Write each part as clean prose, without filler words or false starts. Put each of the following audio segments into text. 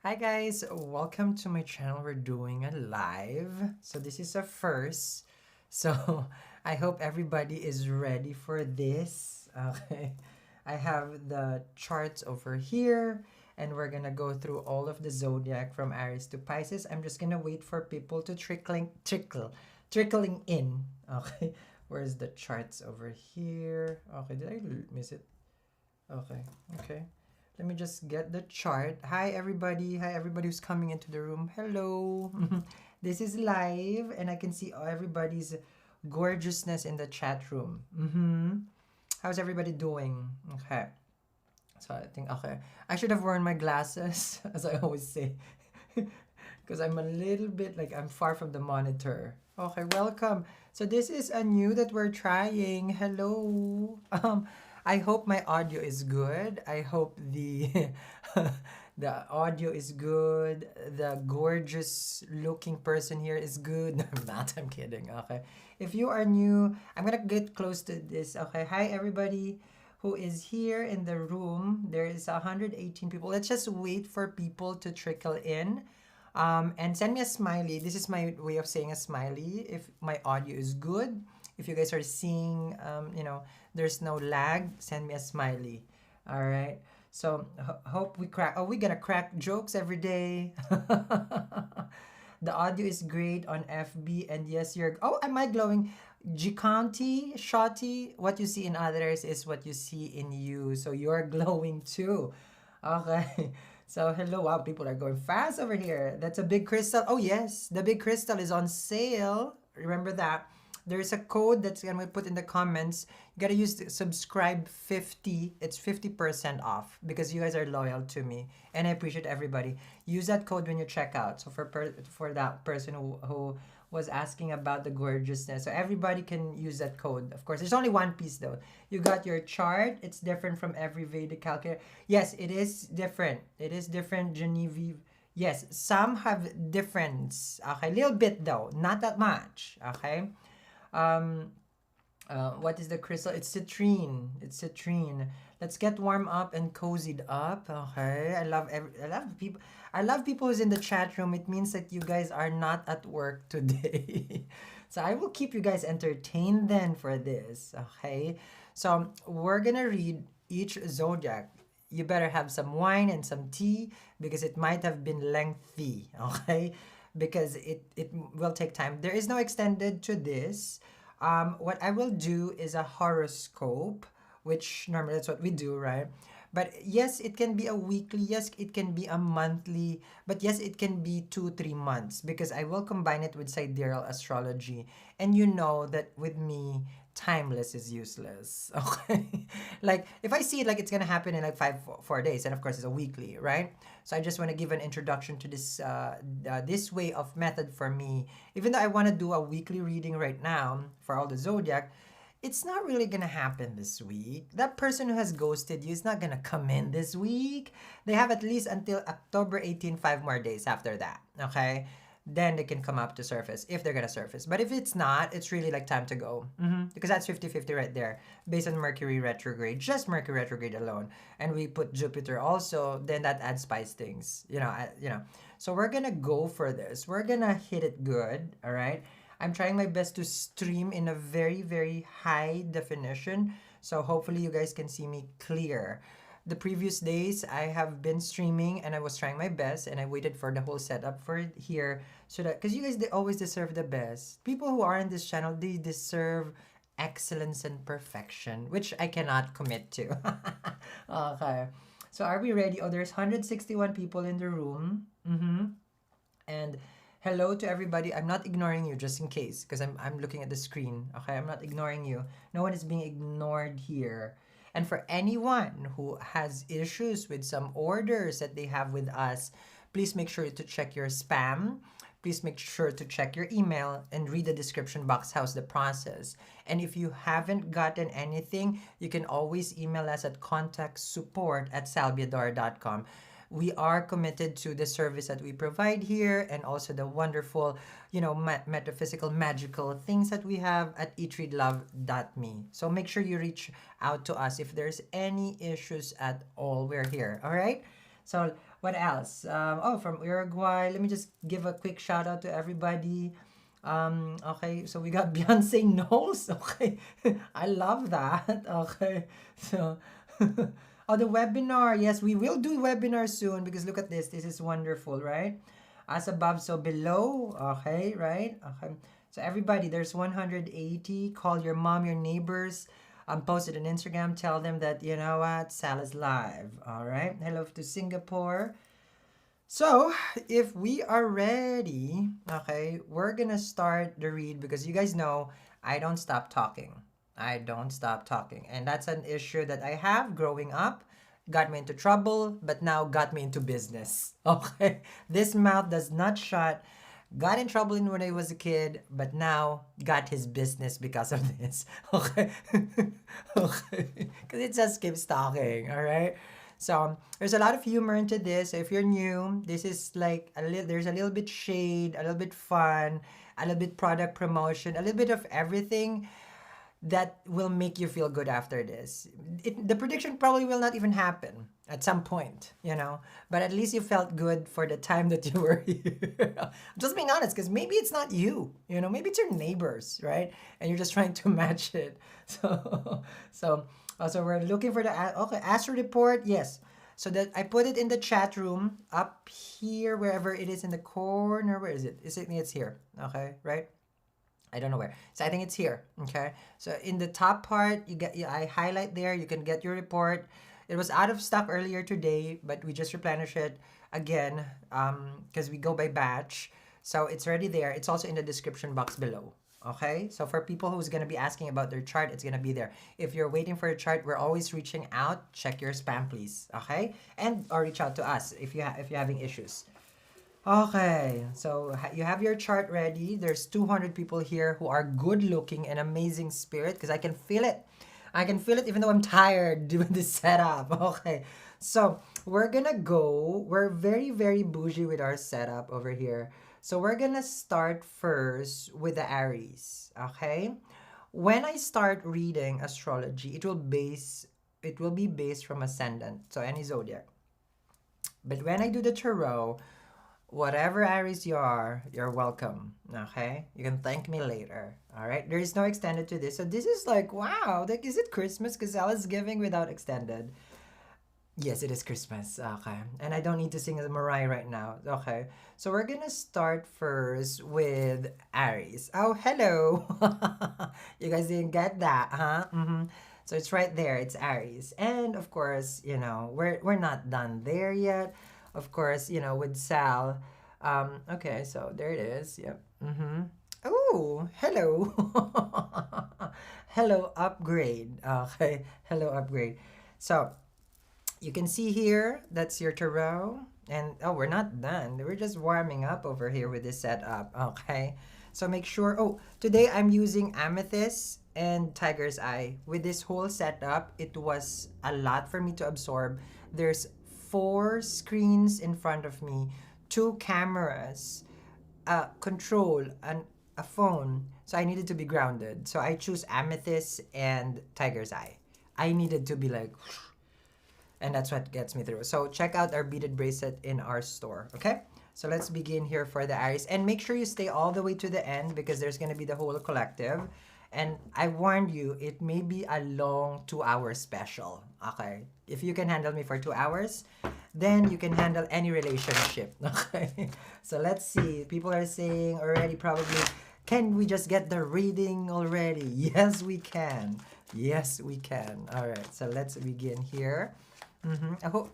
Hi guys, welcome to my channel. We're doing a live. So this is a first. So I hope everybody is ready for this. Okay. I have the charts over here and we're gonna go through all of the zodiac from Aries to Pisces. I'm just gonna wait for people to trickling in. Okay. Where's the charts over here? Okay, did I miss it? Okay, okay. Let me just get the chart. Hi everybody. Hi everybody who's coming into the room. Hello. This is live and I can see everybody's gorgeousness in the chat room. How's everybody doing? Okay. So I think, okay. I should have worn my glasses, as I always say. Because I'm a little bit like I'm far from the monitor. Okay, welcome. So this is a new that we're trying. Hello. I hope my audio is good. I hope the the audio is good. The gorgeous looking person here is good. No, I'm not. I'm kidding. Okay. If you are new, I'm gonna get close to this. Okay. Hi everybody who is here in the room. There is 118 people. Let's just wait for people to trickle in. And send me a smiley. This is my way of saying a smiley if my audio is good. If you guys are seeing, there's no lag, send me a smiley. All right. So hope we crack. Oh, we're gonna crack jokes every day. The audio is great on FB, and yes, you're. Oh, am I glowing? Giganti, Shotty, what you see in others is what you see in you. So you're glowing too. Okay. So hello, wow, people are going fast over here. That's a big crystal. Oh yes, the big crystal is on sale. Remember that. There's a code that's gonna put in the comments. You gotta use the subscribe 50. It's 50% off because you guys are loyal to me, and I appreciate everybody. Use that code when you check out. So for that person who was asking about the gorgeousness, so everybody can use that code. Of course, there's only one piece though. You got your chart. It's different from every Vedic calculator. Yes, it is different. It is different, Genevieve. Yes, some have difference. Okay, little bit though, not that much. Okay. Um, what is the crystal? It's citrine. It's citrine. Let's get warm up and cozied up. Okay. I love people. I love people who's in the chat room. It means that you guys are not at work today. So I will keep you guys entertained then for this. Okay. So we're gonna read each zodiac. You better have some wine and some tea because it might have been lengthy. Okay. Because it will take time. There is no extended to this. What I will do is a horoscope, which normally that's what we do, right? But yes, it can be a weekly. Yes, it can be a monthly. But yes, it can be 2-3 months because I will combine it with sidereal astrology. And you know that with me, timeless is useless. Okay, like if I see it like it's gonna happen in like 4 days, and of course it's a weekly, right? So I just want to give an introduction to this way of method for me. Even though I want to do a weekly reading right now for all the zodiac, it's not really gonna happen this week. That person who has ghosted you is not gonna come in this week. They have at least until October 18, 5 more days after that. Okay. Then they can come up to surface if they're gonna surface. But if it's not, it's really like time to go. Because that's 50-50 right there based on Mercury retrograde, just Mercury retrograde alone. And we put Jupiter also, then that adds spice things. So we're gonna go for this. We're gonna hit it good, all right? I'm trying my best to stream in a very, very high definition. So hopefully you guys can see me clear. The previous days I have been streaming and I was trying my best and I waited for the whole setup for it here so that because you guys they always deserve the best. People who are in this channel, they deserve excellence and perfection, which I cannot commit to. Okay. So are we ready? Oh, there's 161 people in the room. And hello to everybody. I'm not ignoring you just in case because I'm looking at the screen. Okay, I'm not ignoring you. No one is being ignored here. And for anyone who has issues with some orders that they have with us, please make sure to check your spam. Please make sure to check your email and read the description box. How's the process? And if you haven't gotten anything, you can always email us at contactsupport@salbiador.com. We are committed to the service that we provide here and also the wonderful, metaphysical, magical things that we have at eatreadlove.me. So make sure you reach out to us if there's any issues at all. We're here. All right. So What else? Oh, from Uruguay. Let me just give a quick shout out to everybody. Okay, so we got Beyonce Knowles. Okay, I love that. Okay, so oh, the webinar. Yes, we will do webinar soon because look at this. This is wonderful, right? As above, so below. Okay, right? Okay. So everybody, there's 180. Call your mom, your neighbors. Post it on Instagram. Tell them that you know what, Sal is live. All right. Hello to Singapore. So, if we are ready, okay, we're gonna start the read because you guys know I don't stop talking. I don't stop talking. And that's an issue that I have growing up. Got me into trouble, but now got me into business. Okay? This mouth does not shut. Got in trouble when I was a kid, but now got his business because of this. Okay? Okay? Because it just keeps talking, all right? So there's a lot of humor into this. So if you're new, this is like there's a little bit shade, a little bit fun, a little bit product promotion, a little bit of everything that will make you feel good after this. The prediction probably will not even happen at some point, you know, but at least you felt good for the time that you were here. Just being honest, because maybe it's not you, you know, maybe it's your neighbors, right? And you're just trying to match it. So we're looking for the okay Astro report. Yes, so that I put it in the chat room up here, wherever it is in the corner. Where is it? It's here. Okay, right? I don't know where. So I think it's here. Okay. So in the top part, I highlight there. You can get your report. It was out of stock earlier today, but we just replenish it again because we go by batch. So it's already there. It's also in the description box below. Okay. So for people who's gonna be asking about their chart, it's gonna be there. If you're waiting for a chart, we're always reaching out. Check your spam, please. Okay. And or reach out to us if you're having issues. Okay, so you have your chart ready. There's 200 people here who are good looking and amazing spirit because I can feel it. I can feel it even though I'm tired doing this setup. Okay, so we're gonna go. We're very, very bougie with our setup over here. So we're gonna start first with the Aries. Okay, when I start reading astrology, it will be based from ascendant, so any zodiac. But when I do the tarot, whatever Aries you are, you're welcome. Okay? You can thank me later. Alright? There is no extended to this. So this is like, wow, like, is it Christmas? Because I was giving without extended. Yes, it is Christmas. Okay. And I don't need to sing as Mariah right now. Okay. So we're gonna start first with Aries. Oh, hello. You guys didn't get that, huh? Mm-hmm. So it's right there. It's Aries. And of course, you know, we're not done there yet. Of course, you know, with Sal. Okay, so there it is. Yep. Mm-hmm. Oh, hello. Hello, upgrade. Okay. Hello, upgrade. So you can see here, that's your tarot. And oh, we're not done. We're just warming up over here with this setup. Okay. So make sure, oh, today I'm using amethyst and tiger's eye. With this whole setup, it was a lot for me to absorb. There's 4 screens in front of me, 2 cameras, a control, and a phone. So I needed to be grounded. So I choose amethyst and tiger's eye. I needed to be like, and that's what gets me through. So check out our beaded bracelet in our store, okay? So let's begin here for the Aries. And make sure you stay all the way to the end because there's going to be the whole collective. And I warned you, it may be a long 2-hour special, okay? If you can handle me for 2 hours, then you can handle any relationship, okay? So let's see. People are saying already probably, can we just get the reading already? Yes, we can. Yes, we can. All right, so let's begin here.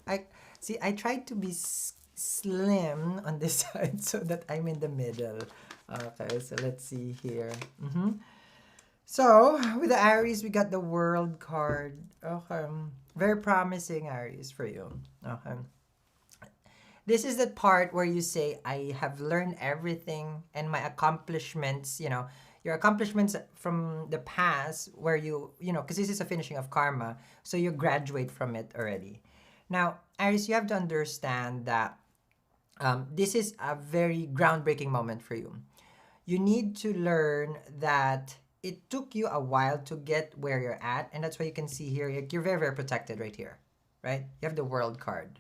I tried to be slim on this side so that I'm in the middle. Okay, so let's see here. So with the Aries, we got the World card. Okay, very promising Aries for you. Okay, this is the part where you say, I have learned everything and my accomplishments, you know, your accomplishments from the past where you know, because this is a finishing of karma, so you graduate from it already. Now, Aries, you have to understand that this is a very groundbreaking moment for you. You need to learn that it took you a while to get where you're at, and that's why you can see here, you're very, very protected right here, right? You have the World card.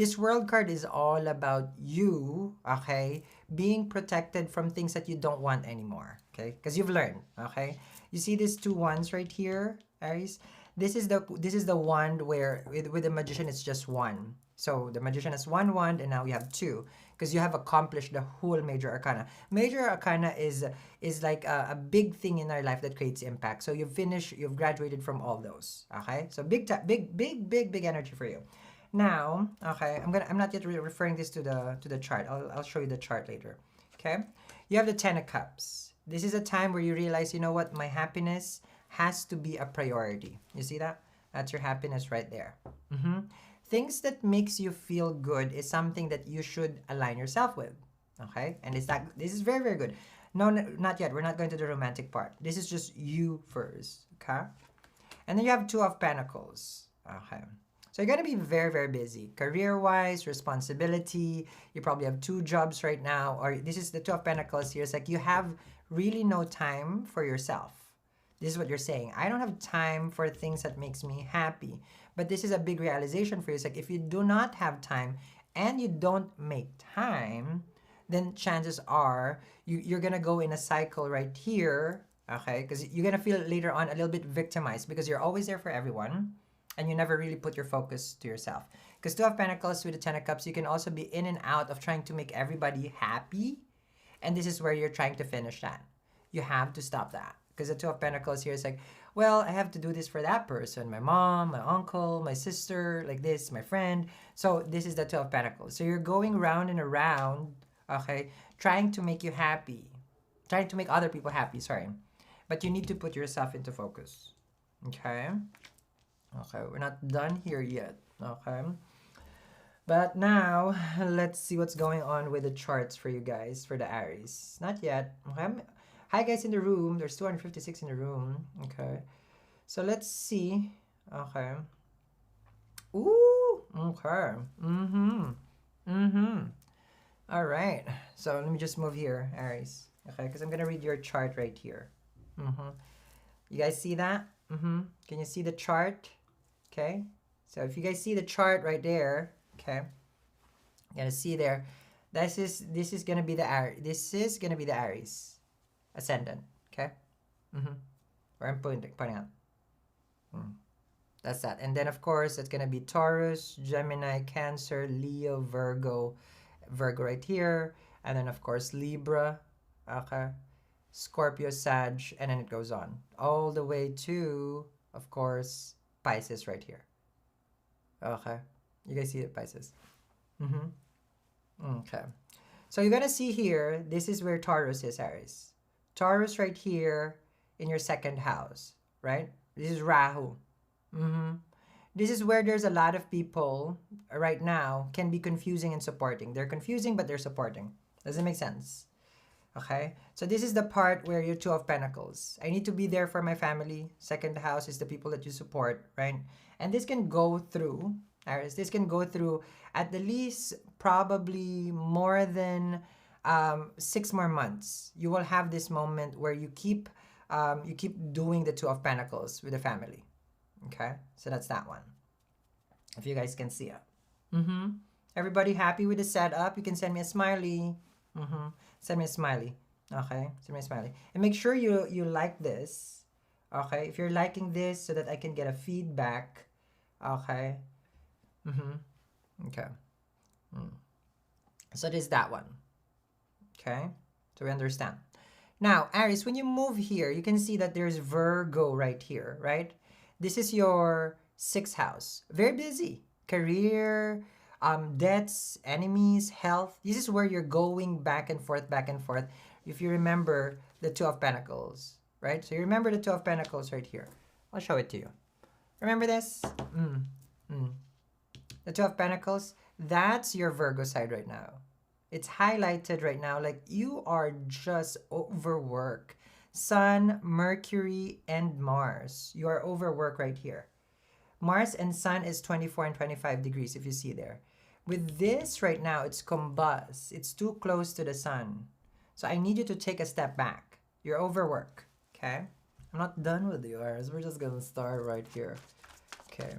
This world card is all about you, okay, being protected from things that you don't want anymore, okay? Because you've learned, okay? You see these two wands right here, Aries? This is the wand where with the magician it's just one. So the magician has one wand and now we have two because you have accomplished the whole major arcana. Major arcana is like a big thing in our life that creates impact. So you've graduated from all those. Okay? So big energy for you. Now, okay, I'm not yet referring this to the chart. I'll show you the chart later. Okay? You have the 10 of Cups. This is a time where you realize, you know what, my happiness has to be a priority. You see that? That's your happiness right there. Things that makes you feel good is something that you should align yourself with. Okay? And this is very, very good. No, not yet. We're not going to the romantic part. This is just you first. Okay? And then you have Two of Pentacles. Okay. So you're going to be very, very busy. Career-wise, responsibility. You probably have 2 jobs right now. Or this is the Two of Pentacles here. It's like you have really no time for yourself. This is what you're saying. I don't have time for things that makes me happy. But this is a big realization for you. It's like if you do not have time and you don't make time, then chances are you're going to go in a cycle right here. Okay? Because you're going to feel later on a little bit victimized because you're always there for everyone. And you never really put your focus to yourself. Because Two of Pentacles with the 10 of Cups, you can also be in and out of trying to make everybody happy. And this is where you're trying to finish that. You have to stop that. Because the Two of Pentacles here is like, well, I have to do this for that person. My mom, my uncle, my sister, like this, my friend. So this is the Two of Pentacles. So you're going round and around, okay, trying to make you happy. Trying to make other people happy, sorry. But you need to put yourself into focus. Okay? Okay, we're not done here yet. Okay. But now, let's see what's going on with the charts for you guys, for the Aries. Not yet. Okay. Hi guys in the room. There's 256 in the room. Okay. So let's see. Okay. Ooh. Okay. All right. So let me just move here, Aries. Okay, because I'm going to read your chart right here. You guys see that? Can you see the chart? Okay, so if you guys see the chart right there, okay, you gotta see there. This is gonna be the Aries ascendant. Okay, where I'm pointing out. That's that, and then of course it's gonna be Taurus, Gemini, Cancer, Leo, Virgo right here, and then of course Libra, okay, Scorpio, Sag, and then it goes on all the way to, of course, Pisces right here. Okay. You guys see it, Pisces? Okay. So you're going to see here, this is where Taurus is, Aries. Taurus right here in your 2nd house, right? This is Rahu. This is where there's a lot of people right now can be confusing and supporting. They're confusing, but they're supporting. Does it make sense? Okay, so this is the part where you're Two of Pentacles. I need to be there for my family. 2nd house is the people that you support, right? And this can go through, Aries, this can go through at the least probably more than 6 more months. You will have this moment where you keep doing the Two of Pentacles with the family. Okay, so that's that one. If you guys can see it. Everybody happy with the setup? You can send me a smiley. Send me a smiley. Okay, send me a smiley. And make sure you like this. Okay, if you're liking this so that I can get a feedback. Okay. Okay. So there's that one. Okay, so we understand. Now, Aries, when you move here, you can see that there's Virgo right here, right? This is your 6th house. Very busy. Career, debts, enemies, health. This is where you're going back and forth. If you remember the Two of Pentacles, right? So you remember the Two of Pentacles right here. I'll show it to you. Remember this? The Two of Pentacles, that's your Virgo side right now. It's highlighted right now like you are just overworked. Sun, Mercury, and Mars. You are overworked right here. Mars and Sun is 24 and 25 degrees, if you see there. With this right now, it's combust. It's too close to the Sun. So I need you to take a step back. You're overworked, okay? I'm not done with you, Aries. We're just going to start right here. Okay.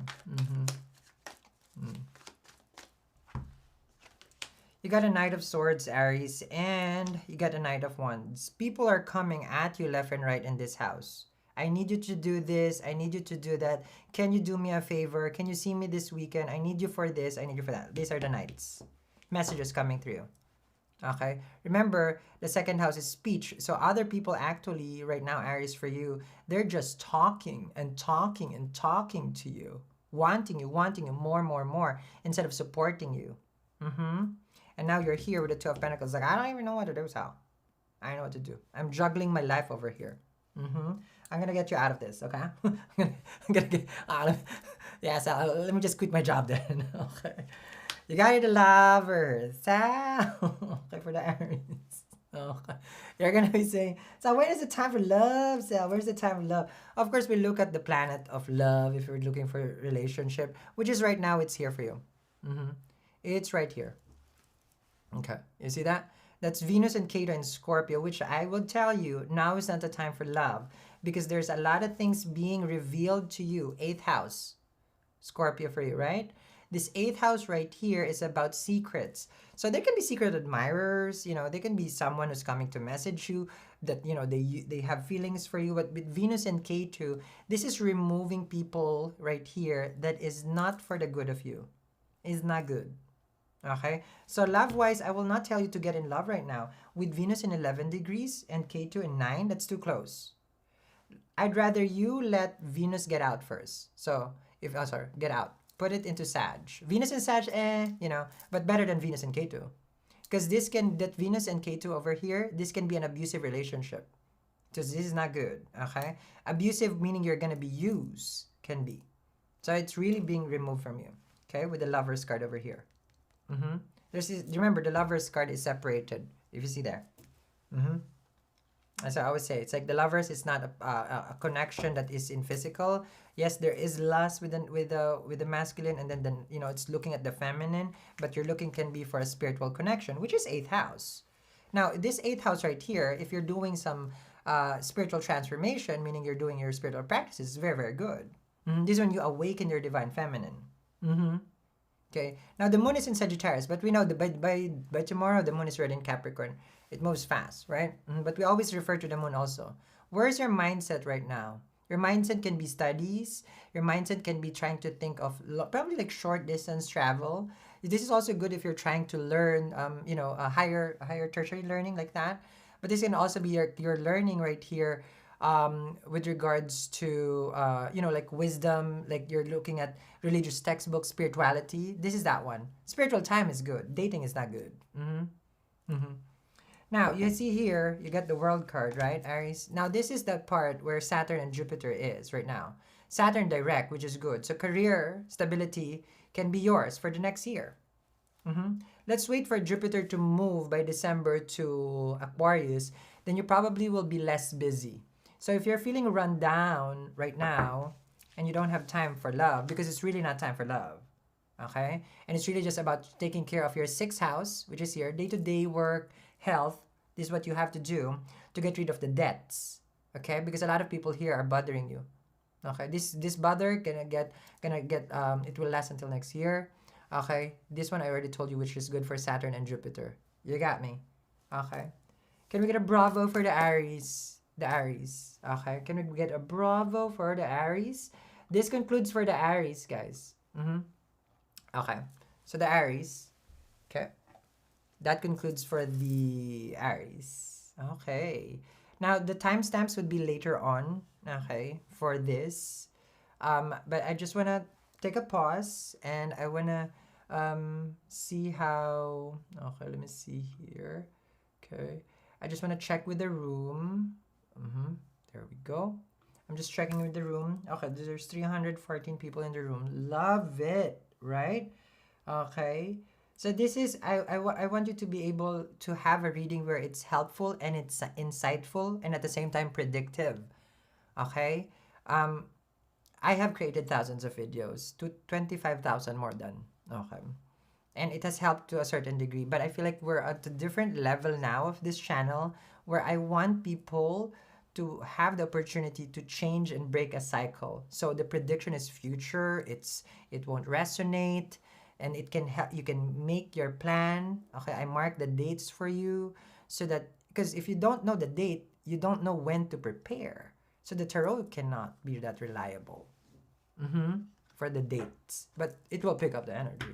You got a Knight of Swords, Aries, and you got a Knight of Wands. People are coming at you left and right in this house. I need you to do this. I need you to do that. Can you do me a favor? Can you see me this weekend? I need you for this. I need you for that. These are the Knights. Messages coming through. Okay? Remember, the second house is speech. So other people actually, right now, Aries, for you, they're just talking and talking and talking to you. Wanting you more, instead of supporting you. And now you're here with the Two of Pentacles. Like, I don't even know what to do, Sal. I know what to do. I'm juggling my life over here. I'm gonna get you out of this, okay? I'm gonna get out of. Yeah, Sal. Let me just quit my job then. Okay. You got the Lovers, Sal. Okay, for the Aries. Okay. You're gonna be saying, so when is the time for love, Sal? Where's the time for love? Of course, we look at the planet of love if you're looking for a relationship, which is right now. It's here for you. It's right here. Okay, you see that? That's Venus and Ketu and Scorpio, which I will tell you, now is not the time for love because there's a lot of things being revealed to you. 8th house, Scorpio for you, right? This 8th house right here is about secrets. So there can be secret admirers, you know, there can be someone who's coming to message you that, you know, they have feelings for you. But with Venus and Ketu, this is removing people right here that is not for the good of you. Is not good. Okay, so love-wise, I will not tell you to get in love right now. With Venus in 11 degrees and Ketu in 9, that's too close. I'd rather you let Venus get out first. So, get out. Put it into Sag. Venus and Sag, you know, but better than Venus and Ketu. Because that Venus and Ketu over here, this can be an abusive relationship. Because this is not good, okay? Abusive meaning you're going to be used, can be. So it's really being removed from you, okay? With the Lovers card over here. Remember, the Lovers card is separated. If you see there, as I always say, it's like the Lovers is not a connection that is in physical. Yes, there is lust with the masculine, and then you know it's looking at the feminine. But your looking can be for a spiritual connection, which is 8th house. Now, this 8th house right here, if you're doing some spiritual transformation, meaning you're doing your spiritual practices, is very, very good. This is when you awaken your divine feminine. Okay, now the moon is in Sagittarius, but we know that by tomorrow the moon is already in Capricorn. It moves fast, right? But we always refer to the moon also. Where's your mindset right now? Your mindset can be studies. Your mindset can be trying to think of probably like short distance travel. This is also good if you're trying to learn, you know, a higher tertiary learning like that. But this can also be your learning right here. With regards to, you know, like wisdom, like you're looking at religious textbooks, spirituality. This is that one. Spiritual time is good. Dating is not good. Now, you see here, you get the World card, right, Aries? Now, this is the part where Saturn and Jupiter is right now. Saturn direct, which is good. So career stability can be yours for the next year. Let's wait for Jupiter to move by December to Aquarius. Then you probably will be less busy. So if you're feeling run down right now and you don't have time for love, because it's really not time for love, okay? And it's really just about taking care of your 6th house, which is your day-to-day work, health. This is what you have to do to get rid of the debts, okay? Because a lot of people here are bothering you, okay? This bother gonna get it will last until next year, okay? This one I already told you, which is good for Saturn and Jupiter. You got me, okay? Can we get a bravo for the Aries? The Aries. Okay, can we get a bravo for the Aries? This concludes for the Aries, guys. Okay, so the Aries. Okay, that concludes for the Aries. Okay, now the timestamps would be later on. Okay, for this, but I just wanna take a pause and I wanna see how. Okay, let me see here. Okay, I just wanna check with the room. There we go. I'm just checking with the room. Okay, there's 314 people in the room. Love it, right? Okay. So this is, I want you to be able to have a reading where it's helpful and it's insightful and at the same time predictive. Okay. I have created thousands of videos, to 25,000 more than. Okay. And it has helped to a certain degree, but I feel like we're at a different level now of this channel where I want people to have the opportunity to change and break a cycle. So the prediction is future, it won't resonate, and it can help. You can make your plan. Okay, I mark the dates for you so that, because if you don't know the date, you don't know when to prepare. So the tarot cannot be that reliable for the dates, but it will pick up the energy.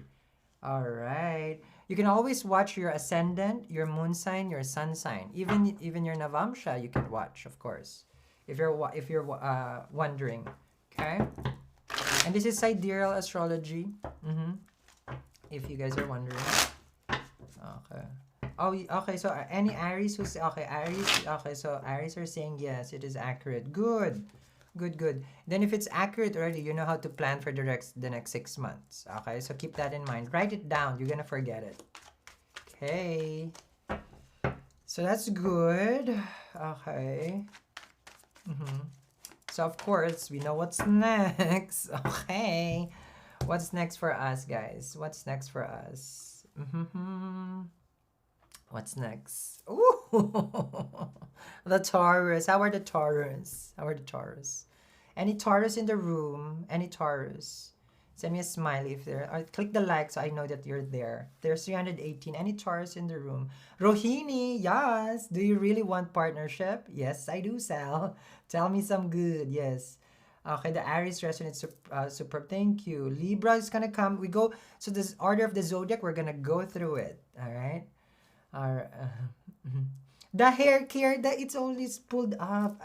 All right. You can always watch your ascendant, your moon sign, your sun sign, even your navamsha. You can watch, of course, if you're wondering. Okay. And this is sidereal astrology. If you guys are wondering. Okay. Oh, okay. So any Aries who's okay, Aries. Okay, so Aries are saying yes, it is accurate. Good, good, good. Then if it's accurate already, you know how to plan for the next 6 months. Okay, so keep that in mind. Write it down. You're gonna forget it. Okay. So that's good. Okay. So of course we know what's next. Okay. What's next for us, guys? What's next for us? What's next? Ooh, the Taurus. How are the Taurus? How are the Taurus? Any Taurus in the room? Any Taurus? Send me a smiley if there. Or click the like so I know that you're there. There's 318. Any Taurus in the room? Rohini, yes. Do you really want partnership? Yes, I do, Sal. Tell me some good. Yes. Okay, the Aries resonates superb. Thank you. Libra is gonna come. We go. So this order of the zodiac, we're gonna go through it. All right. Our the hair care that it's only pulled up.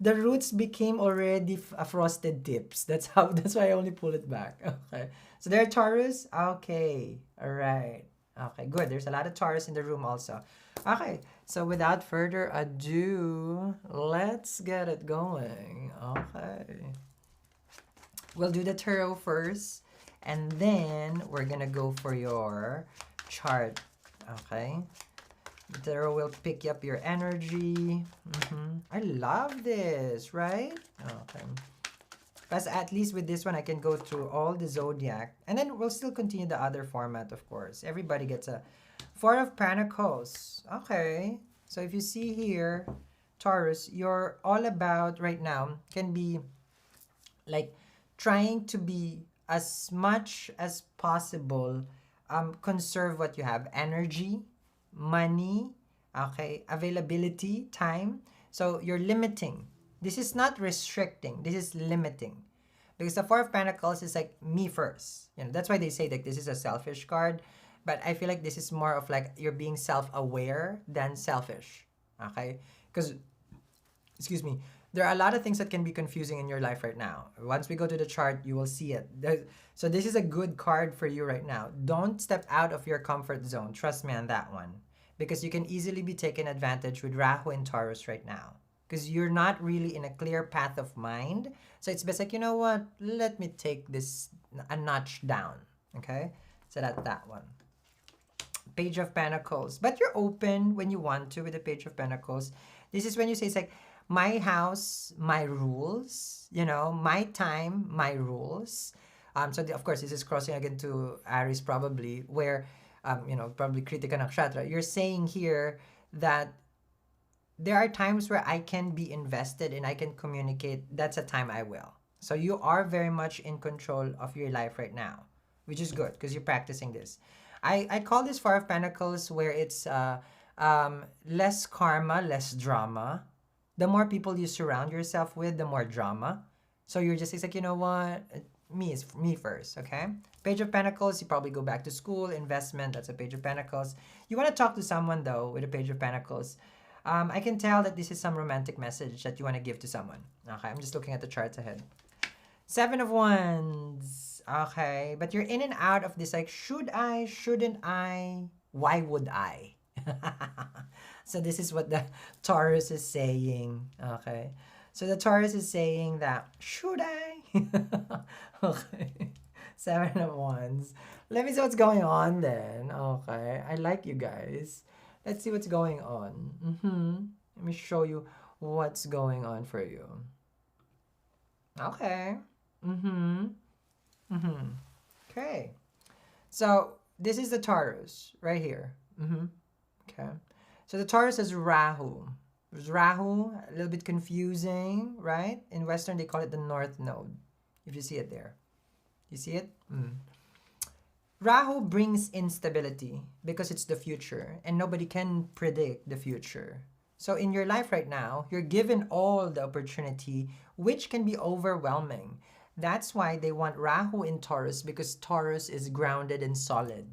The roots became already frosted tips. That's how. That's why I only pull it back. Okay. So there are Taurus. Okay. All right. Okay. Good. There's a lot of Taurus in the room also. Okay. So without further ado, let's get it going. Okay. We'll do the tarot first, and then we're gonna go for your chart. Okay. The tarot will pick up your energy. I love this, right? Okay. Because at least with this one, I can go through all the zodiac. And then we'll still continue the other format, of course. Everybody gets a Four of Pentacles. Okay. So if you see here, Taurus, you're all about right now can be like trying to be as much as possible conserve what you have, energy, money, okay, availability, time. So you're limiting. This is not restricting, this is limiting, because the Four of Pentacles is like me first, you know. That's why they say that this is a selfish card, but I feel like this is more of like you're being self-aware than selfish. Okay, because excuse me, there are a lot of things that can be confusing in your life right now. Once we go to the chart, you will see it. So this is a good card for you right now. Don't step out of your comfort zone. Trust me on that one. Because you can easily be taken advantage with Rahu and Taurus right now. Because you're not really in a clear path of mind. So it's best like, you know what? Let me take this a notch down. Okay? So that's that one. Page of Pentacles. But you're open when you want to with the Page of Pentacles. This is when you say it's like, my house, my rules, you know, my time, my rules. Of course, this is crossing again to Aries probably, where, you know, probably Kritika Nakshatra. You're saying here that there are times where I can be invested and I can communicate. That's a time I will. So you are very much in control of your life right now, which is good because you're practicing this. I call this Four of Pentacles where it's less karma, less drama. The more people you surround yourself with, the more drama. So you're just like, you know what? Me is me first, okay? Page of Pentacles, you probably go back to school, investment, that's a Page of Pentacles. You want to talk to someone, though, with a Page of Pentacles. I can tell that this is some romantic message that you want to give to someone. Okay, I'm just looking at the charts ahead. Seven of Wands. Okay, but you're in and out of this, like, should I, shouldn't I, why would I? So this is what the Taurus is saying. Okay. So the Taurus is saying that, should I? Okay. Seven of Wands. Let me see what's going on then. Okay. I like you guys. Let's see what's going on. Let me show you what's going on for you. Okay. Okay. So this is the Taurus right here. Okay. So the Taurus is Rahu. There's Rahu, a little bit confusing, right? In Western, they call it the North Node. If you see it there. You see it? Rahu brings instability because it's the future and nobody can predict the future. So in your life right now, you're given all the opportunity, which can be overwhelming. That's why they want Rahu in Taurus, because Taurus is grounded and solid.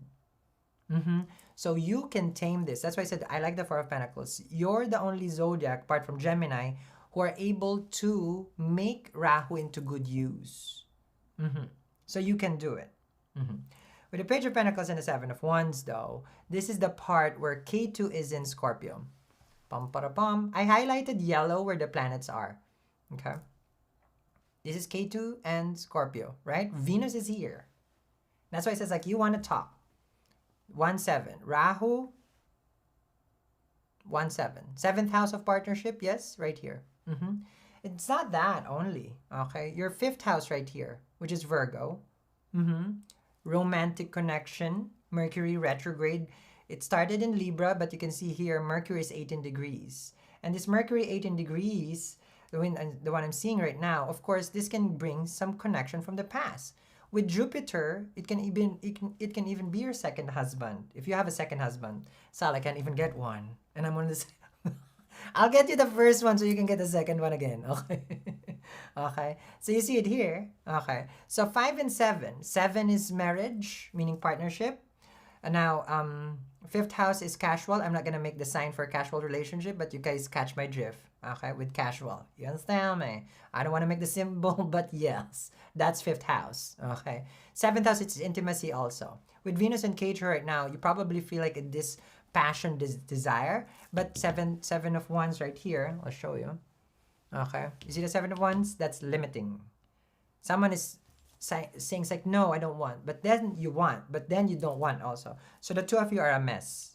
So you can tame this. That's why I said I like the Four of Pentacles. You're the only zodiac, apart from Gemini, who are able to make Rahu into good use. So you can do it. With the Page of Pentacles and the Seven of Wands, though, this is the part where K2 is in Scorpio. Pum. I highlighted yellow where the planets are. Okay. This is K2 and Scorpio, right? Venus is here. That's why it says, like, you want to talk. 1-7. Rahu. 1-7. Seventh house of partnership, yes, right here. It's not that only, okay? Your fifth house right here, which is Virgo. Romantic connection, Mercury retrograde. It started in Libra, but you can see here Mercury is 18 degrees. And this Mercury 18 degrees, the one I'm seeing right now, of course, this can bring some connection from the past. With Jupiter, it can even be your second husband. If you have a second husband, Sal, I can't even get one. And I'm on this. I'll get you the first one so you can get the second one again. Okay. Okay. So you see it here. Okay. So 5 and 7. 7 is marriage, meaning partnership. And now, fifth house is casual. I'm not gonna make the sign for a casual relationship, but you guys catch my drift. Okay, with casual. You understand me? I don't want to make the symbol, but yes, that's fifth house. Okay. Seventh house, it's intimacy also. With Venus and K2 right now, you probably feel like this passion, this desire, but seven of wands right here. I'll show you. Okay. You see the 7 of wands? That's limiting. Someone is saying it's like, no, I don't want. But then you want. But then you don't want also. So the two of you are a mess.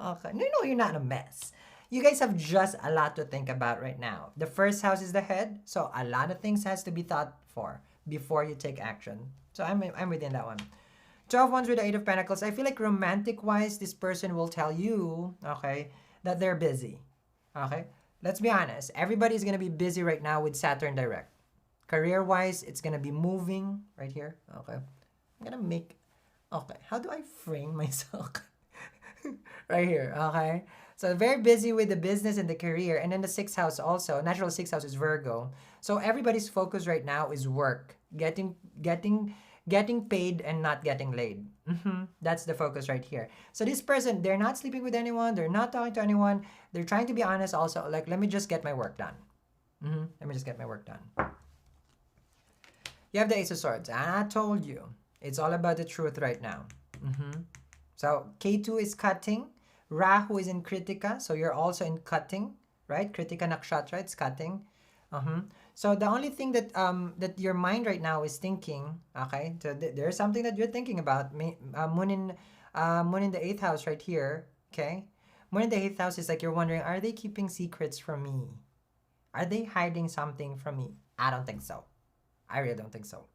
Okay. No, you're not a mess. You guys have just a lot to think about right now. The first house is the head. So a lot of things has to be thought for before you take action. So I'm within that one. 12 wands with the 8 of pentacles. I feel like romantic-wise, this person will tell you, okay, that they're busy. Okay? Let's be honest. Everybody's going to be busy right now with Saturn direct. Career-wise, it's going to be moving right here. Okay. I'm going to make... Okay. How do I frame myself? Right here. Okay. So very busy with the business and the career. And then the 6th house also. Natural 6th house is Virgo. So everybody's focus right now is work. Getting paid and not getting laid. That's the focus right here. So this person, they're not sleeping with anyone. They're not talking to anyone. They're trying to be honest also. Like, let me just get my work done. Let me just get my work done. You have the Ace of Swords. And I told you, it's all about the truth right now. So K2 is cutting. Rahu is in Kritika. So you're also in cutting, right? Kritika Nakshatra, it's cutting. So the only thing that that your mind right now is thinking, okay, so there's something that you're thinking about. Moon in the 8th house right here, okay? Moon in the 8th house is like you're wondering, are they keeping secrets from me? Are they hiding something from me? I don't think so. I really don't think so.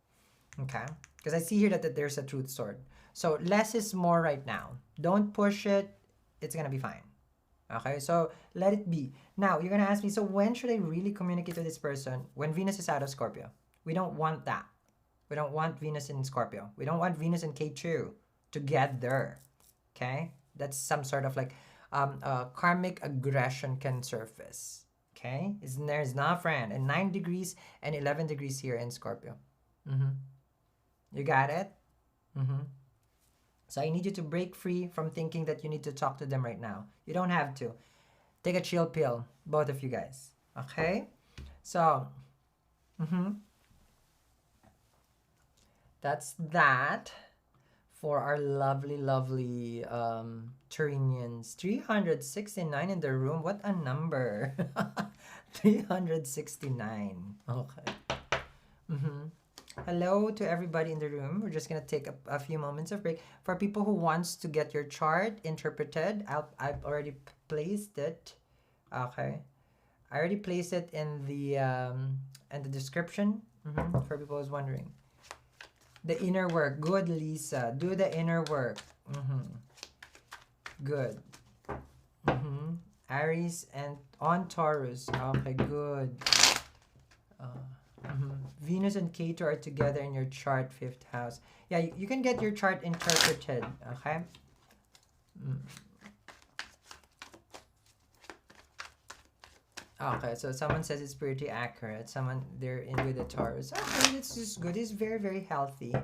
Okay? Because I see here that there's a truth sword. So less is more right now. Don't push it. It's going to be fine. Okay? So let it be. Now, you're going to ask me, so when should I really communicate with this person? When Venus is out of Scorpio. We don't want that. We don't want Venus in Scorpio. We don't want Venus and K2 together. Okay? That's some sort of like karmic aggression can surface. Okay? There's not a friend. And 9 degrees and 11 degrees here in Scorpio. You got it? So I need you to break free from thinking that you need to talk to them right now. You don't have to. Take a chill pill, both of you guys. Okay? So, that's that for our lovely, lovely Turinians. 369 in the room. What a number. 369. Okay. Hello to everybody in the room. We're just going to take a few moments of break. For people who wants to get your chart interpreted, I've already placed it. Okay. I already placed it in the description. For people who's wondering. The inner work. Good, Lisa. Do the inner work. Good. Aries and on Taurus. Okay, good. Venus and Ketu are together in your chart, 5th house. Yeah, you can get your chart interpreted, okay? Okay, so someone says it's pretty accurate. Someone, they're in with the Taurus. Okay, that's just good. It's very, very healthy.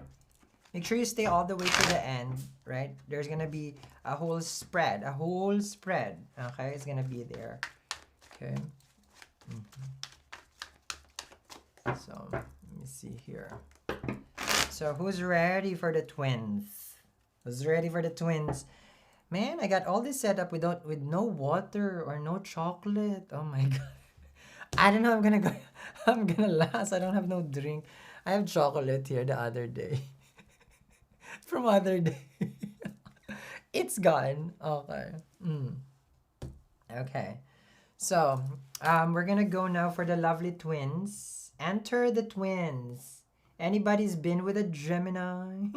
Make sure you stay all the way to the end, right? There's gonna be a whole spread. Okay, it's gonna be there. Okay. So, let me see here. So, who's ready for the twins? Who's ready for the twins? Man, I got all this set up with no water or no chocolate. Oh my god. I don't know I'm gonna go. I'm gonna last. I don't have no drink. I have chocolate here the other day. From other day. It's gone. Okay. Okay. So, we're gonna go now for the lovely twins. Enter the twins. Anybody's been with a Gemini?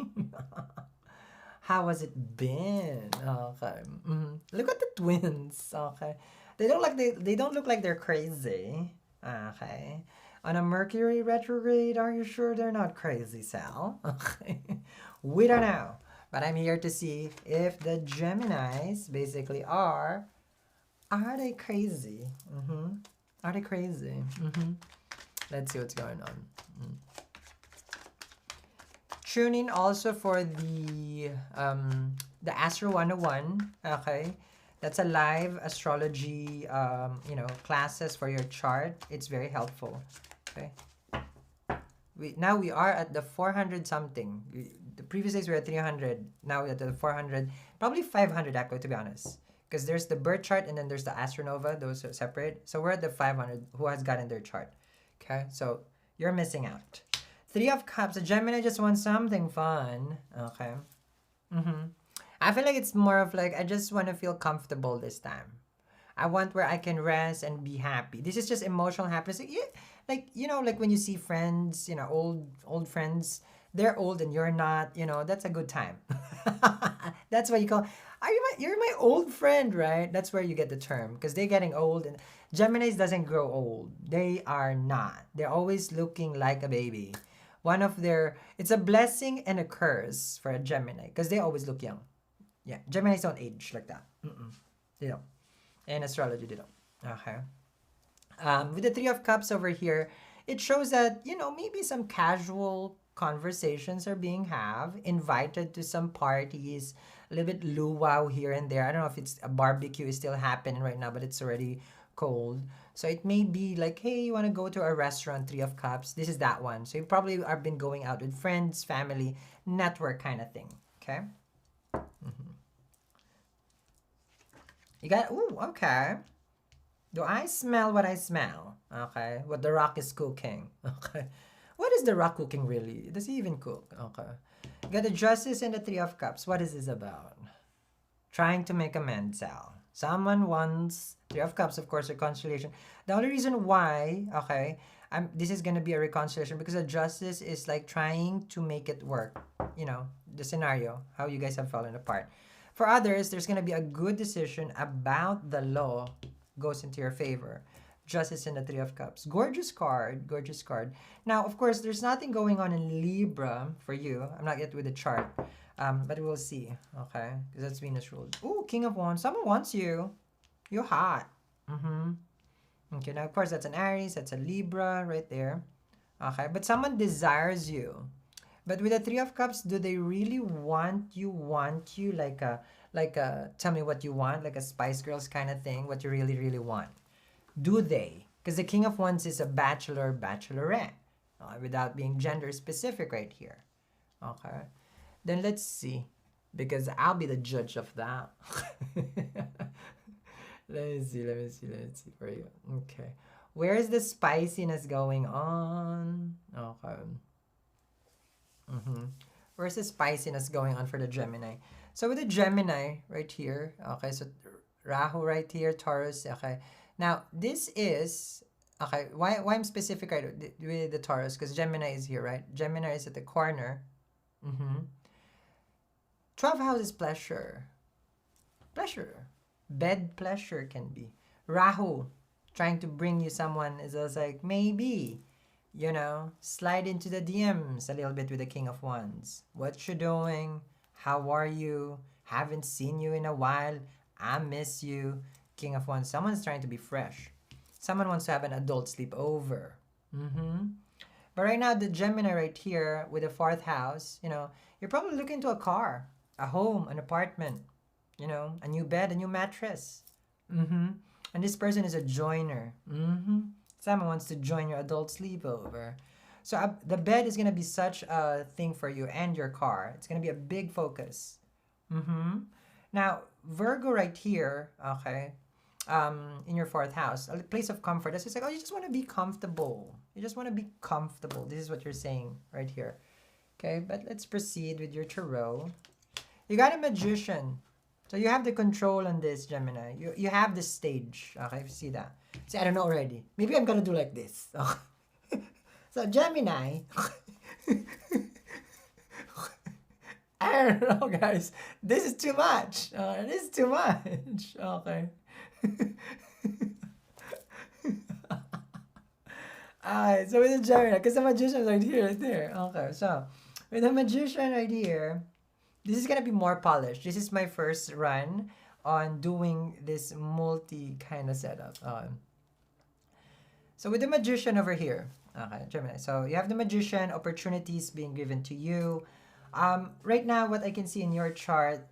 How has it been? Okay. Look at the twins. Okay. They don't look like they're crazy. Okay. On a Mercury retrograde, are you sure they're not crazy, Sal? Okay. We don't know. But I'm here to see if the Geminis basically are they crazy? Are they crazy? Let's see what's going on. Tune in also for the Astro 101. Okay, that's a live astrology classes for your chart. It's very helpful. Okay. Now we are at the 400 something. The previous days we were at 300. Now we're at the 400, probably 500 actually, to be honest. Because there's the birth chart and then there's the astronova. Those are separate. So we're at the 500. Who has gotten their chart? Okay, so you're missing out. 3 of Cups. A Gemini just wants something fun. Okay. I feel like it's more of like I just want to feel comfortable this time. I want where I can rest and be happy. This is just emotional happiness. Like when you see friends, old friends, they're old and you're not, that's a good time. That's what you call, you're my old friend, right? That's where you get the term because they're getting old and Geminis doesn't grow old. They are not. They're always looking like a baby. It's a blessing and a curse for a Gemini because they always look young. Yeah, Geminis don't age like that. They don't. In astrology, they don't. Okay. With the 3 of Cups over here, it shows that, maybe some casual conversations are being invited to some parties, a little bit luau here and there. I don't know if it's a barbecue is still happening right now, but it's already cold. So it may be like, hey, you want to go to a restaurant, 3 of Cups. This is that one. So you probably have been going out with friends, family, network kind of thing. Okay. You got, okay. Do I smell what I smell? Okay. What the rock is cooking. Okay. What is the rock cooking really? Does he even cook? Okay. You got the Justice and the 3 of Cups. What is this about? Trying to make amends, Sal. Someone wants 3 of Cups, of course, reconciliation. The only reason why, okay, this is gonna be a reconciliation because the Justice is like trying to make it work. The scenario, how you guys have fallen apart. For others, there's gonna be a good decision about the law goes into your favor. Justice and the 3 of Cups. Gorgeous card. Gorgeous card. Now, of course, there's nothing going on in Libra for you. I'm not yet with the chart. But we'll see. Okay? Because that's Venus ruled. Ooh, King of Wands. Someone wants you. You're hot. Okay, now, of course, that's an Aries. That's a Libra right there. Okay? But someone desires you. But with the 3 of Cups, do they really want you like a tell me what you want, like a Spice Girls kind of thing, what you really, really want? Do they? Because the King of Wands is a bachelor, bachelorette, without being gender specific right here. Okay. Then let's see, because I'll be the judge of that. Let me see for you. Okay. Where is the spiciness going on? Okay. Where's the spiciness going on for the Gemini? So with the Gemini right here, okay, so Rahu right here, Taurus, okay. Now, this is, okay, why I'm specific right with the Taurus? Because Gemini is here, right? Gemini is at the corner. 12th house is pleasure. Pleasure. Bed pleasure can be. Rahu, trying to bring you someone is also like, maybe you know, slide into the DMs a little bit with the King of Wands. What you doing? How are you? Haven't seen you in a while. I miss you. King of Wands. Someone's trying to be fresh. Someone wants to have an adult sleepover. But right now, the Gemini right here with the fourth house, you know, you're probably looking to a car, a home, an apartment, you know, a new bed, a new mattress. And this person is a joiner. Someone wants to join your adult sleepover. So the bed is going to be such a thing for you and your car. It's going to be a big focus. Now, Virgo right here, okay, in your fourth house, a place of comfort. That's just like, oh, you just want to be comfortable. You just want to be comfortable. This is what you're saying right here. Okay, but let's proceed with your tarot. You got a magician. So you have the control on this, Gemini. You have the stage. Okay, see that? See, I don't know already. Maybe I'm gonna do like this. Okay. So Gemini. I don't know, guys. This is too much. This is too much. Okay. Alright, so with the Gemini, because the magician is right here, right there. Okay, so with the magician right here, this is gonna be more polished. This is my first run on doing this multi kind of setup. So with the magician over here, okay, Gemini. So you have the magician, opportunities being given to you. Right now, what I can see in your chart,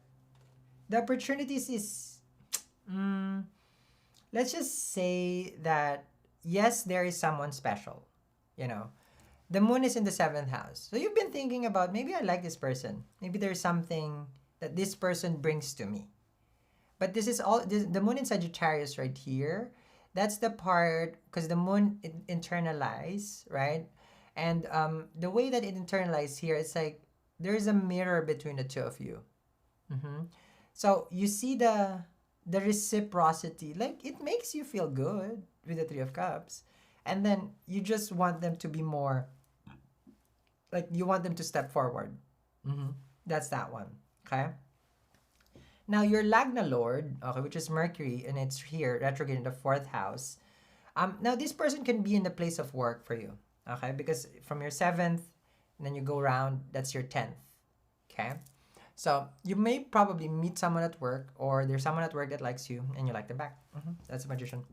the opportunities is, let's just say that yes, there is someone special, you know. The moon is in the 7th house. So you've been thinking about, maybe I like this person. Maybe there's something that this person brings to me. But this is all, the moon in Sagittarius right here. That's the part, because the moon internalize, right? And the way that it internalizes here, it's like, there's a mirror between the two of you. So you see the reciprocity. Like, it makes you feel good with the Three of Cups. And then you just want them to be more, like you want them to step forward. That's that one, okay? Now your Lagna Lord, okay, which is Mercury, and it's here, retrograde in the 4th house. Now this person can be in the place of work for you, okay? Because from your 7th, and then you go around, that's your 10th, okay? So you may probably meet someone at work, or there's someone at work that likes you, and you like them back. That's a magician.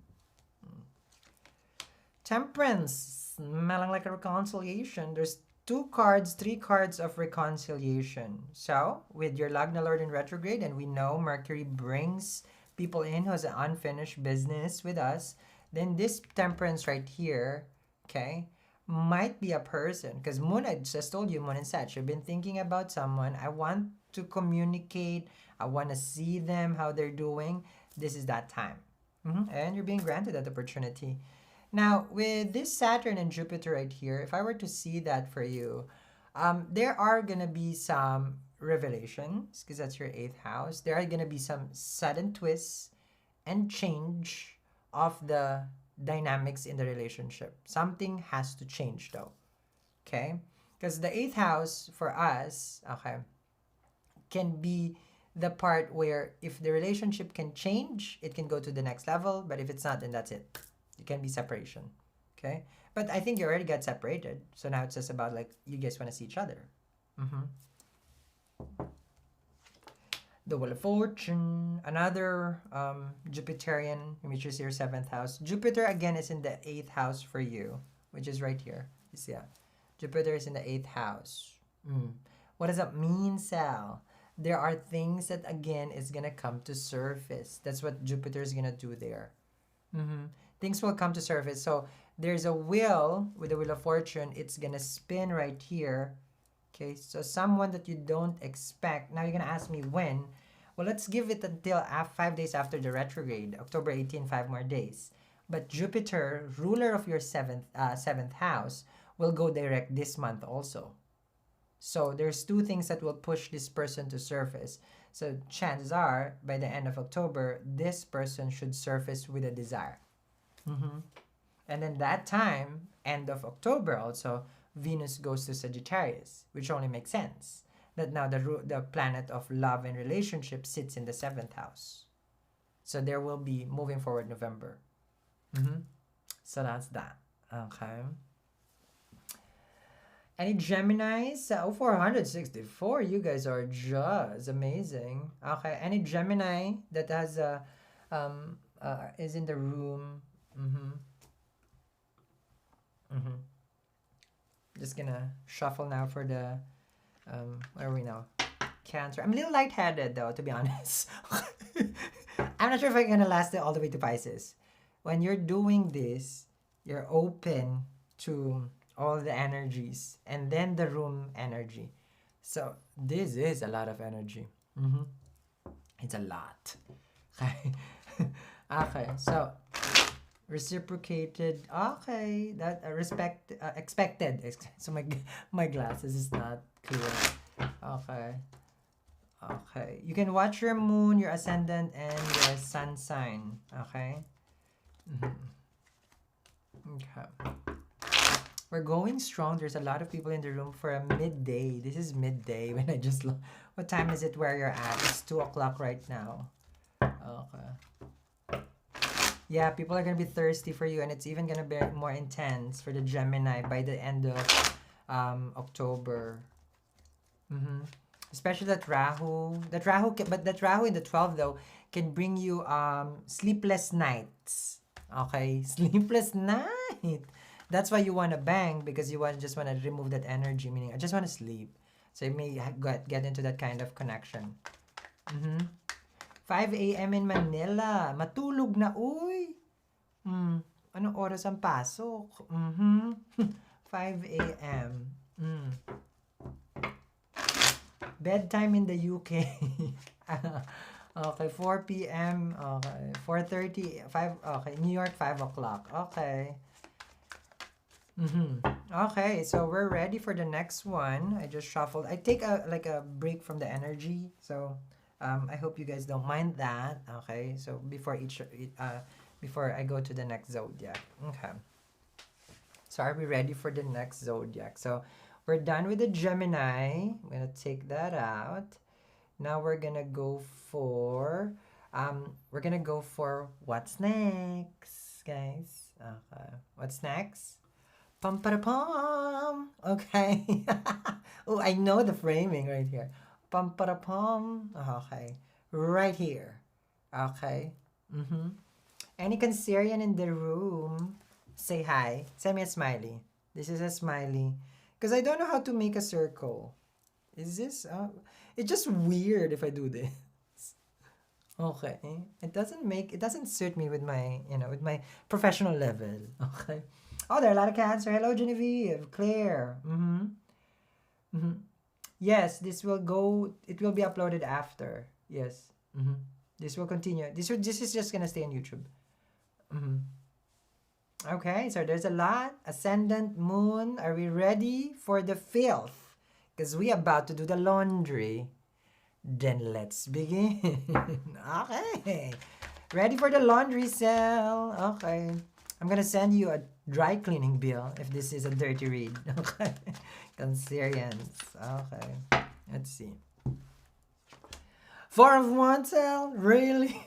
Temperance, smelling like a reconciliation. There's 3 cards of reconciliation. So, with your Lagna Lord in retrograde, and we know Mercury brings people in who has an unfinished business with us, then this temperance right here, okay, might be a person. Because Moon, I just told you, Moon and Sag, you've been thinking about someone. I want to communicate. I want to see them, how they're doing. This is that time. And you're being granted that opportunity. Now, with this Saturn and Jupiter right here, if I were to see that for you, there are going to be some revelations, because that's your 8th house. There are going to be some sudden twists and change of the dynamics in the relationship. Something has to change though, okay? Because the 8th house for us, okay, can be the part where if the relationship can change, it can go to the next level, but if it's not, then that's it. It can be separation, okay? But I think you already got separated, so now it's just about like you guys want to see each other. The Wheel of Fortune, another Jupiterian, which is your 7th house. Jupiter again is in the 8th house for you, which is right here. You see, Jupiter is in the 8th house. What does that mean, Sal? There are things that again is gonna come to surface. That's what Jupiter is gonna do there. Things will come to surface. So there's a wheel with the Wheel of Fortune. It's gonna spin right here. Okay, so someone that you don't expect. Now you're gonna ask me when. Well, let's give it until 5 days after the retrograde, October 18, 5 more days. But Jupiter, ruler of your 7th house, will go direct this month also. So there's 2 things that will push this person to surface. So chances are, by the end of October, this person should surface with a desire. And then that time, end of October also, Venus goes to Sagittarius, which only makes sense. That now the planet of love and relationship sits in the 7th house. So there will be, moving forward, November. So that's that. Okay. Any Geminis? Oh, 464. You guys are just amazing. Okay. Any Gemini that has a is in the room? Mm-hmm. Mm-hmm. Just gonna shuffle now for the where are we now? Cancer. I'm a little lightheaded though, to be honest. I'm not sure if I'm gonna last it all the way to Pisces. When you're doing this, you're open to all the energies and then the room energy. So this is a lot of energy. Mm-hmm. It's a lot. Okay. Okay. So reciprocated. Okay. That expected. So my glasses is not clear. Okay. Okay. You can watch your moon, your ascendant, and your sun sign. Okay. Mm-hmm. Okay. We're going strong. There's a lot of people in the room for a midday. This is midday when I just look. What time is it where you're at? It's 2 o'clock right now. Okay. Yeah, people are gonna be thirsty for you, and it's even gonna be more intense for the Gemini by the end of October. Mm-hmm. Especially that Rahu. But that Rahu in the 12th though can bring you sleepless nights. Okay, sleepless night. That's why you want to bang, because you just want to remove that energy. Meaning, I just want to sleep. So you may get into that kind of connection. Mm-hmm. 5 a.m. in Manila. Matulog na, uy. Anong oras ang pasok? Mm-hmm. 5 a.m. Bedtime in the UK. Okay, 4 p.m. Okay, 4:30, 5. Okay, New York, 5 o'clock. Okay. Okay, so we're ready for the next one. I just shuffled. I take a break from the energy, so I hope you guys don't mind that. Okay, so before I go to the next zodiac. Okay. So are we ready for the next zodiac? So we're done with the Gemini. I'm gonna take that out. Now we're gonna go for what's next, guys. Okay, what's next? Pum para pum. Okay. Oh, I know the framing right here. Pum para pum. Okay, right here. Okay. Any Cancerian in the room? Say hi. Send me a smiley. This is a smiley. Because I don't know how to make a circle. Is this? It's just weird if I do this. Okay. It doesn't suit me with my, with my professional level. Okay. Oh, there are a lot of Cancer. Hello, Genevieve. Claire. Yes, it will be uploaded after. Yes. This will continue. This is just gonna stay on YouTube. Okay, so there's a lot. Ascendant, moon. Are we ready for the filth? Because we about to do the laundry. Then let's begin. Okay. Ready for the laundry cell. Okay. I'm gonna send you a dry cleaning bill if this is a dirty read. Okay. Cancerians. Okay. Let's see. 4 of Wands cell? Really?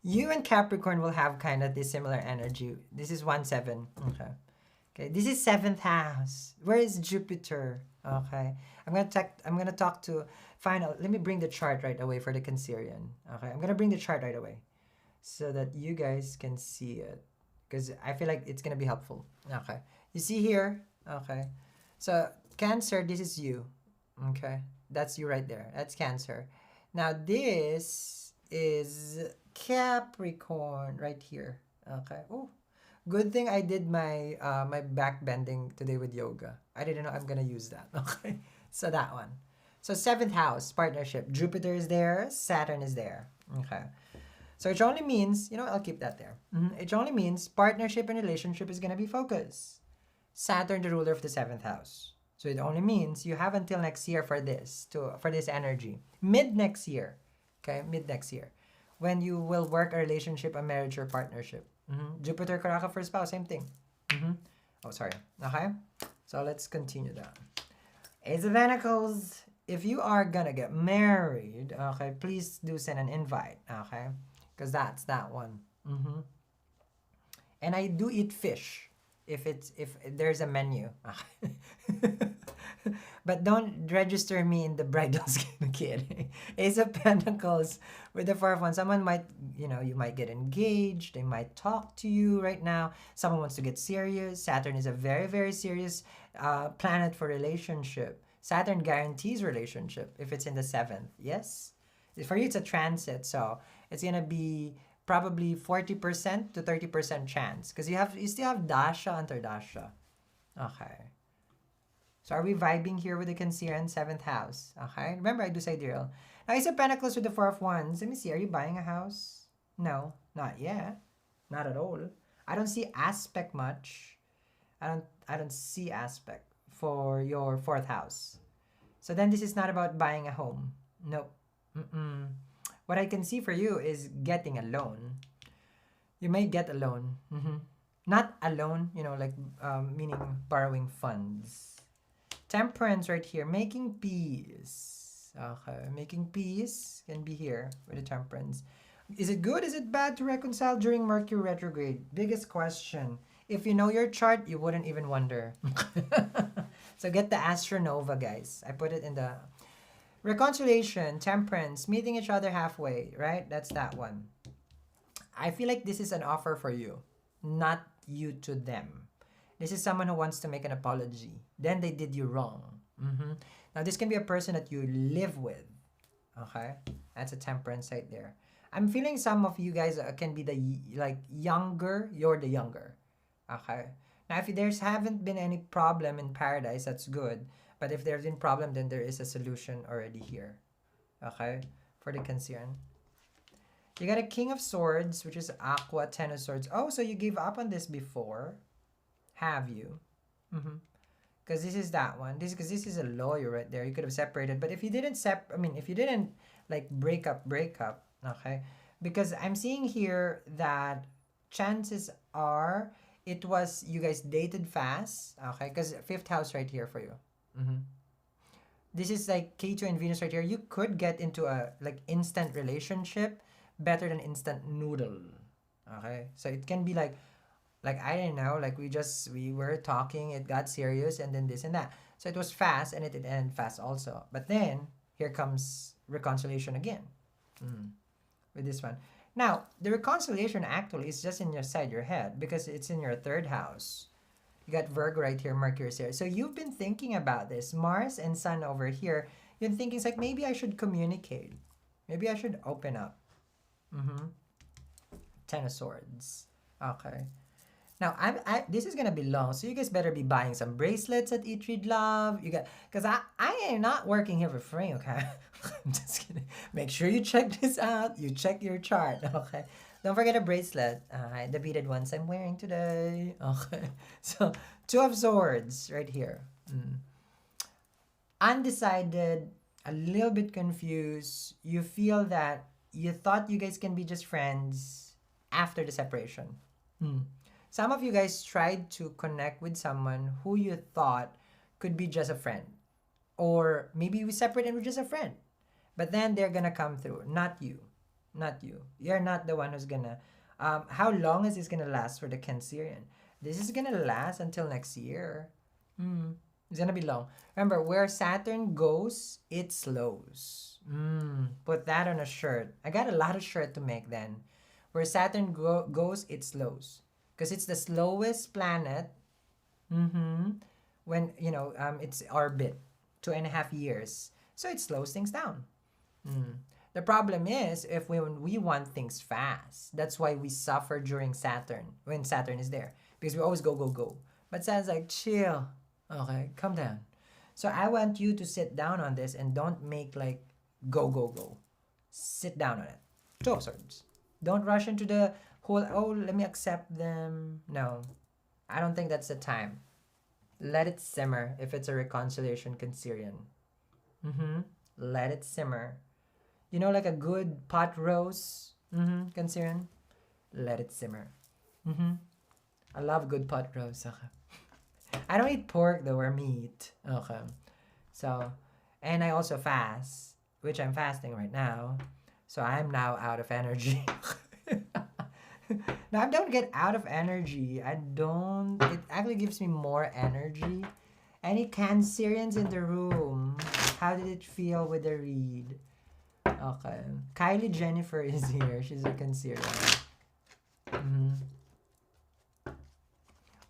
You and Capricorn will have kind of this similar energy. This is 1-7. Okay. Okay. This is 7th house. Where is Jupiter? Okay. I'm gonna talk to final. Let me bring the chart right away for the Cancerian. Okay. I'm gonna bring the chart right away so that you guys can see it, because I feel like it's gonna be helpful. Okay. You see here? Okay. So Cancer, this is you. Okay. That's you right there. That's Cancer. Now this is Capricorn right here. Okay. Oh, good thing I did my my back bending today with yoga. I didn't know I'm gonna use that. Okay. So that one. So 7th house, partnership. Jupiter is there. Saturn is there. Okay. So it only means, I'll keep that there. It only means partnership and relationship is gonna be focused. Saturn, the ruler of the 7th house. So it only means you have until next year for this energy. Mid next year. Okay, mid next year. When you will work a relationship, a marriage, or partnership. Jupiter, Karaka for spouse, same thing. Oh, sorry. Okay? So let's continue that. Ace of Pentacles. If you are gonna get married, okay, please do send an invite, okay? Because that's that one. And I do eat fish. if there's a menu. But don't register me in the bridal scheme. Kidding. Ace of Pentacles with the Four of Wands. Someone might, you might get engaged. They might talk to you right now. Someone wants to get serious. Saturn is a very, very serious planet for relationship. Saturn guarantees relationship if it's in the 7th. Yes? For you, it's a transit. So it's going to be probably 40% to 30% chance. Because you still have Dasha Antardasha. Okay. So are we vibing here with the Cancerian 7th house? Okay. Remember, I do sidereal. Now, Ace of Pentacles with the Four of Wands. Let me see. Are you buying a house? No, not yet. Not at all. I don't see aspect much. I don't see aspect for your 4th house. So then this is not about buying a home. Nope. What I can see for you is getting a loan. You may get a loan. Not a loan, meaning borrowing funds. Temperance right here, making peace. Okay, making peace can be here with the Temperance. Is it good? Is it bad to reconcile during Mercury retrograde? Biggest question. If you know your chart, you wouldn't even wonder. So get the Astronova, guys. I put it in the reconciliation, temperance, meeting each other halfway, right? That's that one. I feel like this is an offer for you, not you to them. This is someone who wants to make an apology. Then they did you wrong. Now, this can be a person that you live with. Okay? That's a temperance right there. I'm feeling some of you guys can be the younger. You're the younger. Okay? Now, if there's haven't been any problem in paradise, that's good. But if there's been problem, then there is a solution already here. Okay? For the Cancerian. You got a King of Swords, which is Aqua, 10 of Swords. Oh, so you gave up on this before. Have you? Because this is that one. Because this is a lawyer right there. You could have separated. But if you didn't if you didn't break up, okay? Because I'm seeing here that chances are it was you guys dated fast, okay? Because 5th house right here for you. This is like K2 and Venus right here. You could get into a instant relationship better than instant noodle, okay? So it can be like I don't know, we were talking, it got serious, and then this and that. So it was fast, and it did end fast also. But then here comes reconciliation again with this one. Now, the reconciliation actually is just in your head because it's in your 3rd house. You got Virgo right here, Mercury is here. So you've been thinking about this. Mars and Sun over here, you're thinking it's maybe I should communicate. Maybe I should open up. 10 of Swords. Okay. Now, this is gonna be long, so you guys better be buying some bracelets at Eat, Read, Love. Because I am not working here for free, okay? I'm just kidding. Make sure you check this out. You check your chart, okay? Don't forget a bracelet. The beaded ones I'm wearing today. Okay. So, 2 of Swords right here. Undecided, a little bit confused. You feel that you thought you guys can be just friends after the separation. Some of you guys tried to connect with someone who you thought could be just a friend. Or maybe we separate and we're just a friend. But then they're gonna come through. Not you. Not you. You're not the one who's gonna... how long is this gonna last for the Cancerian? This is gonna last until next year. It's gonna be long. Remember, where Saturn goes, it slows. Put that on a shirt. I got a lot of shirt to make then. Where Saturn goes, it slows. Because it's the slowest planet when, it's orbit, 2.5 years. So it slows things down. The problem is when we want things fast. That's why we suffer during Saturn, when Saturn is there. Because we always go, go, go. But Saturn's like, chill. Okay, calm down. So I want you to sit down on this and don't make go, go, go. Sit down on it. 2 of Swords. Don't rush into the whole, let me accept them. No, I don't think that's the time. Let it simmer if it's a reconciliation Cancerian. Let it simmer. Like a good pot roast, Cancerian. Let it simmer. I love good pot roast. Okay. I don't eat pork though, or meat. Okay. So, and I also fast, which I'm fasting right now. So I'm now out of energy. No, I don't get out of energy. I don't. It actually gives me more energy. Any Cancerians in the room? How did it feel with the read? Okay. Kylie Jennifer is here. She's a Cancerian. Mm-hmm.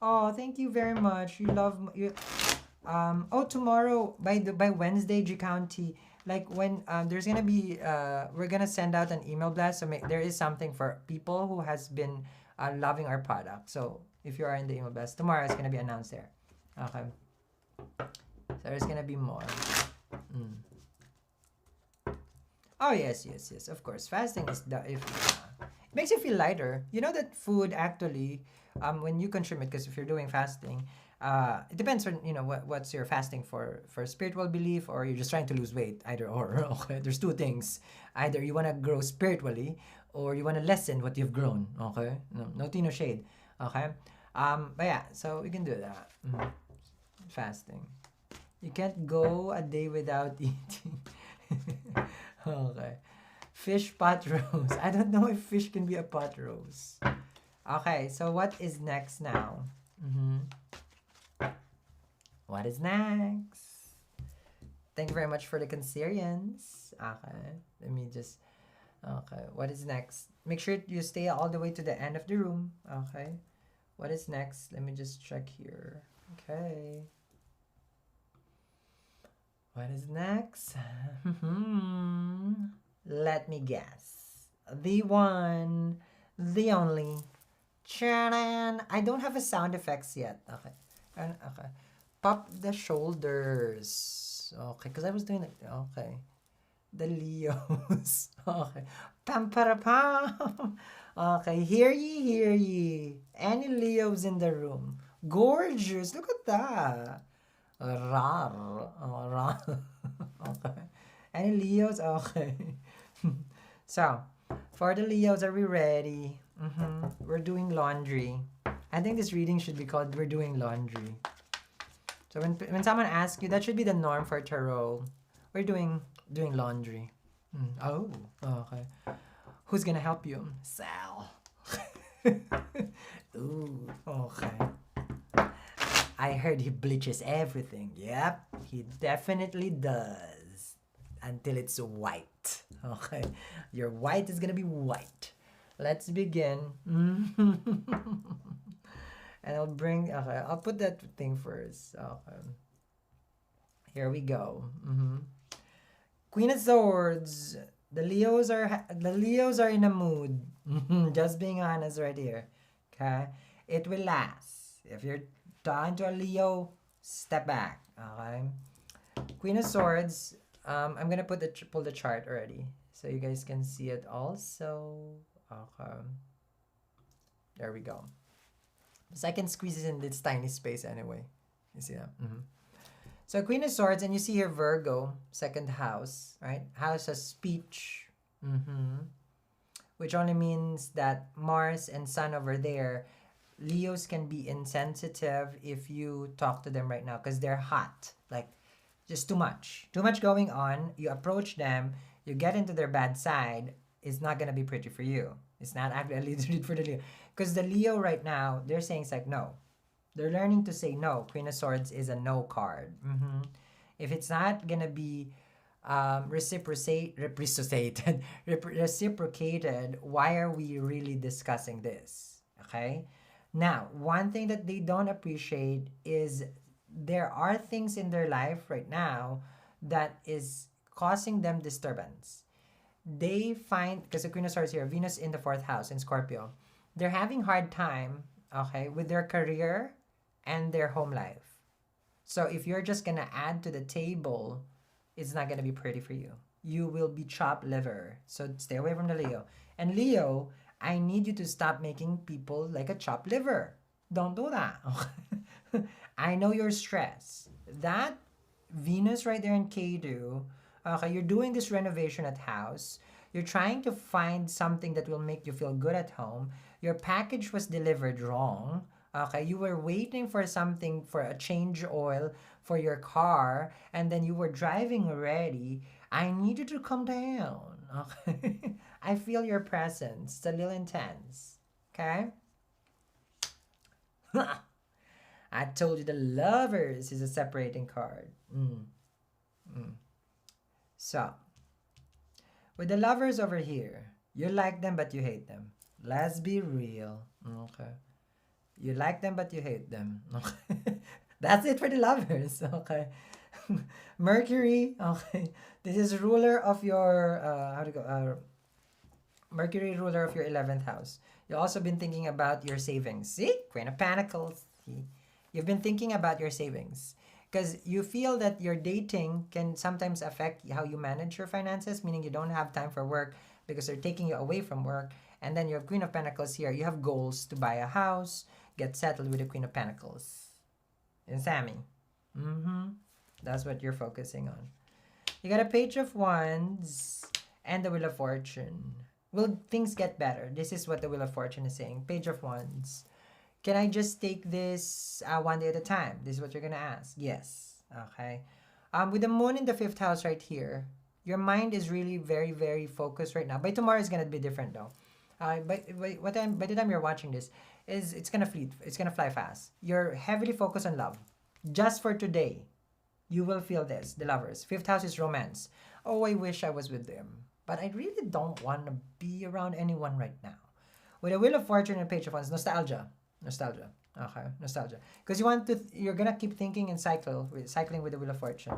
Oh, thank you very much. You love you. Oh, tomorrow by Wednesday, G County. Like when there's gonna be we're gonna send out an email blast. So there is something for people who has been loving our product. So if you are in the email blast tomorrow, it's gonna be announced there. Okay. So there's gonna be more. Mm. Oh yes, yes, yes. Of course, fasting is the if it makes you feel lighter. You know that food actually, when you consume it, because if you're doing fasting, it depends on what's your fasting for spiritual belief or you're just trying to lose weight. Either or. Okay, there's two things. Either you wanna grow spiritually or you wanna lessen what you've grown. Okay, no tea, no shade. Okay, but yeah, so we can do that. Fasting. You can't go a day without eating. Okay. Fish pot roast. I don't know if fish can be a pot roast. Okay, so what is next now? What is next? Thank you very much for the Cancerians. Okay, let me just. Okay, what is next? Make sure you stay all the way to the end of the room. Okay, what is next? Let me just check here. Okay. What is next? Let me guess. The one, the only. Charan. I don't have a sound effects yet. Okay. Okay. Pop the shoulders. Okay, because I was doing it. Okay. The Leos. Okay. Pam para pam. Okay. Hear ye, hear ye. Any Leos in the room? Gorgeous. Look at that. Rar. Oh, rar. Okay. Any Leos? Okay. So, for the Leos, are we ready? We're doing laundry. I think this reading should be called We're Doing Laundry. So when someone asks you, that should be the norm for tarot. We're doing laundry. Oh, okay. Who's gonna help you? Sal. Ooh, okay. I heard he bleaches everything. Yep, he definitely does. Until it's white. Okay, your white is gonna be white. Let's begin. And I'll put that thing first. Okay. Here we go. Queen of Swords. The Leos are in a mood. Just being honest right here. Okay? It will last. If you're talking to a Leo, step back. Okay? Queen of Swords. I'm gonna pull the chart already, so you guys can see it also. Okay. There we go. So I can squeeze it in this tiny space anyway. You see that? So Queen of Swords, and you see here Virgo, second house, right? House of speech, which only means that Mars and Sun over there, Leos can be insensitive if you talk to them right now because they're hot, like just too much going on. You approach them, you get into their bad side. It's not gonna be pretty for you. It's not actually for the Leo. Because the Leo right now, they're saying it's like no. They're learning to say no. Queen of Swords is a no card. If it's not gonna be reciprocated, why are we really discussing this? Okay? Now, one thing that they don't appreciate is there are things in their life right now that is causing them disturbance. They find, because the Queen of Swords here, Venus in the 4th house in Scorpio, they're having hard time, okay, with their career and their home life. So if you're just gonna add to the table, it's not gonna be pretty for you. You will be chopped liver. So stay away from the Leo. And Leo, I need you to stop making people like a chopped liver. Don't do that. I know you're stressed. That Venus right there in Kedu, okay, you're doing this renovation at house. You're trying to find something that will make you feel good at home. Your package was delivered wrong. Okay, you were waiting for something, for a change oil for your car, and then you were driving already. I need you to calm down. Okay, I feel your presence. It's a little intense. Okay. I told you the Lovers is a separating card. So, with the Lovers over here, you like them but you hate them. Let's be real. Okay. You like them but you hate them. Okay. That's it for the Lovers. Okay. Mercury. Okay. This is ruler of your how to go Mercury, ruler of your 11th house. You've also been thinking about your savings. See? Queen of Pentacles. See? You've been thinking about your savings because you feel that your dating can sometimes affect how you manage your finances, meaning you don't have time for work because they're taking you away from work. And then you have Queen of Pentacles here. You have goals to buy a house, get settled with the Queen of Pentacles. And Sammy. That's what you're focusing on. You got a Page of Wands and the Wheel of Fortune. Will things get better? This is what the Wheel of Fortune is saying. Page of Wands. Can I just take this one day at a time? This is what you're going to ask. Yes. Okay. With the Moon in the 5th house right here, your mind is really very, very focused right now. By tomorrow, it's going to be different though. By the time you're watching this, it's going to flee. It's going to fly fast. You're heavily focused on love. Just for today, you will feel this. The Lovers. 5th house is romance. Oh, I wish I was with them. But I really don't want to be around anyone right now. With a Wheel of Fortune and Page of Wands, nostalgia. Nostalgia. Okay, nostalgia. Because you're gonna keep thinking and cycling with the Wheel of Fortune.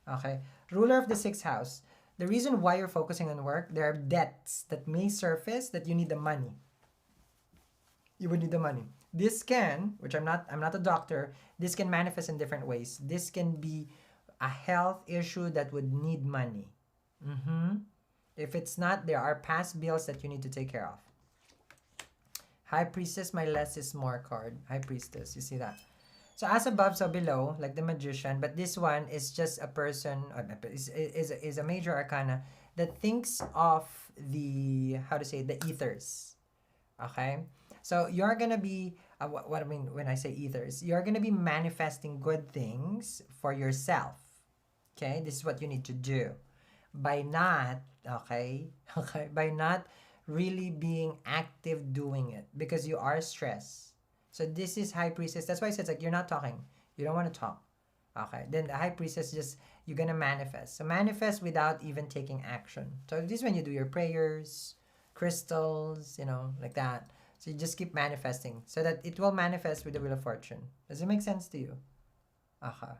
Okay. Ruler of the 6th house. The reason why you're focusing on work, there are debts that may surface that you need the money. You would need the money. This can, which I'm not a doctor, this can manifest in different ways. This can be a health issue that would need money. If it's not, there are past bills that you need to take care of. High Priestess, my less is more card. High Priestess, you see that? So as above, so below, like the Magician. But this one is just a person, is a major arcana that thinks of the, how to say, the ethers. Okay? So you're going to be, what I mean when I say ethers, you're going to be manifesting good things for yourself. Okay? This is what you need to do. By not, by not really being active doing it because you are stressed. So this is High Priestess. That's why it says like you're not talking. You don't want to talk. Okay. Then the High Priestess just you're gonna manifest. So manifest without even taking action. So this is when you do your prayers, crystals, like that. So you just keep manifesting so that it will manifest with the Wheel of Fortune. Does it make sense to you? Okay.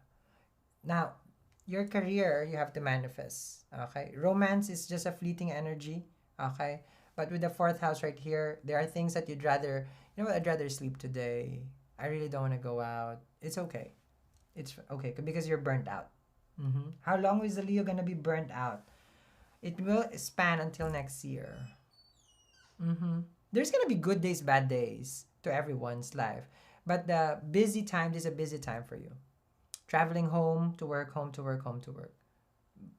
Now, your career you have to manifest. Okay. Romance is just a fleeting energy. Okay. But with the 4th house right here, there are things that you'd rather, I'd rather sleep today. I really don't want to go out. It's okay. It's okay because you're burnt out. How long is the Leo going to be burnt out? It will span until next year. There's going to be good days, bad days to everyone's life. But the busy time, this is a busy time for you. Traveling home to work, home to work, home to work.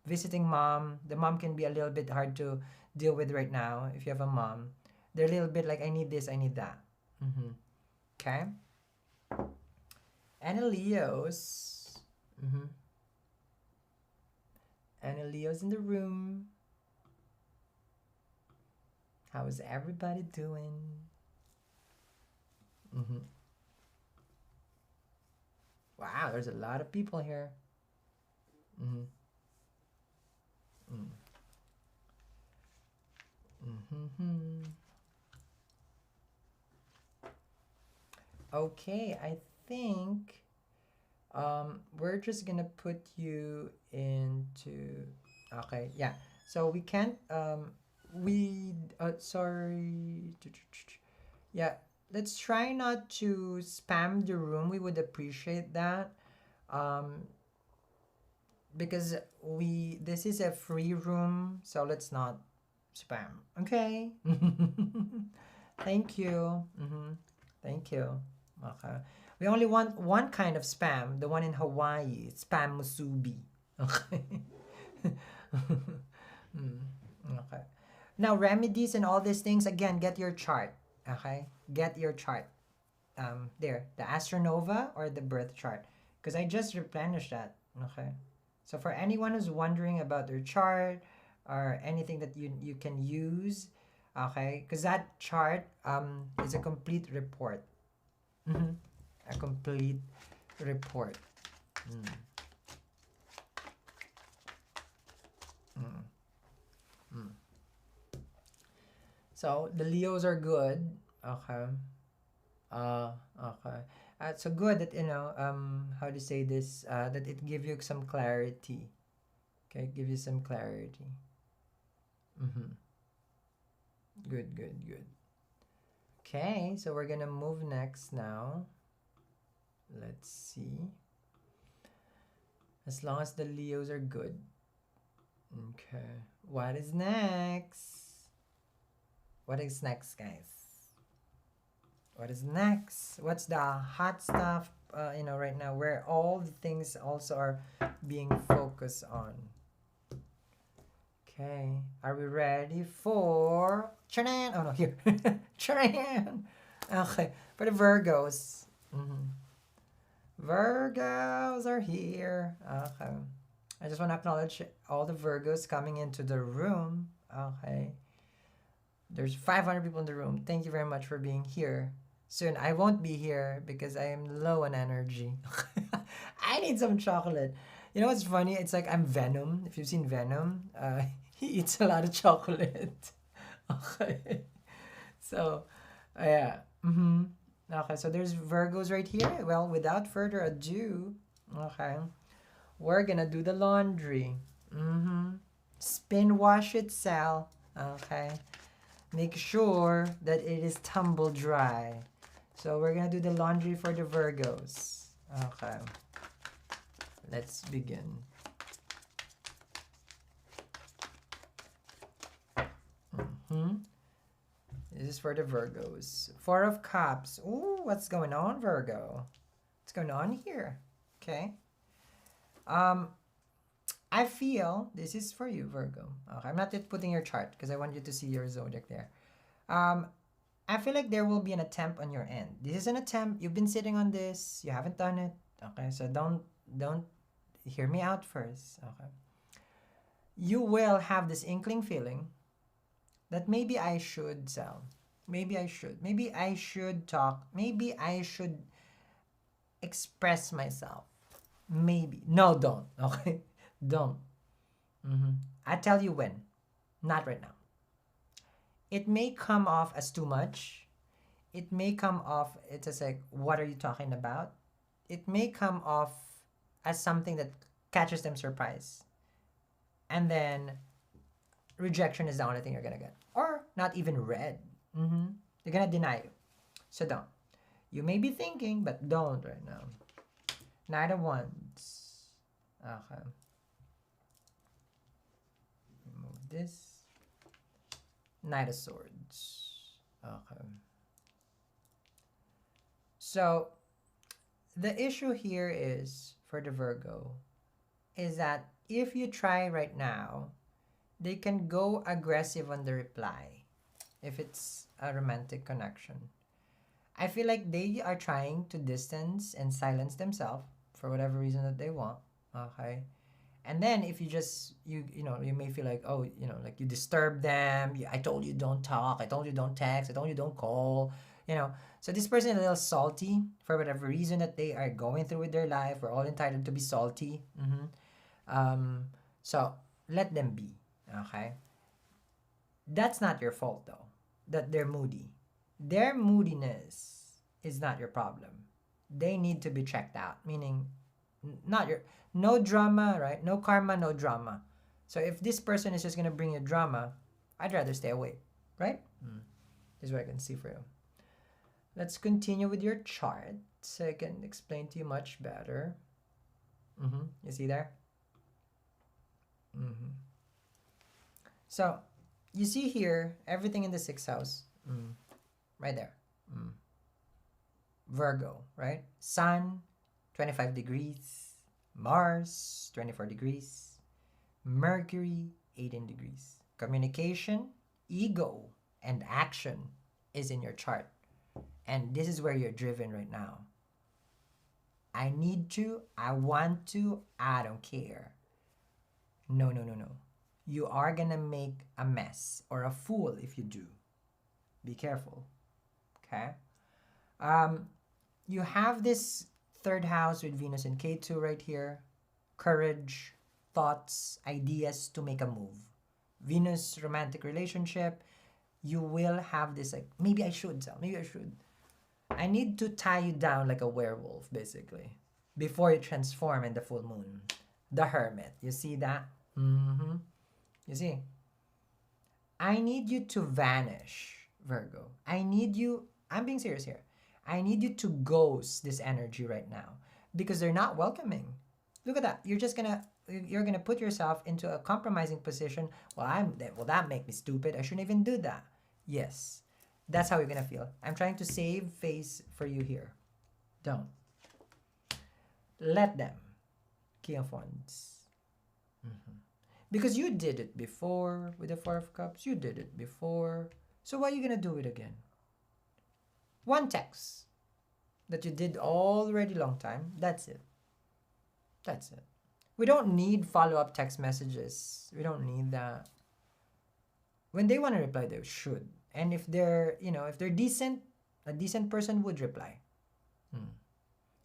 Visiting mom. The mom can be a little bit hard to deal with right now if you have a mom. They're a little bit like, I need this, I need that. Okay? And a Leos. And a Leos in the room. How is everybody doing? Wow, there's a lot of people here. Okay, I think we're just gonna put you into okay, yeah. So we can't sorry. Yeah, let's try not to spam the room. We would appreciate that. Because this is a free room, so let's not spam. Okay. Thank you. Thank you. Okay. We only want one kind of spam, the one in Hawaii. Spam musubi. Okay. Okay. Now remedies and all these things, again, get your chart. Okay? Get your chart. There, the Astronova or the birth chart. Because I just replenished that. Okay. So for anyone who's wondering about their chart or anything that you can use, Okay, because that chart is a complete report. A complete report. Mm. Mm. Mm. So the Leos are good. Okay. Okay. So good that how to say this that it give you some clarity. Okay, give you some clarity. Mm-hmm. Good, good, good. Okay, so we're gonna move next now. Let's see. As long as the Leos are good. Okay. What is next? What is next, guys? What is next? What's the hot stuff, right now, where all the things also are being focused on? Okay. Are we ready for... Charan! Oh, no, here. Charan! Okay. For the Virgos. Virgos are here. Okay. I just want to acknowledge all the Virgos coming into the room. Okay. There's 500 people in the room. Thank you very much for being here. Soon I won't be here because I am low on energy. I need some chocolate. You know what's funny? It's like I'm Venom. If you've seen Venom, he eats a lot of chocolate. Okay. So, yeah. Okay, so there's Virgos right here. Well, without further ado, okay, we're gonna do the laundry. Spin wash it, Sal. Okay. Make sure that it is tumble dry. So we're gonna do the laundry for the Virgos. Okay. Let's begin. This is for the Virgos. Four of Cups. Ooh, what's going on, Virgo? What's going on here? Okay. I feel this is for you, Virgo. Okay, I'm not yet putting your chart because I want you to see your zodiac there. I feel like there will be an attempt on your end. This is an attempt. You've been sitting on this. You haven't done it. Okay, so don't hear me out first. Okay. You will have this inkling feeling that maybe I should sell. Maybe I should. Maybe I should talk. Maybe I should express myself. Maybe. No, don't. Okay? Don't. I tell you when. Not right now. It may come off as too much. It may come off, it's just like, what are you talking about? It may come off as something that catches them surprise. And then rejection is the only thing you're gonna get. Or not even read. They're gonna deny you. So don't. You may be thinking, but don't right now. Knight of Wands. Okay. Remove this. Knight of Swords. Okay. So, the issue here is, for the Virgo, is that if you try right now, they can go aggressive on the reply if it's a romantic connection. I feel like they are trying to distance and silence themselves for whatever reason that they want. Okay. And then if you just, you may feel like, oh, like you disturb them. I told you don't talk. I told you don't text. I told you don't call. So this person is a little salty for whatever reason that they are going through with their life. We're all entitled to be salty. So let them be. Okay. That's not your fault though, that they're moody. Their moodiness is not your problem. They need to be checked out, meaning no drama, right? No karma, no drama. So if this person is just gonna bring you drama, I'd rather stay away, right? This is what I can see for you. Let's continue with your chart so I can explain to you much better. You see there? So you see here everything in the 6th house, right there. Virgo, right? Sun, 25 degrees. Mars, 24 degrees. Mercury, 18 degrees. Communication, ego, and action is in your chart. And this is where you're driven right now. I need to, I want to, I don't care. No. You are gonna make a mess or a fool if you do. Be careful. Okay? You have this third house with Venus and K2 right here. Courage, thoughts, ideas to make a move. Venus, romantic relationship. You will have this like, maybe I should tell, maybe I should. I need to tie you down like a werewolf, basically, before you transform in the full moon. The Hermit. You see that? Mm-hmm. You see? I need you to vanish, Virgo. I need you, I'm being serious here. I need you to ghost this energy right now because they're not welcoming. Look at that. You're gonna put yourself into a compromising position. Will that make me stupid? I shouldn't even do that. Yes. That's how you're gonna feel. I'm trying to save face for you here. Don't. Let them. King of Wands. Mm-hmm. Because you did it before with the Four of Cups. You did it before. So why are you gonna do it again? One text that you did already long time. That's it. That's it. We don't need follow-up text messages. We don't need that. When they want to reply, they should. And if they're, if they're decent, a decent person would reply.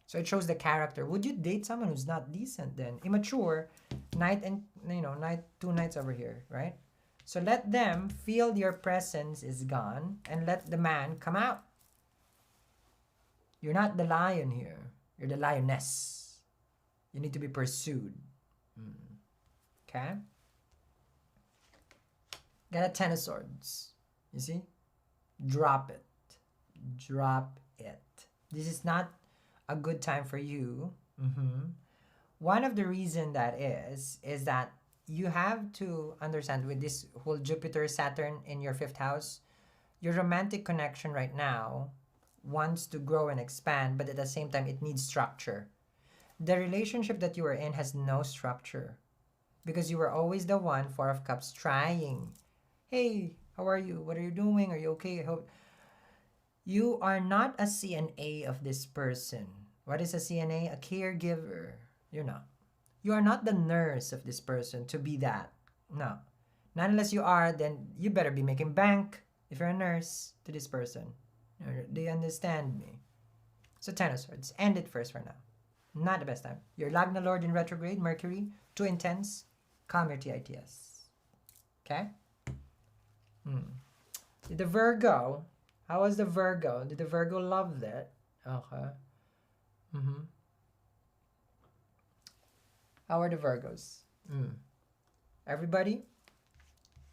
So it shows the character. Would you date someone who's not decent then? Immature, night 2 nights over here, right? So let them feel your presence is gone and let the man come out. You're not the lion here. You're the lioness. You need to be pursued. Okay? Got a 10 of Swords. You see? Drop it. Drop it. This is not a good time for you. One of the reason that is that you have to understand with this whole Jupiter, Saturn in your 5th house, your romantic connection right now wants to grow and expand, but at the same time, it needs structure. The relationship that you are in has no structure because you were always the one, 4 of Cups, trying. Hey, how are you? What are you doing? Are you okay? You are not a CNA of this person. What is a CNA? A caregiver. You're not. You are not the nurse of this person to be that. No. Not unless you are, then you better be making bank if you're a nurse to this person. They understand me. So 10 of Swords. End it first for now. Not the best time. Your Lagna Lord in retrograde, Mercury, too intense. Calm your TITS. Okay? Did the Virgo, how was the Virgo? Did the Virgo love that? Okay. How are the Virgos? Everybody?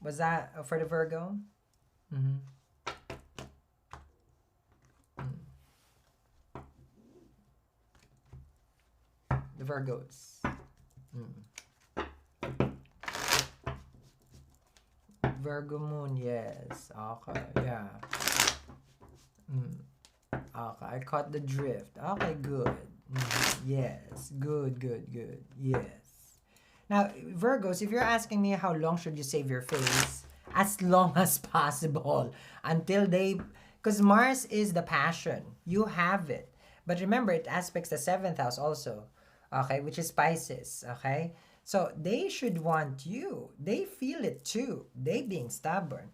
Was that for the Virgo? The Virgos. Virgo moon, yes. Okay, yeah. Okay, I caught the drift. Okay, good. Yes, good. Yes. Now, Virgos, if you're asking me how long should you save your face, as long as possible until because Mars is the passion. You have it. But remember, it aspects the 7th house also, okay, which is Pisces, okay? So they should want you. They feel it too. They being stubborn,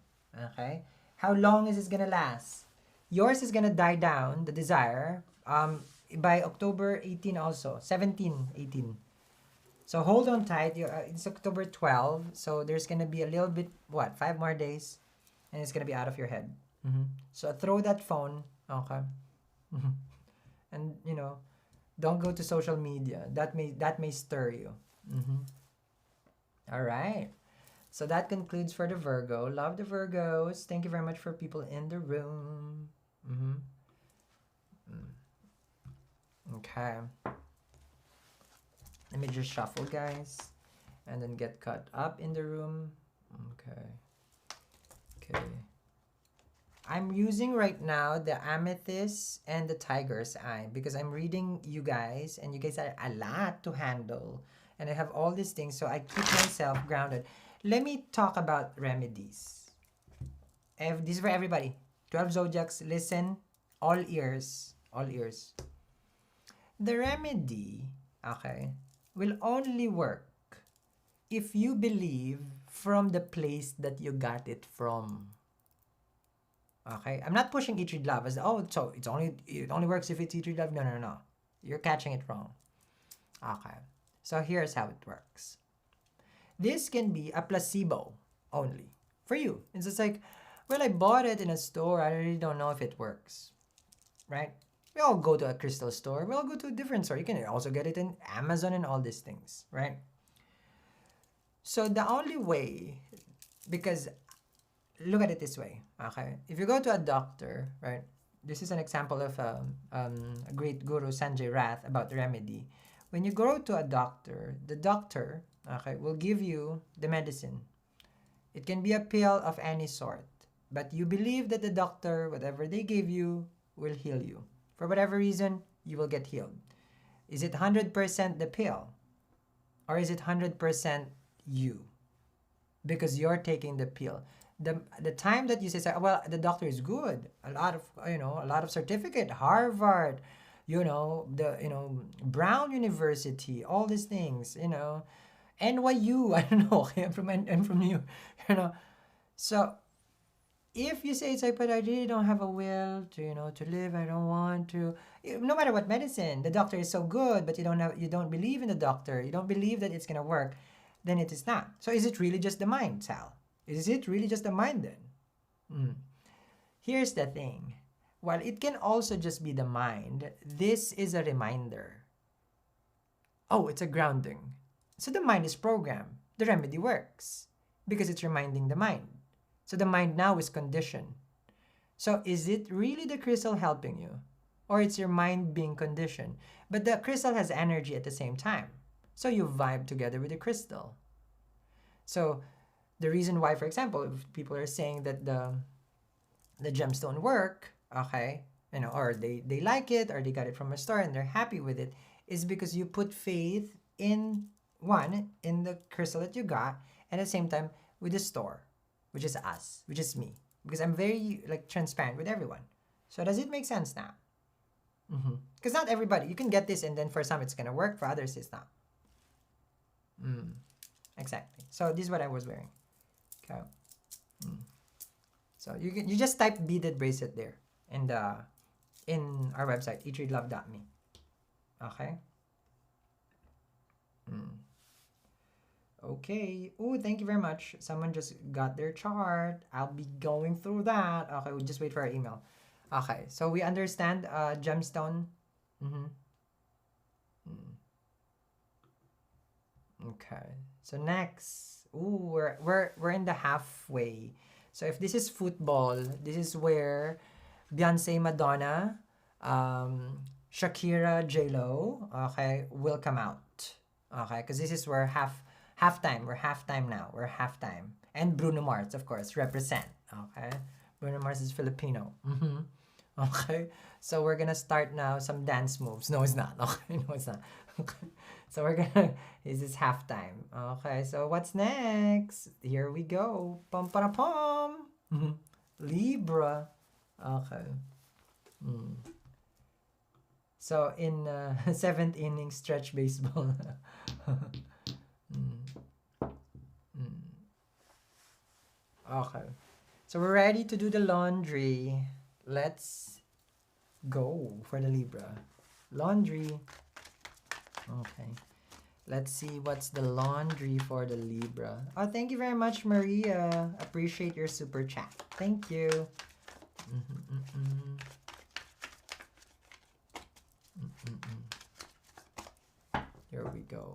okay? How long is this gonna last? Yours is gonna die down, the desire, by October 18 also, 17, 18. So hold on tight. It's October 12, so there's gonna be a little bit, 5 more days, and it's gonna be out of your head. So throw that phone, okay? And don't go to social media. That may stir you. All right. So that concludes for the Virgo. Love the Virgos. Thank you very much for people in the room. Okay. Let me just shuffle, guys, and then get caught up in the room. Okay. I'm using right now the Amethyst and the Tiger's Eye because I'm reading you guys, and you guys are a lot to handle. And I have all these things, so I keep myself grounded. Let me talk about remedies. This is for everybody. 12 zodiacs, listen, all ears. The remedy, okay, will only work if you believe from the place that you got it from. Okay? I'm not pushing eat, read, love as, oh, so it only works if it's eat, read, love. No, no, no. You're catching it wrong. Okay. So here's how it works. This can be a placebo only for you. It's just like, well, I bought it in a store. I really don't know if it works, right? We all go to a crystal store. We all go to a different store. You can also get it in Amazon and all these things, right? So the only way, because look at it this way, okay? If you go to a doctor, right? This is an example of a great guru, Sanjay Rath, about the remedy. When you go to a doctor, the doctor, okay, will give you the medicine. It can be a pill of any sort, but you believe that the doctor, whatever they give you, will heal you. For whatever reason, you will get healed. Is it 100% the pill? Or is it 100% you? Because you're taking the pill. The time that you say, well, the doctor is good, a lot of certificate, Harvard, Brown University, all these things, NYU, I don't know, I'm from you, So if you say it's like, but I really don't have a will to live, I don't want to, no matter what medicine, the doctor is so good, but you don't believe in the doctor, you don't believe that it's gonna work, then it is not. So is it really just the mind, Sal? Is it really just the mind then? Here's the thing. While it can also just be the mind, this is a reminder. Oh, it's a grounding. So the mind is programmed. The remedy works because it's reminding the mind. So the mind now is conditioned. So is it really the crystal helping you? Or it's your mind being conditioned? But the crystal has energy at the same time. So you vibe together with the crystal. So the reason why, for example, if people are saying that the gemstone work, okay, or they like it, or they got it from a store and they're happy with it, is because you put faith in the crystal that you got, and at the same time with the store, which is us, which is me, because I'm very transparent with everyone. So does it make sense now? Because not everybody, you can get this and then for some it's gonna work, for others it's not. Exactly. So this is what I was wearing. Okay. So you just type beaded bracelet there and in our website eatreadlove.me. Okay. Okay. Oh, thank you very much. Someone just got their chart. I'll be going through that. Okay, we'll just wait for our email. Okay, so we understand gemstone. Okay. So next, we're in the halfway. So if this is football, this is where Beyonce, Madonna, Shakira, J-Lo, okay, will come out. Okay, because this is where halftime. We're halftime now. We're halftime. And Bruno Mars, of course, represent. Okay, Bruno Mars is Filipino. Okay, so we're gonna start now some dance moves. No, it's not. Okay, no, it's not. Okay. So this is halftime. Okay, so what's next? Here we go. Pum para pum. Libra. Okay. So in 7th inning stretch baseball. Okay. So we're ready to do the laundry. Let's go for the Libra. Laundry. Okay. Let's see what's the laundry for the Libra. Oh, thank you very much, Maria. Appreciate your super chat. Thank you. Here we go.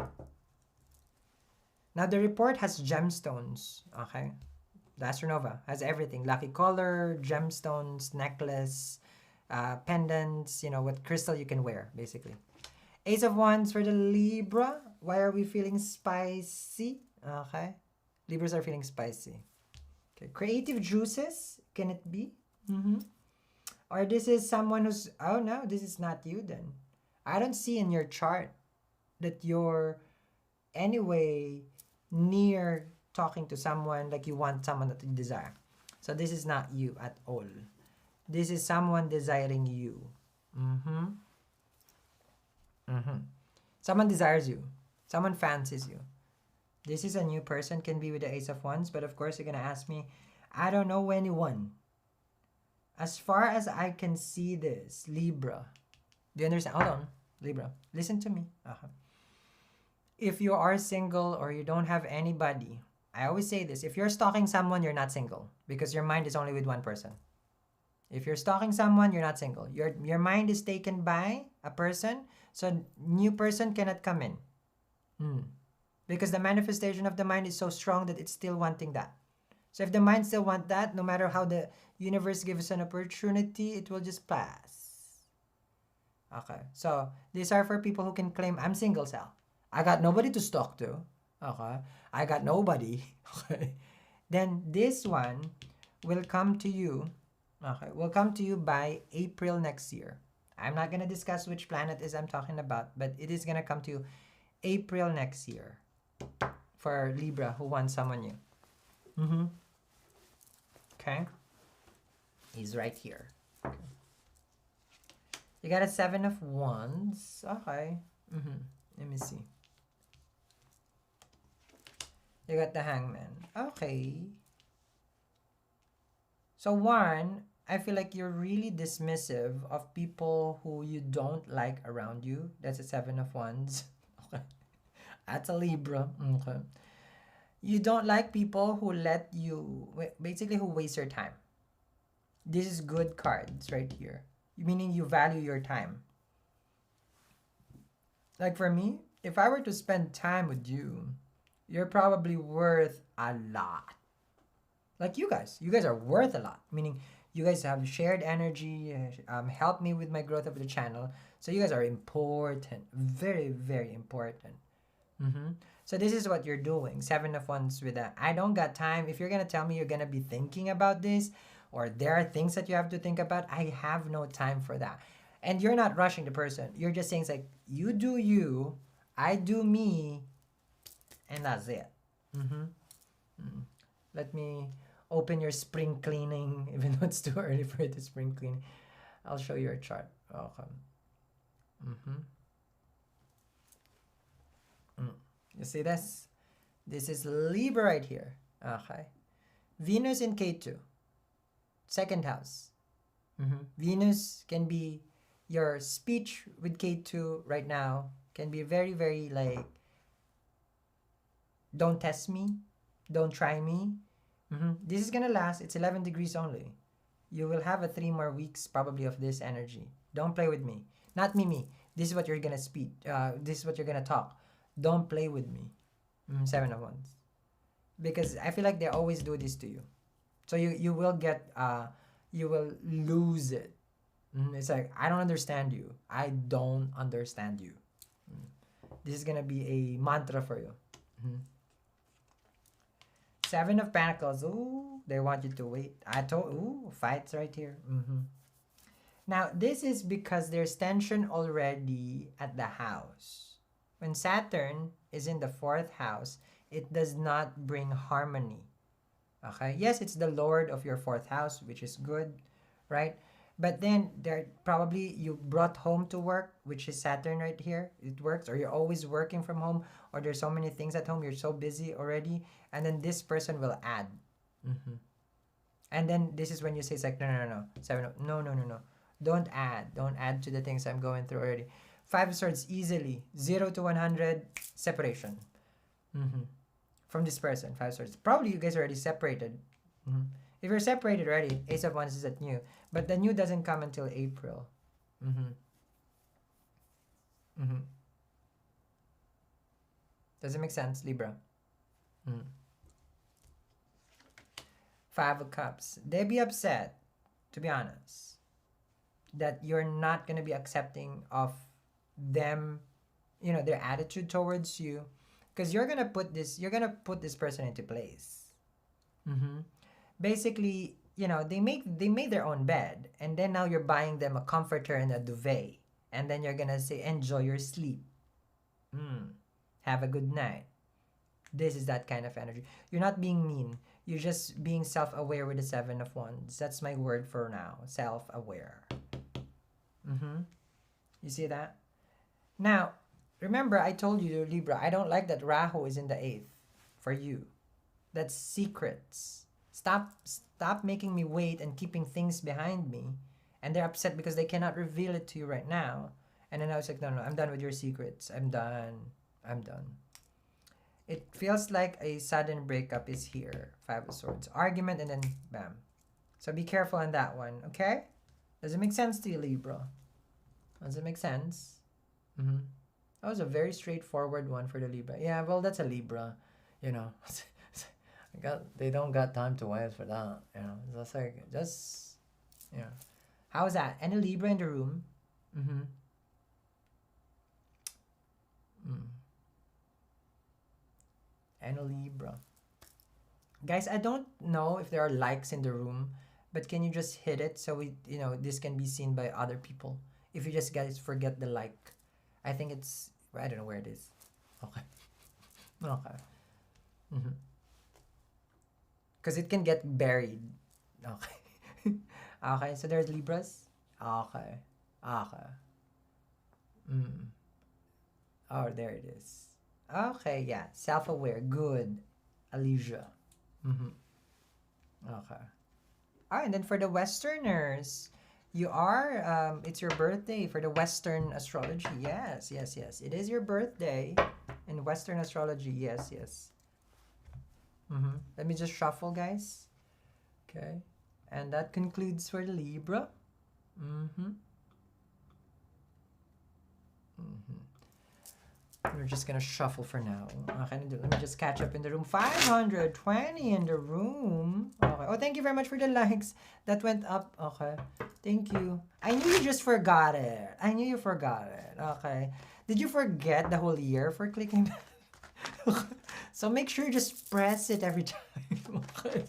Now the report has gemstones. Okay. The Astronova has everything. Lucky color, gemstones, necklace, pendants, what crystal you can wear, basically. Ace of Wands for the Libra. Why are we feeling spicy? Okay. Libras are feeling spicy. Okay. Creative juices. Can it be? Or this is someone who's... Oh, no. This is not you then. I don't see in your chart that you're anyway near talking to someone, like you want someone that you desire. So this is not you at all. This is someone desiring you. Someone desires you. Someone fancies you. This is a new person, can be with the Ace of Wands, but of course you're gonna ask me, I don't know anyone. as far as I can see this, Libra. Do you understand? Hold on, Libra. Listen to me. If you are single or you don't have anybody, I always say this. If you're stalking someone, you're not single because your mind is only with one person. If you're stalking someone, you're not single. Your mind is taken by a person, so new person cannot come in. Because the manifestation of the mind is so strong that it's still wanting that. So if the mind still want that, no matter how the universe gives an opportunity, it will just pass. Okay, so these are for people who can claim, I'm single, Sal. I got nobody to stalk to. Okay, I got nobody. Okay, then this one will come to you. Okay, will come to you by April next year. I'm not gonna discuss which planet is I'm talking about, but it is gonna come to you April next year for Libra who wants someone new. Okay, he's right here. Okay. You got a 7 of Wands. Okay. Let me see. You got the Hangman. Okay. So one, I feel like you're really dismissive of people who you don't like around you. That's a 7 of Wands. Okay. That's a Libra. Okay. You don't like people who let you, basically who waste your time. This is good cards right here. Meaning you value your time. Like for me, if I were to spend time with you, you're probably worth a lot. Like you guys are worth a lot. Meaning you guys have shared energy, help me with my growth of the channel. So you guys are important, very, very important. So this is what you're doing. 7 of Wands with that. I don't got time. If you're gonna tell me you're gonna be thinking about this, or there are things that you have to think about, I have no time for that. And you're not rushing the person. You're just saying it's like, you do you, I do me, and that's it. Let me open your spring cleaning, even though it's too early for the spring cleaning. I'll show you your chart. Okay. You see this? This is Libra right here. Okay. Venus in K2. Second house. Venus can be your speech with K2 right now. Can be very, very like, don't test me. Don't try me. This is gonna last. It's 11 degrees only. You will have a 3 more weeks probably of this energy. Don't play with me. Not me. This is what you're gonna speak. This is what you're gonna talk. Don't play with me. 7 of Wands. Because I feel like they always do this to you. So you will get, you will lose it. It's like, I don't understand you. I don't understand you. This is gonna be a mantra for you. 7 of Pentacles. Ooh, they want you to wait. Fights right here. Now, this is because there's tension already at the house. When Saturn is in the 4th house, it does not bring harmony. Okay? Yes, it's the Lord of your 4th house, which is good, right? But then there probably you brought home to work, which is Saturn right here. It works, or you're always working from home, or there's so many things at home, you're so busy already, and then this person will add. And then this is when you say it's like, no. 7, no. Don't add to the things I'm going through already. 5 of Swords, easily 0 to 100 separation from this person. 5 of Swords, probably you guys are already separated. If you're separated already, Ace of Wands is at new, but the new doesn't come until April. Does it make sense, Libra? 5 of Cups, they be upset, to be honest, that you're not gonna be accepting of them, their attitude towards you, because you're gonna put this person into place. Basically, they made their own bed, and then now you're buying them a comforter and a duvet, and then you're gonna say, enjoy your sleep, have a good night. This is that kind of energy. You're not being mean, you're just being self-aware with the 7 of Wands. That's my word for now, self-aware. You see that? Now, remember I told you, Libra, I don't like that Rahu is in the 8th for you. That's secrets. Stop making me wait and keeping things behind me. And they're upset because they cannot reveal it to you right now. And then I was like, no, I'm done with your secrets. I'm done. It feels like a sudden breakup is here. Five of Swords. Argument and then bam. So be careful on that one, okay? Does it make sense to you, Libra? Does it make sense? That was a very straightforward one for the Libra. Yeah, well, that's a Libra. You know, they don't got time to wait for that. You know, it's like, you know. How is that? Any Libra in the room? And a Libra. Guys, I don't know if there are likes in the room, but can you just hit it so this can be seen by other people? If you just guys forget the like. I think it's, I don't know where it is. Okay. Because it can get buried. Okay. Okay, so there's Libras. Okay. Oh, there it is. Okay, yeah. Self-aware. Good. Alicia. Okay. And then for the Westerners, you are, it's your birthday for the Western astrology. Yes. It is your birthday in Western astrology. Yes. Let me just shuffle, guys. Okay. And that concludes for the Libra. We're just gonna shuffle for now. Okay, let me just catch up in the room. 520 in the room. Okay. Oh, thank you very much for the likes. That went up. Okay. Thank you. I knew you just forgot it. I knew you forgot it. Okay. Did you forget the whole year for clicking that? So make sure you just press it every time. Okay.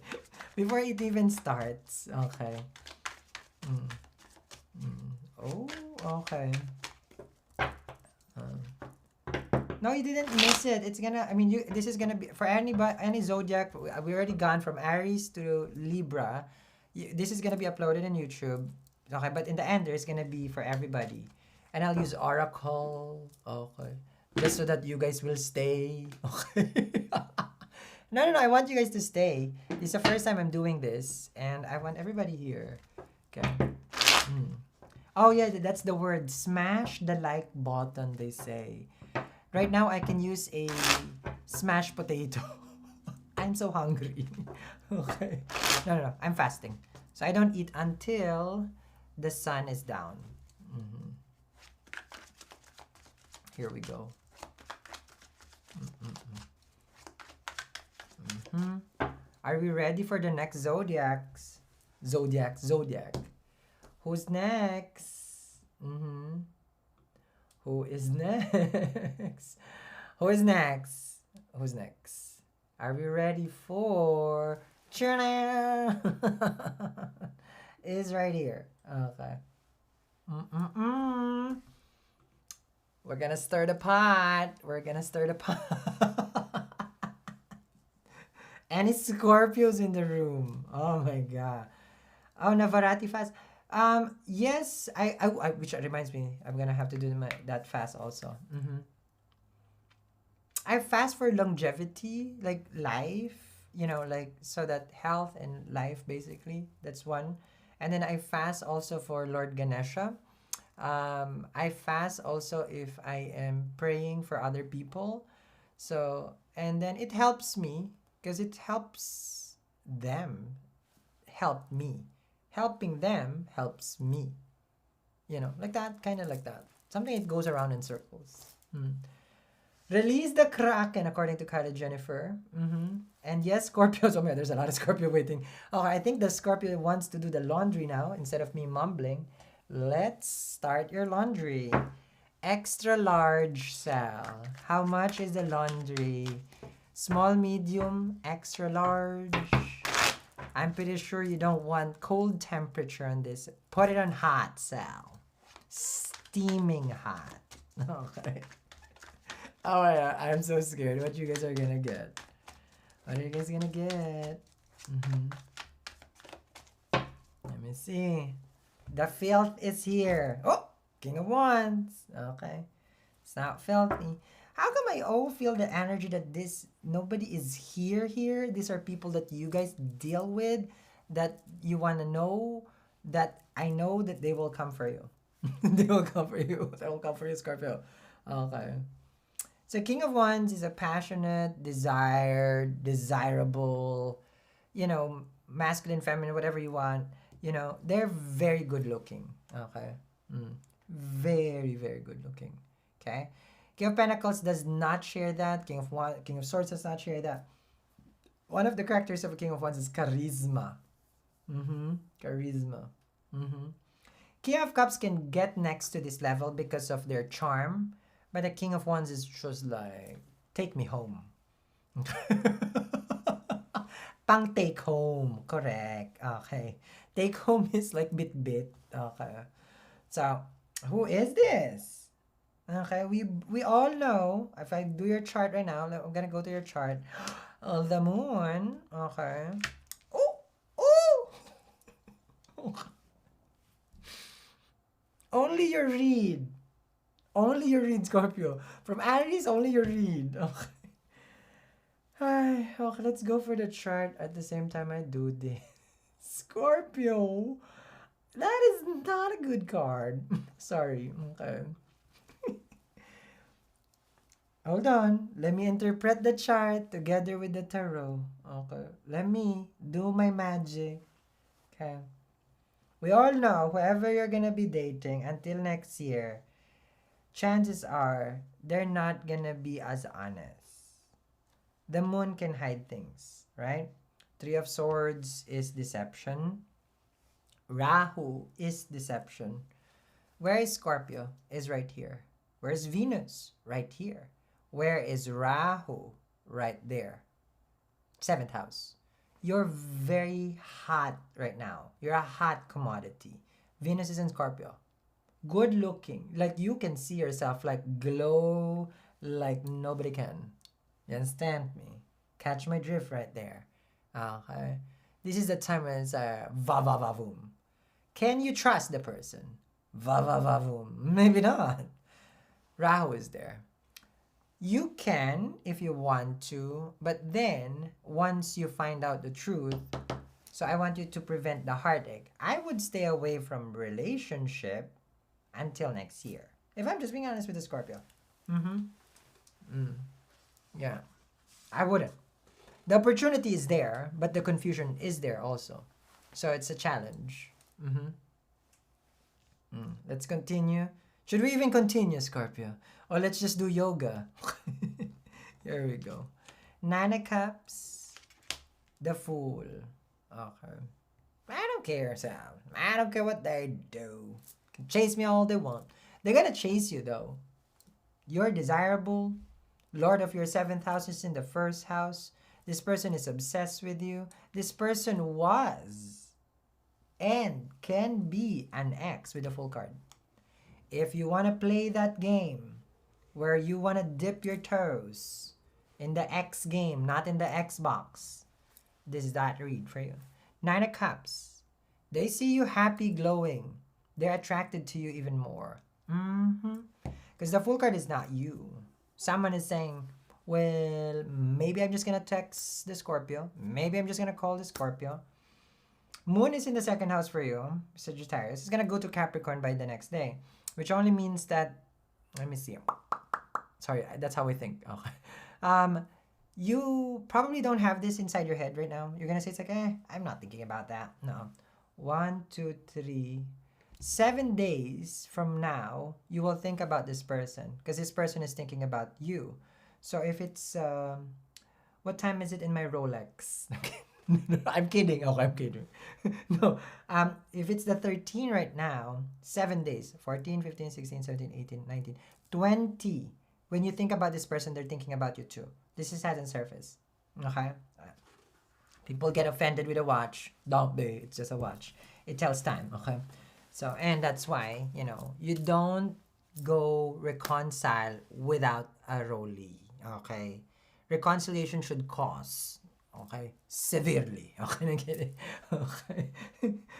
Before it even starts. Okay. Oh, okay. No, you didn't miss it. It's gonna, this is gonna be, for any zodiac, we already gone from Aries to Libra. This is gonna be uploaded on YouTube. Okay, but in the end, there's gonna be for everybody. And I'll use Oracle. Okay. Just so that you guys will stay. Okay. No, I want you guys to stay. This is the first time I'm doing this. And I want everybody here. Okay. Oh, yeah, that's the word. Smash the like button, they say. Right now, I can use a smashed potato. I'm so hungry. Okay. No. I'm fasting. So I don't eat until the sun is down. Here we go. Are we ready for the next zodiacs? Zodiac. Who's next? Who is next? Who's next? Are we ready for... Is right here. Okay. We're gonna stir the pot. Any Scorpios in the room? Oh my god. Oh, Navarati fast. Yes, I which reminds me, I'm gonna have to do that fast also. I fast for longevity, like life, like so that health and life basically. That's one. And then I fast also for Lord Ganesha. I fast also if I am praying for other people. So, and then it helps me because it helps them help me. Helping them helps me. Like that, kind of like that. Something that goes around in circles. Release the Kraken, according to Kylie Jennifer. And yes, Scorpios. Oh my God, there's a lot of Scorpio waiting. Okay, I think the Scorpio wants to do the laundry now instead of me mumbling. Let's start your laundry. Extra large cell. How much is the laundry? Small, medium, extra large. I'm pretty sure you don't want cold temperature on this. Put it on hot cell. Steaming hot. Okay. Oh yeah, I'm so scared what you guys are gonna get. What are you guys gonna get? Let me see. The filth is here. Oh, King of Wands. Okay. It's not filthy. How come I all feel the energy that this nobody is here? These are people that you guys deal with, that you want to know, that I know that they will come for you. They will come for you. They will come for you, Scorpio. Okay. So King of Wands is a passionate, desired, desirable, masculine, feminine, whatever you want. They're very good looking. Okay. Very, very good looking. Okay. King of Pentacles does not share that. King of Swords does not share that. One of the characters of a King of Wands is charisma. Charisma. King of Cups can get next to this level because of their charm, but the King of Wands is just like, take me home. Pang take home. Correct. Okay. Take home is like bit. Okay. So, who is this? Okay, we all know. If I do your chart right now, I'm gonna go to your chart. The moon. Okay. Oh! Only your read. Only your read, Scorpio. From Aries, only your read. Okay. Okay, let's go for the chart at the same time I do this. Scorpio. That is not a good card. Sorry. Okay. Hold on. Let me interpret the chart together with the tarot. Okay. Let me do my magic. Okay. We all know whoever you're gonna be dating until next year, chances are they're not gonna be as honest. The moon can hide things, right? Three of Swords is deception. Rahu is deception. Where is Scorpio? Is right here. Where is Venus? Right here. Where is Rahu? Right there. 7th house. You're very hot right now. You're a hot commodity. Venus is in Scorpio. Good looking. Like you can see yourself like glow like nobody can. You understand me? Catch my drift right there. Okay. This is the time when it's va va va voom. Can you trust the person? Va va va voom. Maybe not. Rahu is there. You can if you want to, but then once you find out the truth, so I want you to prevent the heartache. I would stay away from relationship until next year. If I'm just being honest with the Scorpio. Yeah. I wouldn't. The opportunity is there, but the confusion is there also. So it's a challenge. Let's continue. Should we even continue, Scorpio? Or let's just do yoga? Here we go. 9 of Cups. The Fool. Okay. I don't care, Sam. I don't care what they do. Can chase me all they want. They're gonna chase you, though. You're desirable. Lord of your 7th house is in the 1st house. This person is obsessed with you. This person was and can be an ex with a full card. If you want to play that game where you want to dip your toes in the X game, not in the Xbox, this is that read for you. 9 of Cups. They see you happy, glowing. They're attracted to you even more. Because the full card is not you. Someone is saying, well, maybe I'm just going to text the Scorpio. Maybe I'm just going to call the Scorpio. Moon is in the 2nd house for you, Sagittarius. It's going to go to Capricorn by the next day. Which only means that, let me see. Sorry, that's how we think. Okay. You probably don't have this inside your head right now. You're going to say, it's like, I'm not thinking about that. No. 1, 2, 3. 7 days from now, you will think about this person. Because this person is thinking about you. So if it's, what time is it in my Rolex? I'm kidding. Okay, I'm kidding. No. If it's the 13 right now, 7 days. 14, 15, 16, 17, 18, 19, 20. When you think about this person, they're thinking about you too. This hasn't surfaced. Okay? People get offended with a watch. Don't be. It's just a watch. It tells time. Okay? So, and that's why, you don't go reconcile without a rollie. Okay? Reconciliation should cause. Okay? Severely. Okay? Okay?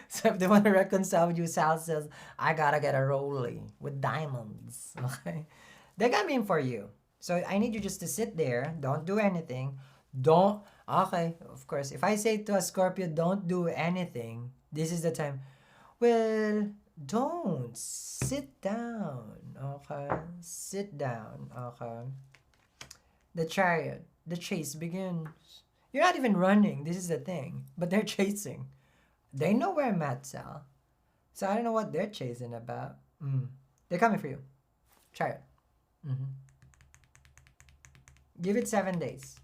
So if they want to reconcile with you, Sal says, I gotta get a rollie with diamonds. Okay? They're coming for you. So I need you just to sit there. Don't do anything. Don't. Okay, of course. If I say to a Scorpio, don't do anything, this is the time. Well, don't. Sit down. Okay. Sit down. Okay. The chariot. The chase begins. You're not even running. This is the thing. But they're chasing. They know where I'm at, Sal. So I don't know what they're chasing about. They're coming for you. Chariot. Give it 7 days.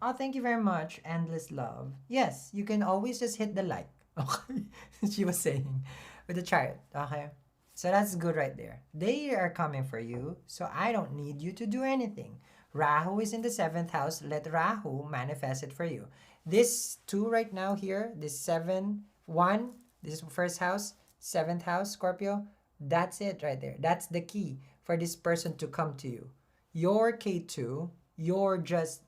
Oh, thank you very much. Endless love. Yes, you can always just hit the like. Okay. She was saying. With the chariot. Okay. So that's good right there. They are coming for you. So I don't need you to do anything. Rahu is in the 7th house. Let Rahu manifest it for you. This 2 right now here. This 7, 1. This is 1st house. 7th house, Scorpio. That's it right there. That's the key for this person to come to you. You're K2. You're just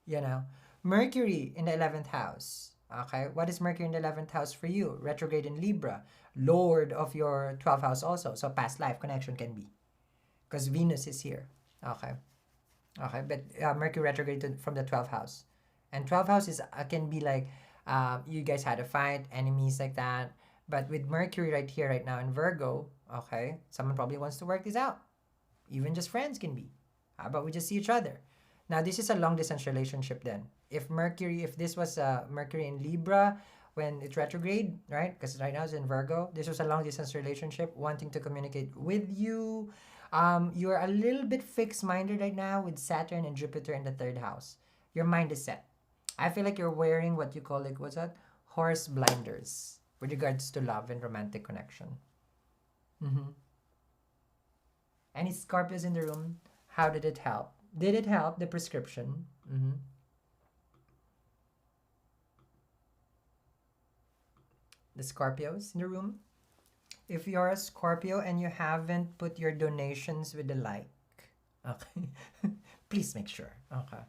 you know. Mercury in the 11th house. Okay, what is Mercury in the 11th house for you? Retrograde in Libra. Lord of your 12th house also. So past life connection can be. Because Venus is here. Okay. Okay, but Mercury retrograde from the 12th house. And 12th house is can be like you guys had a fight, enemies like that. But with Mercury right here, right now in Virgo, okay, someone probably wants to work this out. Even just friends can be. How about we just see each other? Now, this is a long-distance relationship then. If this was Mercury in Libra when it's retrograde, right? Because right now it's in Virgo. This was a long-distance relationship wanting to communicate with you. You're a little bit fixed-minded right now with Saturn and Jupiter in the 3rd house. Your mind is set. I feel like you're wearing what you call, like, what's that? Horse blinders with regards to love and romantic connection. Any Scorpios in the room? How did it help? Did it help the prescription? The Scorpios in the room? If you're a Scorpio and you haven't put your donations with the like, okay, please make sure. Okay.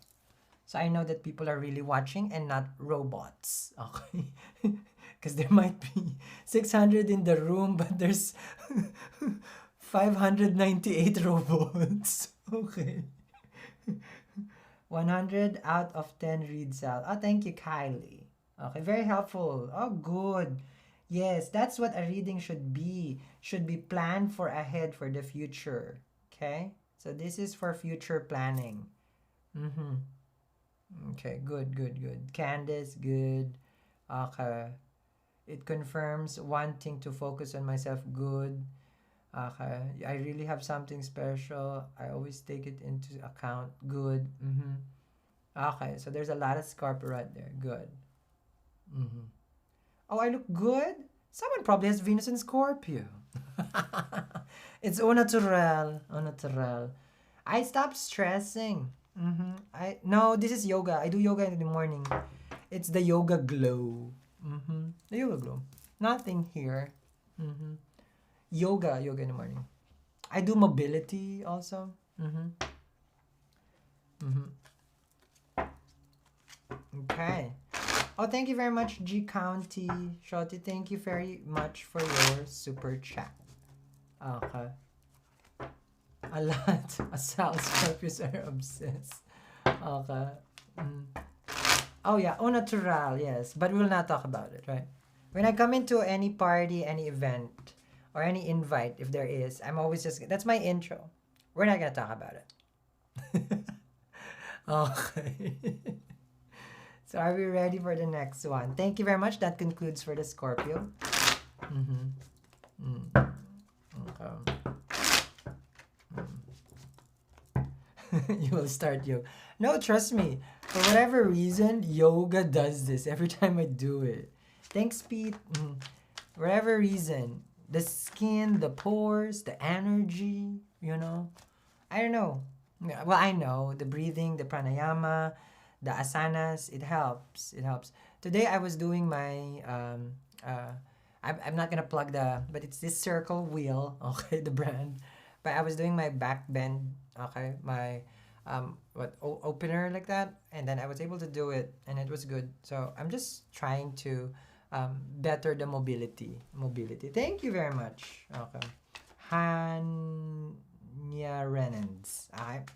So I know that people are really watching and not robots. Okay. Because there might be 600 in the room, but there's 598 robots. Okay. 100 out of 10 reads out. Oh, thank you, Kylie. Okay, very helpful. Oh, good. Yes, that's what a reading should be. Should be planned for ahead for the future. Okay? So this is for future planning. Okay, good. Candace, good. Okay. It confirms wanting to focus on myself, good. Okay. I really have something special. I always take it into account, good. Okay, so there's a lot of Scorpio right there, good. Oh, I look good? Someone probably has Venus in Scorpio. It's au naturel. Au naturel. I stopped stressing. No, this is yoga. I do yoga in the morning. It's the yoga glow. The yoga glow. Nothing here. Yoga in the morning. I do mobility also. Okay. Oh, thank you very much, G County. Shorty, thank you very much for your super chat. Okay. A lot. Asal Scorpios are obsessed. Okay. Oh yeah, au natural, yes. But we will not talk about it, right? When I come into any party, any event, or any invite, if there is, I'm always just, that's my intro. We're not gonna talk about it. Okay. So are we ready for the next one? Thank you very much. That concludes for the Scorpio. Okay. You will start yoga. No, trust me. For whatever reason, yoga does this every time I do it. Thanks, Pete. For whatever reason, the skin, the pores, the energy, I don't know. Well, I know the breathing, the pranayama, the asanas, it helps. Today I was doing my I'm not gonna plug but it's this circle wheel, okay, the brand. But I was doing my back bend, okay, my opener like that, and then I was able to do it, and it was good. So I'm just trying to better the mobility. Thank you very much. Okay, Nyarenens. Alright.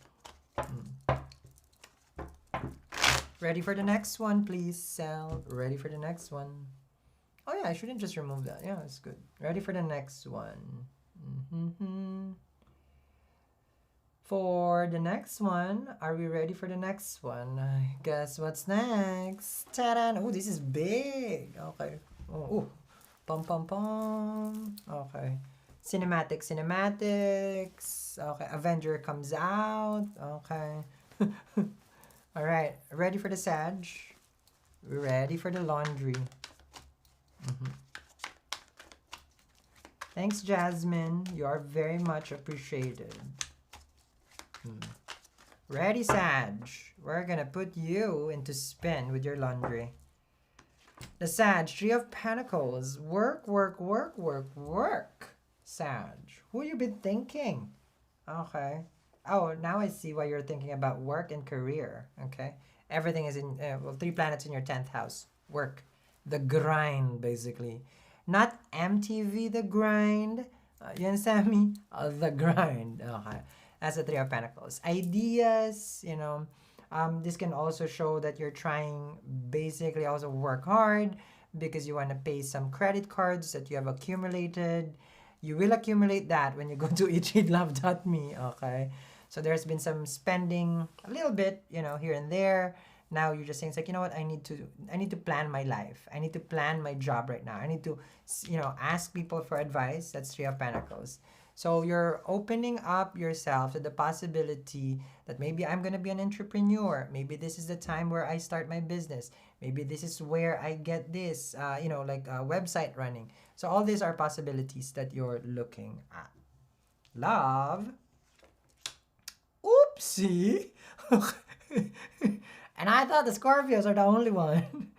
Ready for the next one, please, Sal. Ready for the next one. Oh yeah, I shouldn't just remove that. Yeah, it's good. Ready for the next one. For the next one, are we ready for the next one? Guess what's next? Ta-da! Oh, this is big. Okay. Oh, pum pum pum. Okay. Cinematics. Okay. Avenger comes out. Okay. All right. Ready for the Sag? Ready for the laundry. Thanks, Jasmine. You are very much appreciated. Ready, Sag? We're gonna put you into spin with your laundry. The Sag, Three of Pentacles. Work. Sag, who you been thinking? Okay. Oh, now I see why you're thinking about work and career. Okay. Everything is in, 3 planets in your 10th house. Work. The grind, basically. Not MTV, the grind. You understand me? The grind. Okay. That's the Three of Pentacles. Ideas, this can also show that you're trying basically also work hard because you want to pay some credit cards that you have accumulated. You will accumulate that when you go to eatreadlove.me, okay? So there's been some spending a little bit, here and there. Now you're just saying, it's like, you know what, I need to plan my life. I need to plan my job right now. I need to, ask people for advice. That's Three of Pentacles. So you're opening up yourself to the possibility that maybe I'm going to be an entrepreneur. Maybe this is the time where I start my business. Maybe this is where I get this, website running. So all these are possibilities that you're looking at. Love. Oopsie. And I thought the Scorpios are the only one.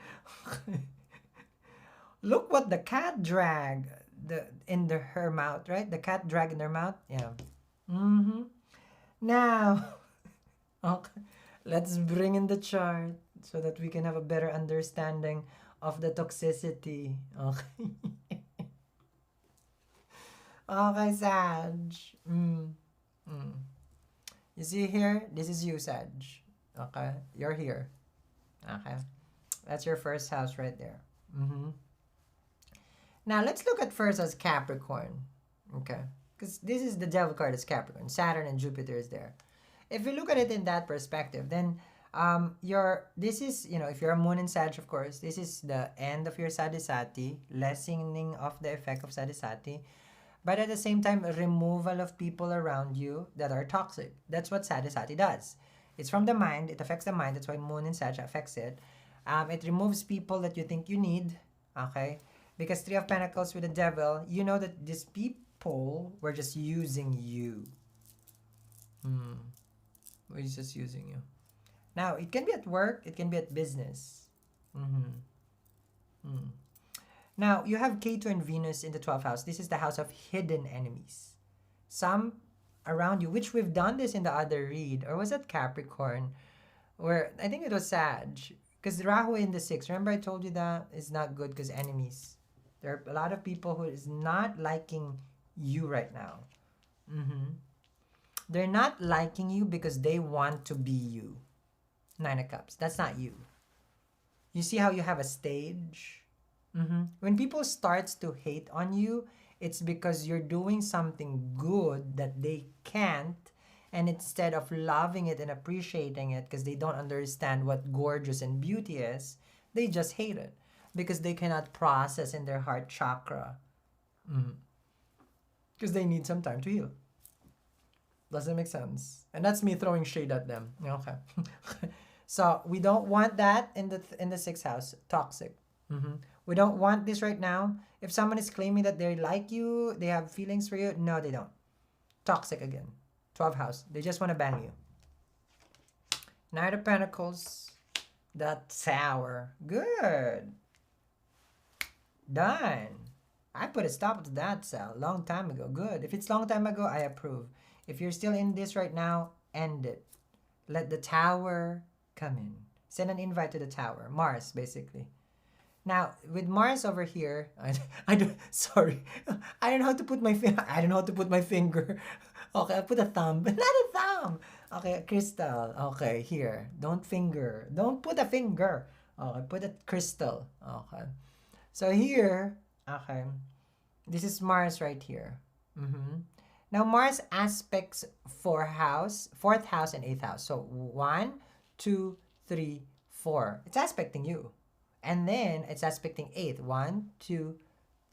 Look what the cat dragged. Her mouth, right? The cat drag in their mouth. Yeah. Now, okay, let's bring in the chart so that we can have a better understanding of the toxicity. Okay. Okay, Sag. You see here? This is you, Sag. Okay, you're here. Okay, that's your first house right there. Now, let's look at first as Capricorn, okay? Because this is the devil card is Capricorn. Saturn and Jupiter is there. If we look at it in that perspective, then this is, if you're a moon in Sag, of course, this is the end of your Sadisati, lessening of the effect of Sadisati, but at the same time, removal of people around you that are toxic. That's what Sadisati does. It's from the mind. It affects the mind. That's why moon in Sag affects it. It removes people that you think you need, okay? Because Three of Pentacles with the devil, you know that these people were just using you. We're just using you. Now, it can be at work. It can be at business. Now, you have Ketu and Venus in the 12th house. This is the house of hidden enemies. Some around you, which we've done this in the other read. Or was it Capricorn? Where, I think it was Sag. Because Rahu in the 6th. Remember I told you that? It's not good because enemies. There are a lot of people who is not liking you right now. They're not liking you because they want to be you. 9 of Cups. That's not you. You see how you have a stage? When people starts to hate on you, it's because you're doing something good that they can't. And instead of loving it and appreciating it because they don't understand what gorgeous and beauty is, they just hate it. Because they cannot process in their heart chakra. Because they need some time to heal. Does that make sense? And that's me throwing shade at them. Okay. So we don't want that in the 6th house. Toxic. We don't want this right now. If someone is claiming that they like you, they have feelings for you, no, they don't. Toxic again. 12th house. They just want to bang you. Knight of Pentacles. That Tower. Good. Done. I put a stop to that, Sal, long time ago. Good. If it's long time ago, I approve. If you're still in this right now, end it. Let the Tower come in. Send an invite to the Tower. Mars, basically. Now, with Mars over here, I don't know how to put my finger. Okay, I put a thumb, but not a thumb. Okay, a crystal. Okay, here. Don't finger. Don't put a finger. Okay, put a crystal. Okay. So here, okay, this is Mars right here. Now Mars aspects fourth house, and eighth house. So 1, 2, 3, 4. It's aspecting you, and then it's aspecting eighth. 1, 2,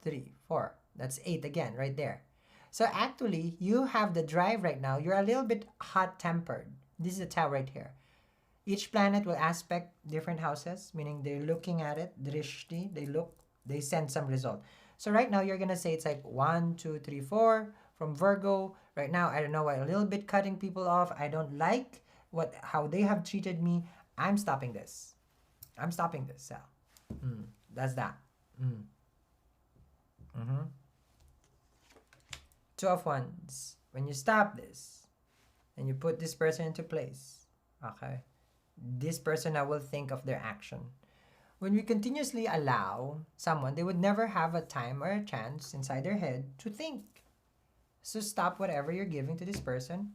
3, 4. That's eight again, right there. So actually, you have the drive right now. You're a little bit hot-tempered. This is the tower right here. Each planet will aspect different houses, meaning they're looking at it, drishti, they send some result. So right now, you're going to say it's like 1, 2, 3, 4 from Virgo. Right now, I don't know why, a little bit cutting people off. I don't like how they have treated me. I'm stopping this. I'm stopping this. So, that's that. Two of Wands. When you stop this, and you put this person into place, okay, this person now will think of their action. When we continuously allow someone, they would never have a time or a chance inside their head to think. So stop whatever you're giving to this person.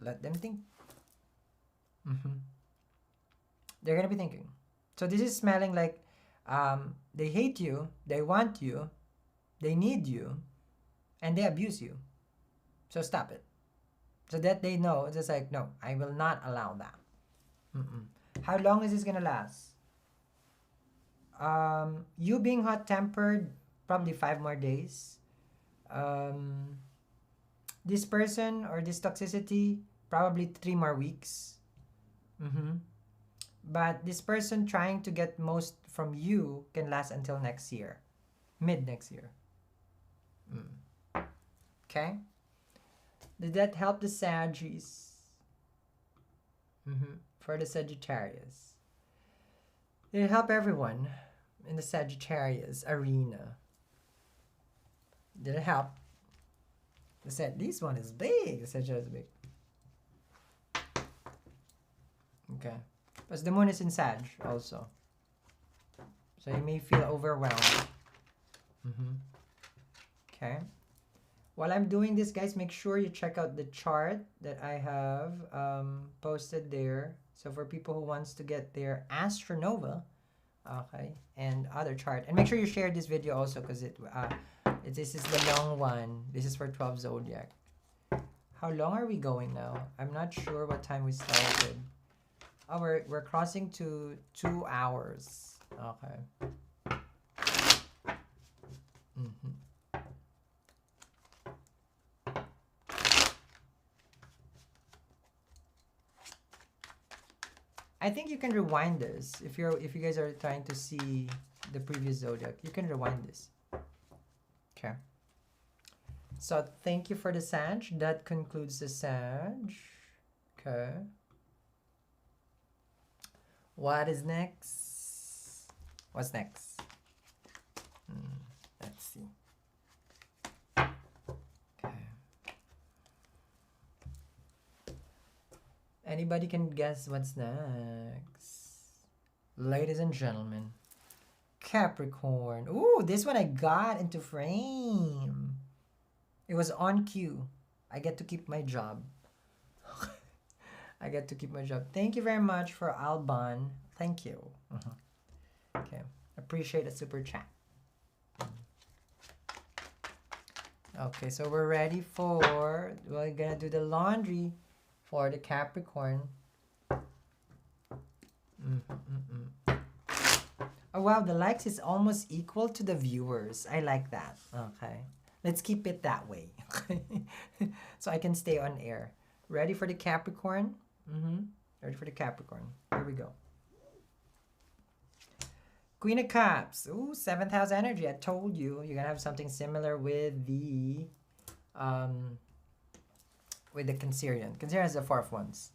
Let them think. They're going to be thinking. So this is smelling like they hate you, they want you, they need you, and they abuse you. So stop it. So that they know, it's just like, no, I will not allow that. How long is this going to last? You being hot-tempered, probably 5 more days. This person or this toxicity, probably 3 more weeks. But this person trying to get most from you can last until next year. Mid next year. Okay? Did that help the Saggies? For the Sagittarius. Did it help everyone in the Sagittarius arena? Did it help? They said, this one is big. The Sagittarius is big. Okay. Because the moon is in Sag also. So you may feel overwhelmed. Okay. While I'm doing this, guys, make sure you check out the chart that I have posted there. So for people who wants to get their astronova, okay, and other chart. And make sure you share this video also because this is the long one. This is for 12 Zodiac. How long are we going now? I'm not sure what time we started. Oh, we're crossing to 2 hours. Okay. I think you can rewind this if you guys are trying to see the previous zodiac. You can rewind this. Okay. So thank you for the Sag. That concludes the Sag. Okay. What is next? What's next? Let's see. Okay. Anybody can guess what's next? Ladies and gentlemen, Capricorn. Ooh, this one I got into frame. It was on cue. I get to keep my job. I get to keep my job. Thank you very much for Alban. Thank you. Okay. Appreciate the super chat. Okay, so we're ready for... We're gonna do the laundry for the Capricorn. Oh, wow. The likes is almost equal to the viewers. I like that. Okay. Let's keep it that way. So I can stay on air. Ready for the Capricorn? Ready for the Capricorn. Here we go. Queen of Cups. Ooh, 7th house energy. I told you you're gonna have something similar with the Cancerian. Cancerian has the 4 of Wands.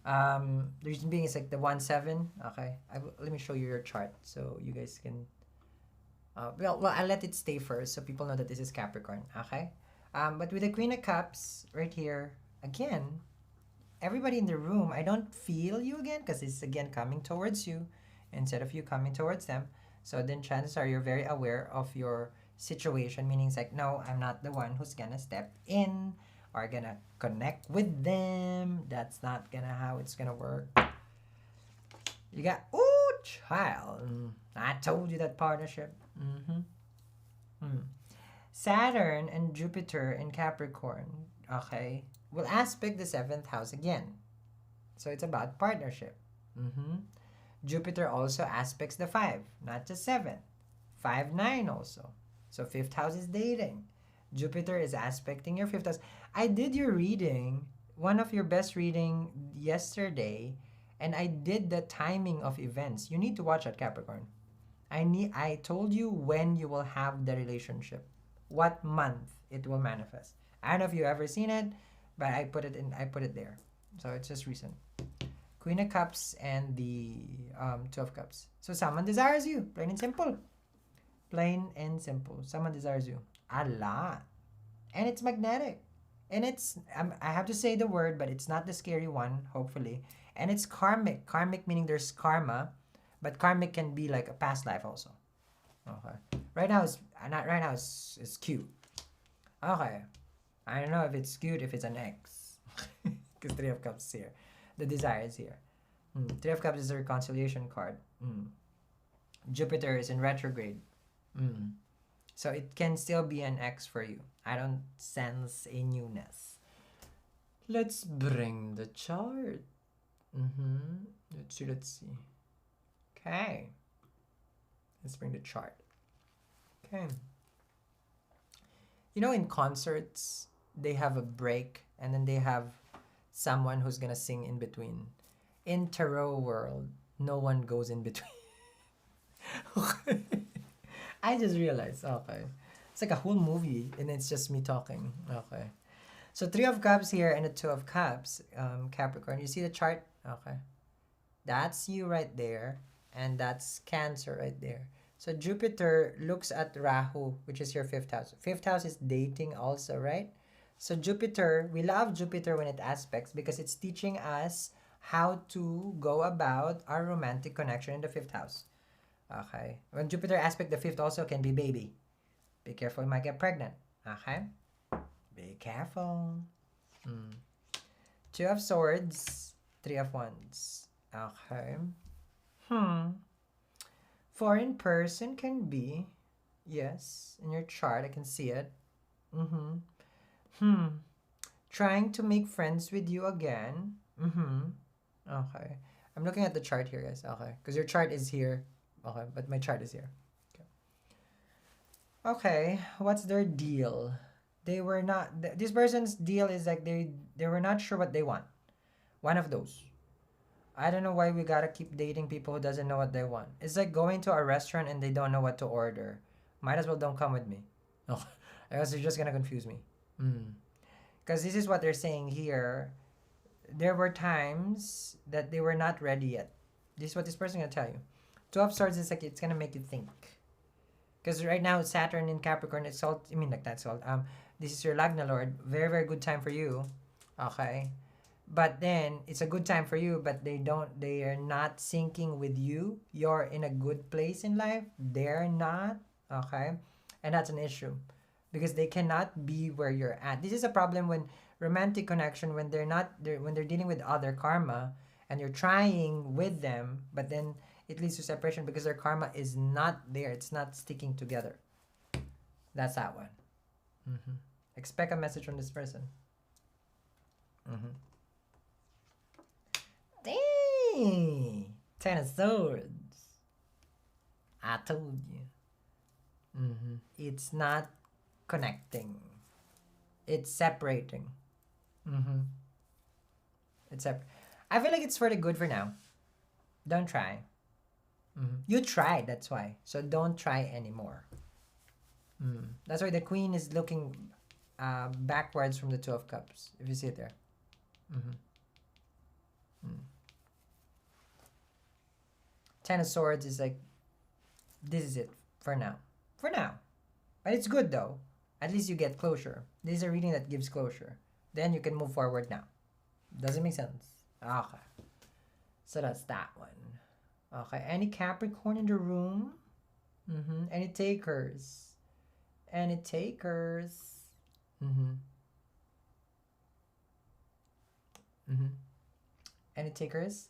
The reason being is like the 1-7. Okay, let me show you your chart so you guys can. Well, I'll let it stay first so people know that this is Capricorn. Okay, but with the Queen of Cups right here again. Everybody in the room, I don't feel you again because it's again coming towards you instead of you coming towards them. So then chances are you're very aware of your situation, meaning it's like, no, I'm not the one who's gonna step in are gonna connect with them. That's not gonna how it's gonna work. You got, ooh, child. I told you that partnership. Saturn and Jupiter in Capricorn, okay, will aspect the 7th house again. So it's about partnership. Jupiter also aspects the 5, not just 7. 5, 9 also. So 5th house is dating. Jupiter is aspecting your 5th house. I did your reading, one of your best reading yesterday, and I did the timing of events. You need to watch that, Capricorn. I told you when you will have the relationship, what month it will manifest. I don't know if you ever seen it, but I put it there. So it's just recent. Queen of Cups and the Two of Cups. So someone desires you, plain and simple. Plain and simple. Someone desires you a lot, and it's magnetic, and it's I have to say the word, but it's not the scary one, hopefully. And it's karmic. Karmic meaning there's karma, but karmic can be like a past life also. Okay. Right now it's not right now. It's cute. Okay. I don't know if it's cute if it's an X, because Three of Cups is here. The desire is here. Three of Cups is a reconciliation card. Jupiter is in retrograde. So it can still be an X for you. I don't sense a newness. Let's bring the chart. Let's see. Okay. Let's bring the chart. Okay. You know, in concerts, they have a break and then they have someone who's gonna sing in between. In tarot world, no one goes in between. Okay. I just realized, okay. It's like a whole movie and it's just me talking. Okay. So Three of Cups here and the Two of Cups, Capricorn. You see the chart? Okay. That's you right there. And that's Cancer right there. So Jupiter looks at Rahu, which is your 5th house. 5th house is dating also, right? So Jupiter, we love Jupiter when it aspects because it's teaching us how to go about our romantic connection in the 5th house. Okay. When Jupiter aspect the 5th also can be baby. Be careful, you might get pregnant. Okay. Be careful. Two of Swords, Three of Wands. Okay. Foreign person can be, yes, in your chart, I can see it. Trying to make friends with you again. Okay. I'm looking at the chart here, guys. Okay. Because your chart is here. Okay, but my chart is here. Okay, what's their deal? They were not, this person's deal is like they were not sure what they want. One of those. I don't know why we gotta keep dating people who doesn't know what they want. It's like going to a restaurant and they don't know what to order. Might as well don't come with me. Oh, else you're just gonna confuse me. Because this is what they're saying here. There were times that they were not ready yet. This is what this person gonna tell you. Two of Swords is like it's gonna make you think. Because right now Saturn in Capricorn, it's all, I mean like that's all. This is your Lagna Lord. Very, very good time for you. Okay. But then it's a good time for you, but they are not syncing with you. You're in a good place in life. They're not. Okay. And that's an issue. Because they cannot be where you're at. This is a problem when romantic connection, when when they're dealing with other karma and you're trying with them, but then it leads to separation because their karma is not there. It's not sticking together. That's that one. Expect a message from this person. Dang! 10 of Swords. I told you. It's not connecting. It's separating. It's I feel like it's for the good for now. Don't try. You tried, that's why. So don't try anymore. That's why the Queen is looking backwards from the Two of Cups. If you see it there. Ten of Swords is like, this is it for now. For now. But it's good though. At least you get closure. This is a reading that gives closure. Then you can move forward now. Does it make sense? Okay. So that's that one. Okay. Any Capricorn in the room? Any takers? Any takers? Mm-hmm. Any takers?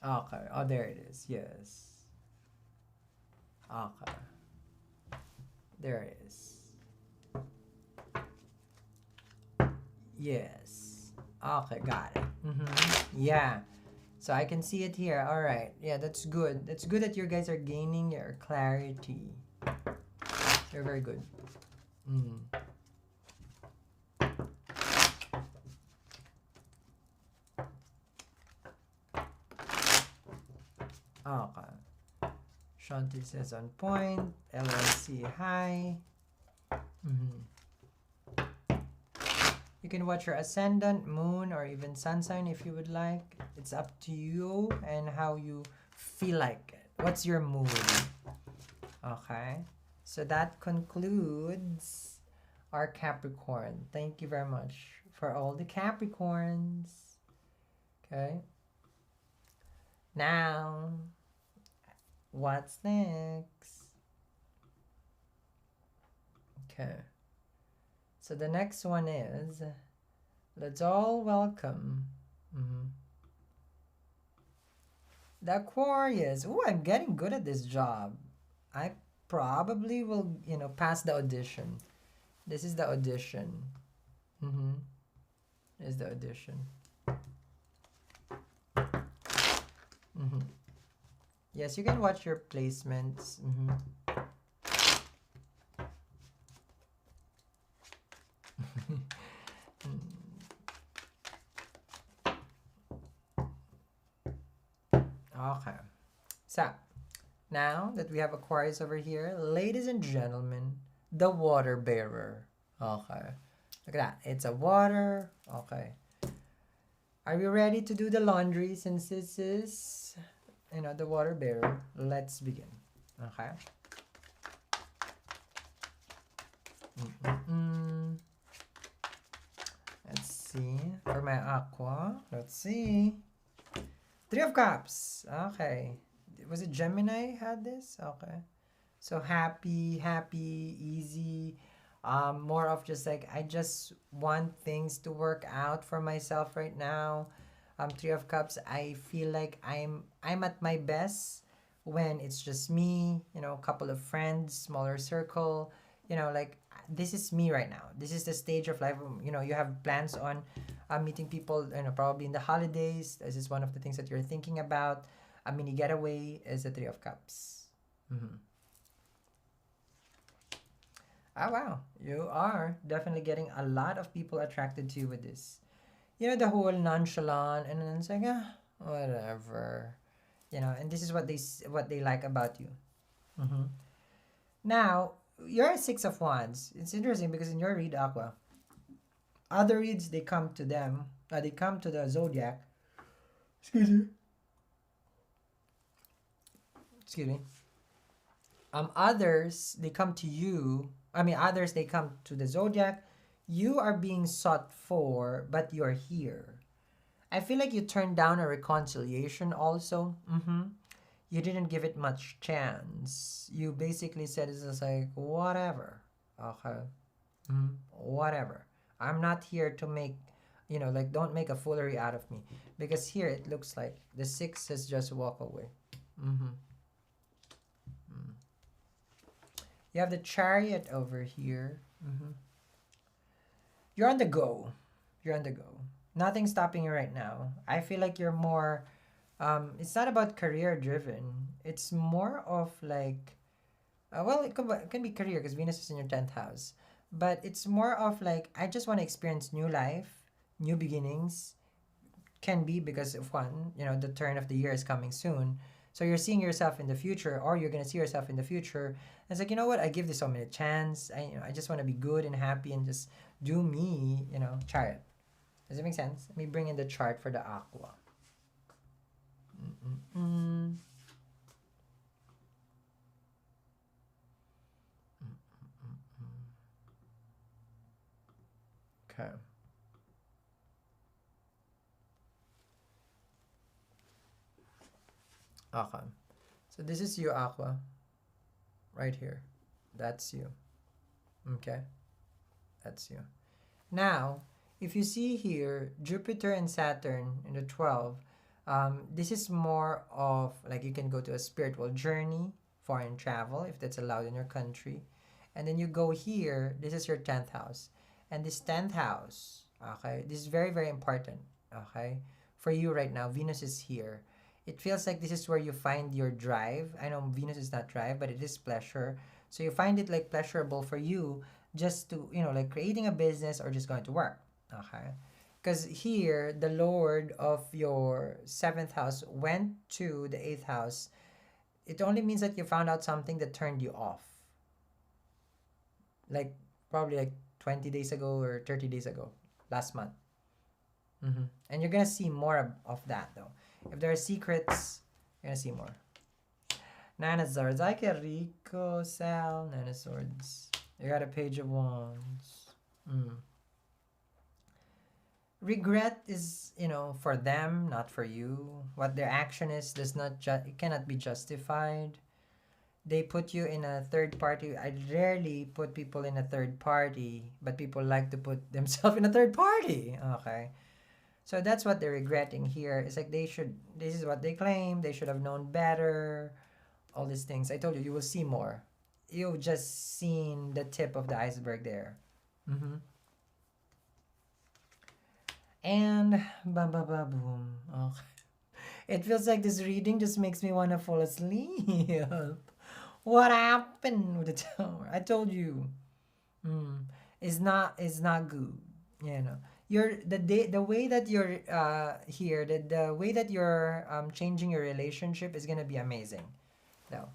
Okay. Oh, there it is. Yes. Okay. There it is. Yes. Okay, got it. Mm-hmm. Yeah. So I can see it here. All right. Yeah, that's good. That's good that you guys are gaining your clarity. You're very good. Mm. Okay. Shanti says on point. LLC, hi. Mm-hmm. You can watch your ascendant, moon, or even sun sign if you would like. It's up to you and how you feel like it. What's your mood? Okay. So that concludes our Capricorn. Thank you very much for all the Capricorns. Okay. Now, what's next? Okay. So the next one is, let's all welcome the Aquarius. Oh, I'm getting good at this job. I probably will, pass the audition. This is the audition. This is the audition. Yes, you can watch your placements. Okay. So, now that we have Aquarius over here, ladies and gentlemen, the water bearer. Okay. Look at that. It's a water. Okay. Are we ready to do the laundry since this is, the water bearer? Let's begin. Okay. Let's see. For my aqua, let's see. 3 of Cups. Okay. Was it Gemini had this? Okay. So happy, easy. More of just like, I just want things to work out for myself right now. 3 of Cups, I feel like I'm at my best when it's just me, a couple of friends, smaller circle, like this is me right now. This is the stage of life, you have plans on meeting people, probably in the holidays. This is one of the things that you're thinking about. A mini getaway is the 3 of Cups. Oh, wow. You are definitely getting a lot of people attracted to you with this. The whole nonchalant, and then it's like, whatever. And this is what they like about you. Now, you're a 6 of Wands. It's interesting because in your read, Aqua, other reads, they come to them, they come to the Zodiac. Excuse me. Others, they come to you. Others, they come to the Zodiac. You are being sought for, but you're here. I feel like you turned down a reconciliation also. You didn't give it much chance. You basically said it's just like, whatever. Okay. Whatever. I'm not here to make, don't make a foolery out of me. Because here it looks like the 6 has just walked away. You have the Chariot over here. You're on the go. Nothing's stopping you right now. I feel like you're more, it's not about career driven. It's more of like, it can be career because Venus is in your 10th house. But it's more of like, I just want to experience new life, new beginnings. Can be because of one, the turn of the year is coming soon. So you're seeing yourself in the future, or you're going to see yourself in the future. It's like, what? I give this so many chance. I just want to be good and happy and just do me, Chariot. Does it make sense? Let me bring in the chart for the aqua. Okay. Okay. So this is you, Aqua. Right here. That's you. Okay? That's you. Now, if you see here, Jupiter and Saturn in the 12, this is more of like you can go to a spiritual journey, foreign travel, if that's allowed in your country. And then you go here, this is your 10th house. And this 10th house, okay, this is very, very important, okay? For you right now, Venus is here. It feels like this is where you find your drive. I know Venus is not drive, but it is pleasure. So you find it like pleasurable for you just to, like creating a business or just going to work, okay? Because here, the Lord of your 7th house went to the 8th house. It only means that you found out something that turned you off. Like, probably like 20 days ago or 30 days ago, last month. And you're going to see more of that, though. If there are secrets, you're going to see more. Nine of Swords. Ay, que rico, Sal. Nine of Swords. You got a Page of Wands. Regret is, for them, not for you. What their action is it cannot be justified. They put you in a third party. I rarely put people in a third party, but people like to put themselves in a third party. Okay. So that's what they're regretting here. It's like this is what they claim. They should have known better. All these things. I told you will see more. You've just seen the tip of the iceberg there. And boom. Okay. It feels like this reading just makes me want to fall asleep. What happened with the Tower? I told you. It's not good. The way that you're here, the way that you're changing your relationship is gonna be amazing. No.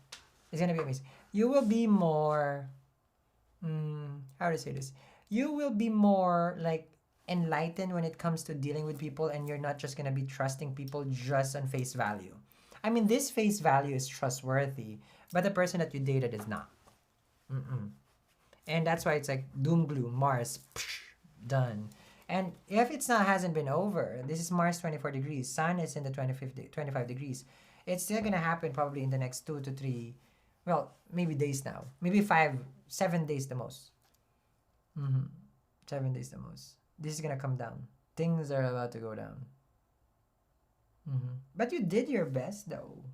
It's gonna be amazing. You will be more how to say this? You will be more like enlightened when it comes to dealing with people, and you're not just gonna be trusting people just on face value. I mean, this face value is trustworthy, but the person that you dated is not. And that's why it's like doom gloom, Mars, done. And if it's not hasn't been over, this is Mars 24 degrees, Sun is in the 25 degrees. It's still gonna happen probably in the next 2 to 3, well, maybe days now, maybe 7 days the most. 7 days the most. This is gonna come down. Things are about to go down. But you did your best though.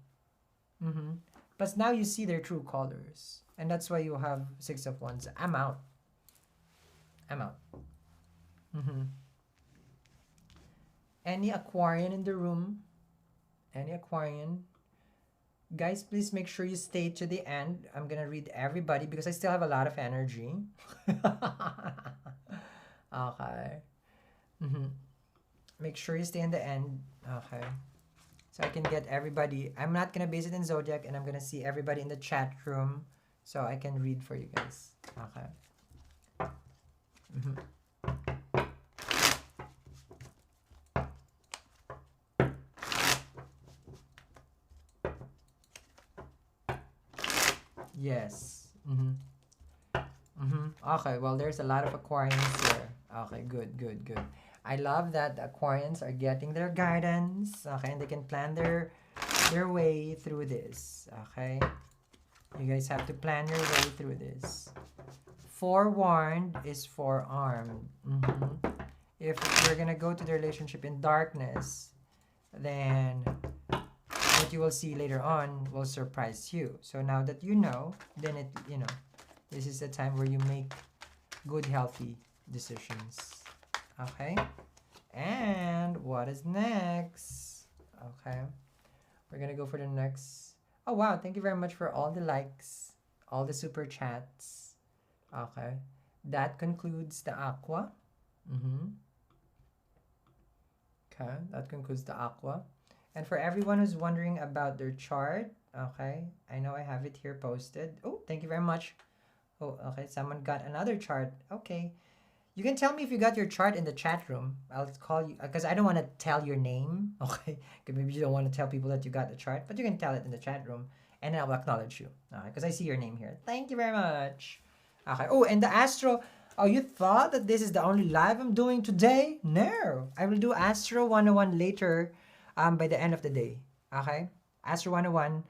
Plus now you see their true colors, and that's why you have 6 of Wands. I'm out. Any Aquarian in the room? Any Aquarian? Guys, please make sure you stay to the end. I'm gonna read everybody because I still have a lot of energy. Okay. Make sure you stay in the end. Okay. So I can get everybody. I'm not gonna base it in Zodiac, and I'm gonna see everybody in the chat room so I can read for you guys. Okay. Yes. Okay, well, there's a lot of Aquarians here. Okay, good. I love that the Aquarians are getting their guidance, okay, and they can plan their way through this, okay? You guys have to plan your way through this. Forewarned is forearmed. If you're gonna go to the relationship in darkness, then what you will see later on will surprise you. So now that you know, then this is the time where you make good, healthy decisions. Okay? And what is next? Okay. We're gonna go for the next. Oh, wow. Thank you very much for all the likes, all the super chats. Okay. That concludes the Aqua. Okay. That concludes the Aqua. And for everyone who's wondering about their chart, okay, I know I have it here posted. Oh, thank you very much. Oh, okay, someone got another chart. Okay. You can tell me if you got your chart in the chat room. I'll call you, because I don't want to tell your name, okay? Because maybe you don't want to tell people that you got the chart, but you can tell it in the chat room, and I'll acknowledge you, because I see your name here. Thank you very much. Okay. Oh, and the Astro. Oh, you thought that this is the only live I'm doing today? No. I will do Astro 101 later by the end of the day. Okay? Astro 101.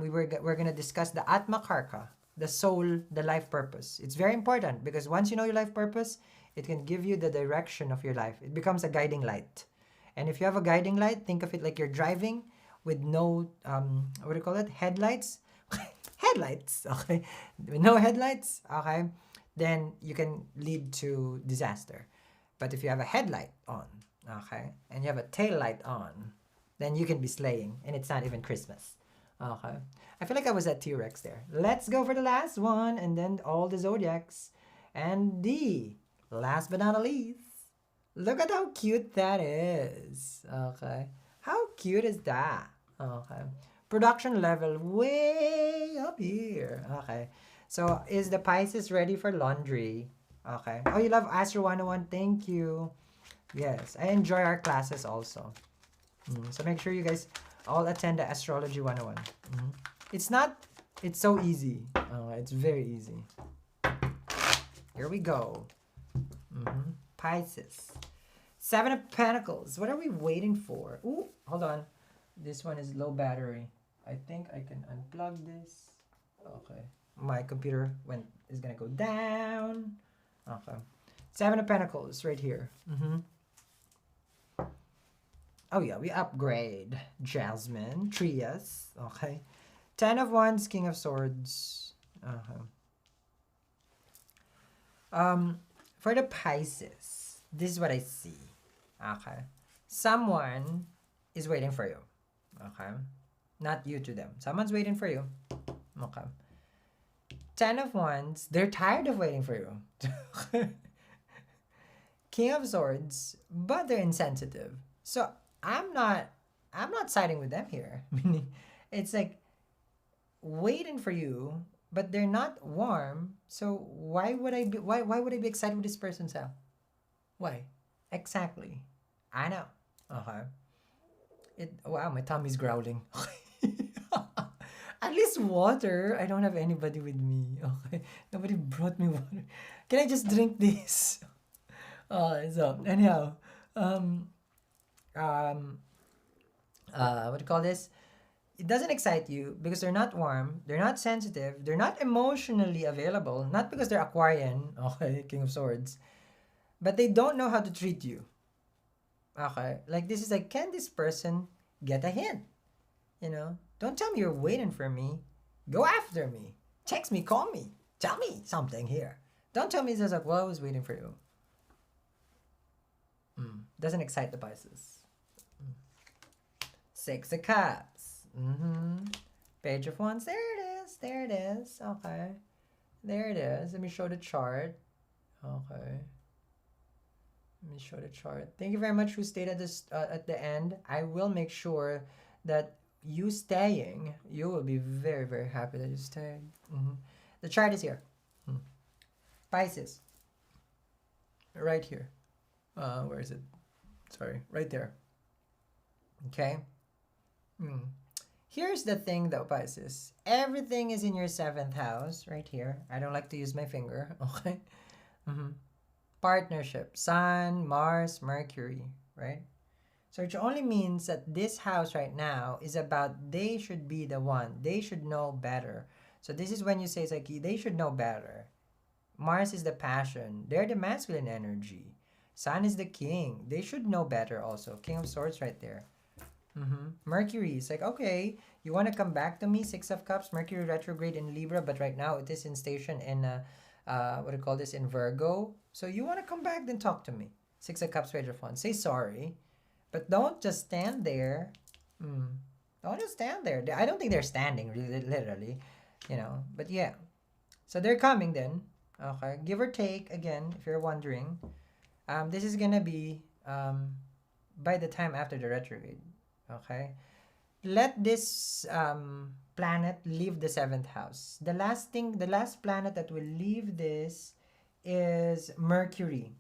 we're gonna discuss the Atmakarka, the soul, the life purpose. It's very important because once you know your life purpose, it can give you the direction of your life. It becomes a guiding light. And if you have a guiding light, think of it like you're driving with no what do you call it? Headlights. Headlights. Okay. With no headlights. Okay. Then you can lead to disaster. But if you have a headlight on, okay, and you have a tail light on, then you can be slaying, and it's not even Christmas. Okay. I feel like I was at T-Rex there. Let's go for the last one, and then all the zodiacs. And the last but not least, look at how cute that is. Okay. How cute is that? Okay. Production level way up here. Okay. So, is the Pisces ready for laundry? Okay. Oh, you love Astro 101. Thank you. Yes. I enjoy our classes also. So, make sure you guys all attend the Astrology 101. It's so easy. It's very easy. Here we go. Pisces. 7 of Pentacles. What are we waiting for? Ooh, hold on. This one is low battery. I think I can unplug this. Okay. My computer is gonna go down. Okay. 7 of Pentacles right here. Oh yeah, we upgrade. Jasmine, Trias. Okay. 10 of Wands, King of Swords. For the Pisces, this is what I see. Okay. Someone is waiting for you. Okay. Not you to them. Someone's waiting for you. Okay. 10 of Wands, they're tired of waiting for you. King of Swords, but they're insensitive. So I'm not siding with them here. Meaning, it's like waiting for you, but they're not warm. So why would I be excited with this person's self? Why? Exactly. I know. Okay. Wow, my tummy's growling. At least water. I don't have anybody with me. Okay. Nobody brought me water. Can I just drink this? So anyhow, what do you call this? It doesn't excite you because they're not warm, they're not sensitive, they're not emotionally available, not because they're Aquarian, okay, King of Swords, but they don't know how to treat you. Okay, like this is like, can this person get a hint? You know, don't tell me you're waiting for me. Go after me. Text me, call me, tell me something here. Don't tell me it's just like, well, I was waiting for you. Doesn't excite the Pisces. 6 of Cups. Page of Wands. There it is. There it is. Okay. There it is. Let me show the chart. Okay. Let me show the chart. Thank you very much who stayed at the end. I will make sure that you staying, you will be very, very happy that you stayed. The chart is here. Pisces. Right here. Where is it? Sorry. Right there. Okay. Here's the thing though, Pisces. Everything is in your 7th house, right here. I don't like to use my finger, okay? Partnership, Sun, Mars, Mercury, right? So it only means that this house right now is about they should be the one. They should know better. So this is when you say it's like they should know better. Mars is the passion. They're the masculine energy. Sun is the king. They should know better also. King of Swords right there. Mercury is like, okay, you want to come back to me? 6 of Cups, Mercury retrograde in Libra, but right now it is in station in, what do you call this, in Virgo. So you want to come back, then talk to me. 6 of Cups, Page of Wands. Say sorry, but don't just stand there. Don't just stand there. I don't think they're standing, really, literally, you know, but yeah. So they're coming then, okay, give or take, again, if you're wondering. This is gonna be by the time after the retrograde. Okay, let this planet leave the 7th house. The last planet that will leave this is Mercury,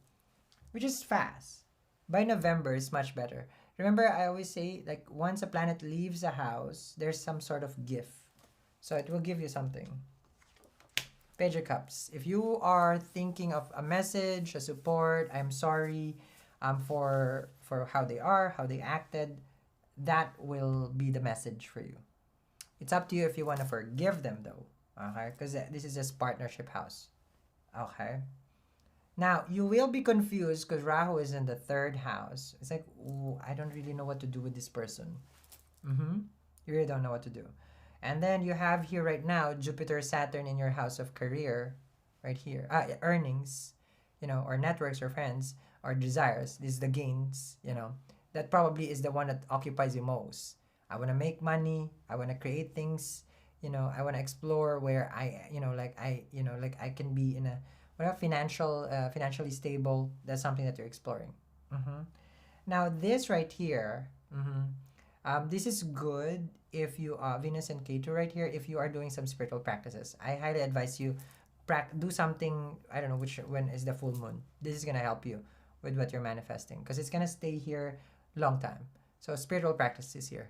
which is fast. By November, it's much better. Remember, I always say, like, once a planet leaves a house, there's some sort of gift. So it will give you something. Page of Cups. If you are thinking of a message, a support, I'm sorry for how they are, how they acted, that will be the message for you. It's up to you if you want to forgive them though. Okay, because this is just partnership house. Okay. Now, you will be confused because Rahu is in the third house. It's like, ooh, I don't really know what to do with this person. Mm-hmm. You really don't know what to do. And then you have here right now Jupiter, Saturn in your house of career, right here. Earnings, or networks or friends or desires. This is the gains, That probably is the one that occupies you most. I want to make money. I want to create things. I want to explore where I can be in a financially stable. That's something that you're exploring. Mm-hmm. Now this right here, this is good if you Venus and Ketu right here. If you are doing some spiritual practices, I highly advise you do something. I don't know when is the full moon. This is gonna help you with what you're manifesting because it's gonna stay here long time. So spiritual practice is here.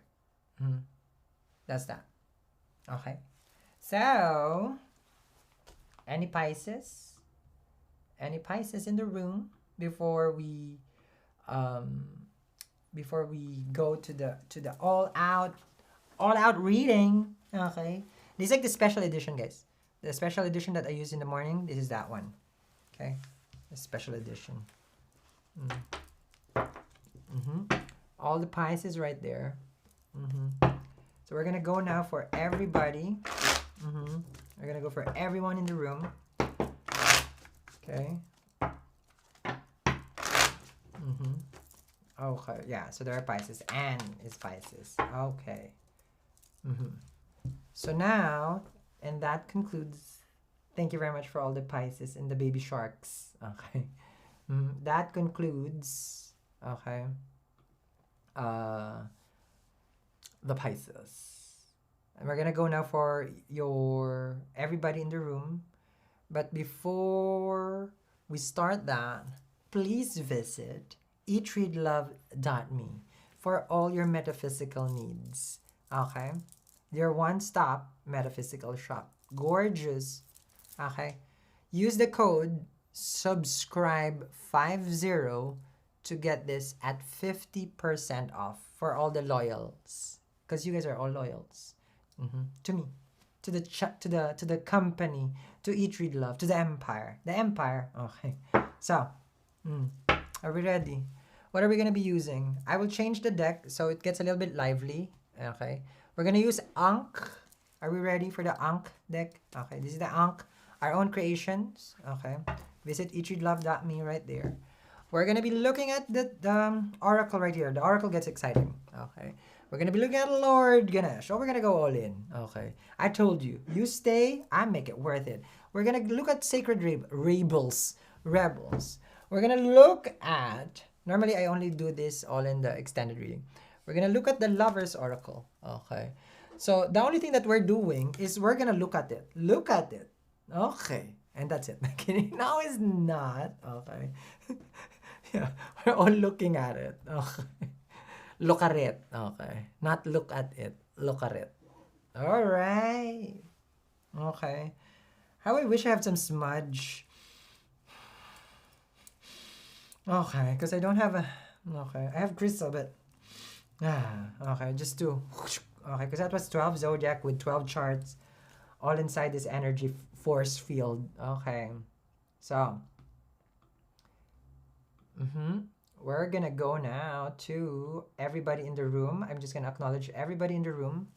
That's that. Okay. So any Pisces? Any Pisces in the room before we go to the all out reading. Okay, this is like the special edition, guys. The special edition that I use in the morning. This is that one. Okay, the special edition. All the Pisces right there. So we're gonna go now for everybody. We're gonna go for everyone in the room. Okay. Okay, yeah, so there are Pisces. Anne is Pisces. Okay. So now, and that concludes. Thank you very much for all the Pisces and the baby sharks. Okay. That concludes, okay, the Pisces. And we're gonna go now for everybody in the room. But before we start that, please visit eatreadlove.me for all your metaphysical needs. Okay? Your one-stop metaphysical shop. Gorgeous. Okay? Use the code subscribe50 to get this at 50% off for all the loyals. Because you guys are all loyals. To me. To the company, to Eat Read Love, to the empire. The empire. Okay. So, are we ready? What are we gonna be using? I will change the deck so it gets a little bit lively. Okay. We're gonna use Ankh. Are we ready for the Ankh deck? Okay. This is the Ankh, our own creations. Okay. Visit eatreadlove.me right there. We're gonna be looking at the oracle right here. The oracle gets exciting. Okay. We're going to be looking at Lord Ganesh. Oh, we're going to go all in. Okay. I told you. You stay, I make it worth it. We're going to look at sacred rebels. We're going to look at... Normally, I only do this all in the extended reading. We're going to look at the Lover's Oracle. Okay. So, the only thing that we're doing is we're going to look at it. Look at it. Okay. And that's it. No, it's not. Okay. Yeah. We're all looking at it. Okay. Look at it. Okay. Not look at it. Look at it. Alright. Okay. How I wish I have some smudge. Okay. Because I don't have a... Okay. I have crystal, but... Okay. Just do... Okay. Because that was 12 Zodiac with 12 charts. All inside this energy force field. Okay. So... We're gonna go now to everybody in the room. I'm just gonna acknowledge everybody in the room.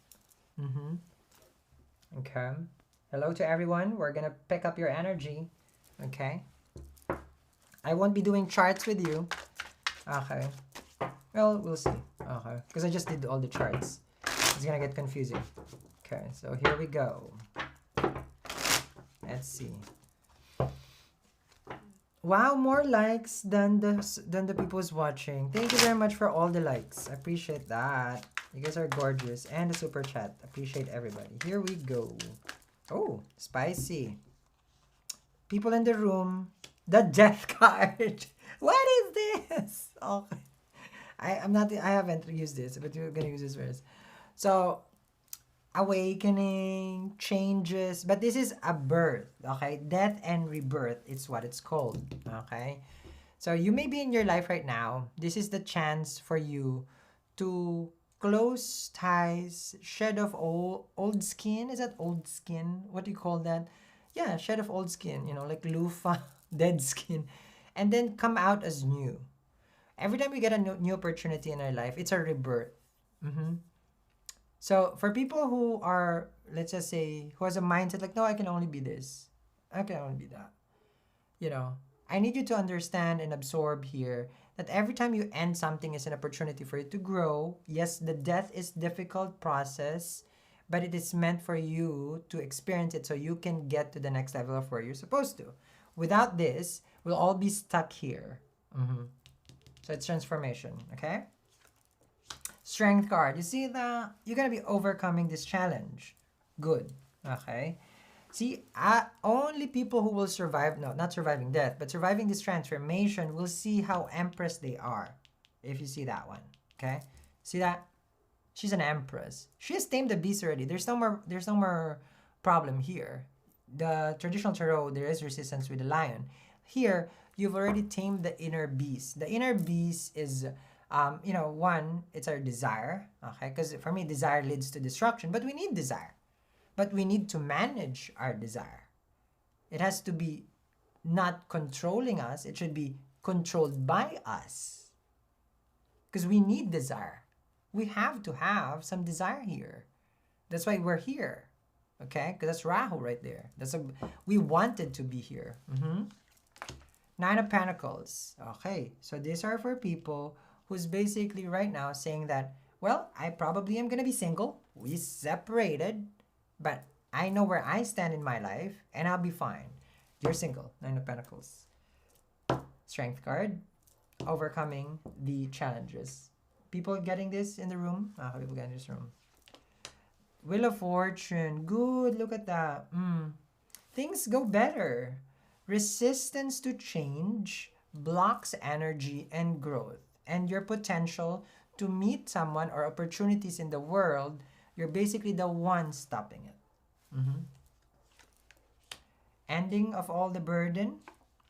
Okay. Hello to everyone. We're gonna pick up your energy. Okay. I won't be doing charts with you. Okay. Well, we'll see. Okay. Because I just did all the charts. It's gonna get confusing. Okay. So here we go. Let's see. Wow, more likes than the people who's watching. Thank you very much for all the likes. I appreciate that. You guys are gorgeous. And the super chat. Appreciate everybody. Here we go. Oh, spicy. People in the room. The death card. What is this? Okay. I haven't used this, but we're gonna use this first. So awakening, changes, but this is a birth, okay? Death and rebirth, it's what it's called, okay? So you may be in your life right now. This is the chance for you to close ties, shed of old skin. Is that old skin? What do you call that? Yeah, shed of old skin, you know, like loofah, dead skin, and then come out as new. Every time we get a new opportunity in our life, it's a rebirth. Mm-hmm. So for people who are, let's just say, who has a mindset like, no, I can only be this, I can only be that, you know, I need you to understand and absorb here that every time you end something is an opportunity for you to grow. Yes, the death is difficult process, but it is meant for you to experience it so you can get to the next level of where you're supposed to. Without this, we'll all be stuck here. Mm-hmm. So it's transformation, okay? Strength card. You see that? You're going to be overcoming this challenge. Good, okay? See, only people who will survive, no, not surviving death, but surviving this transformation will see how empress they are. If you see that one, okay? See that? She's an empress. She has tamed the beast already. There's no more problem here. The traditional tarot, there is resistance with the lion. Here, you've already tamed the inner beast. The inner beast is, you know, one, it's our desire, okay? Because for me, desire leads to destruction, but we need desire. But we need to manage our desire. It has to be not controlling us. It should be controlled by us. Because we need desire. We have to have some desire here. That's why we're here. Okay? Because that's Rahu right there. We wanted to be here. Mm-hmm. Nine of Pentacles. Okay. So these are for people who's basically right now saying that, well, I probably am going to be single. We separated. But I know where I stand in my life, and I'll be fine. You're single. Nine of Pentacles. Strength card. Overcoming the challenges. People getting this in the room? People getting this room. Wheel of Fortune. Good. Look at that. Things go better. Resistance to change blocks energy and growth. And your potential to meet someone or opportunities in the world, you're basically the one stopping it. Mm-hmm. Ending of all the burden.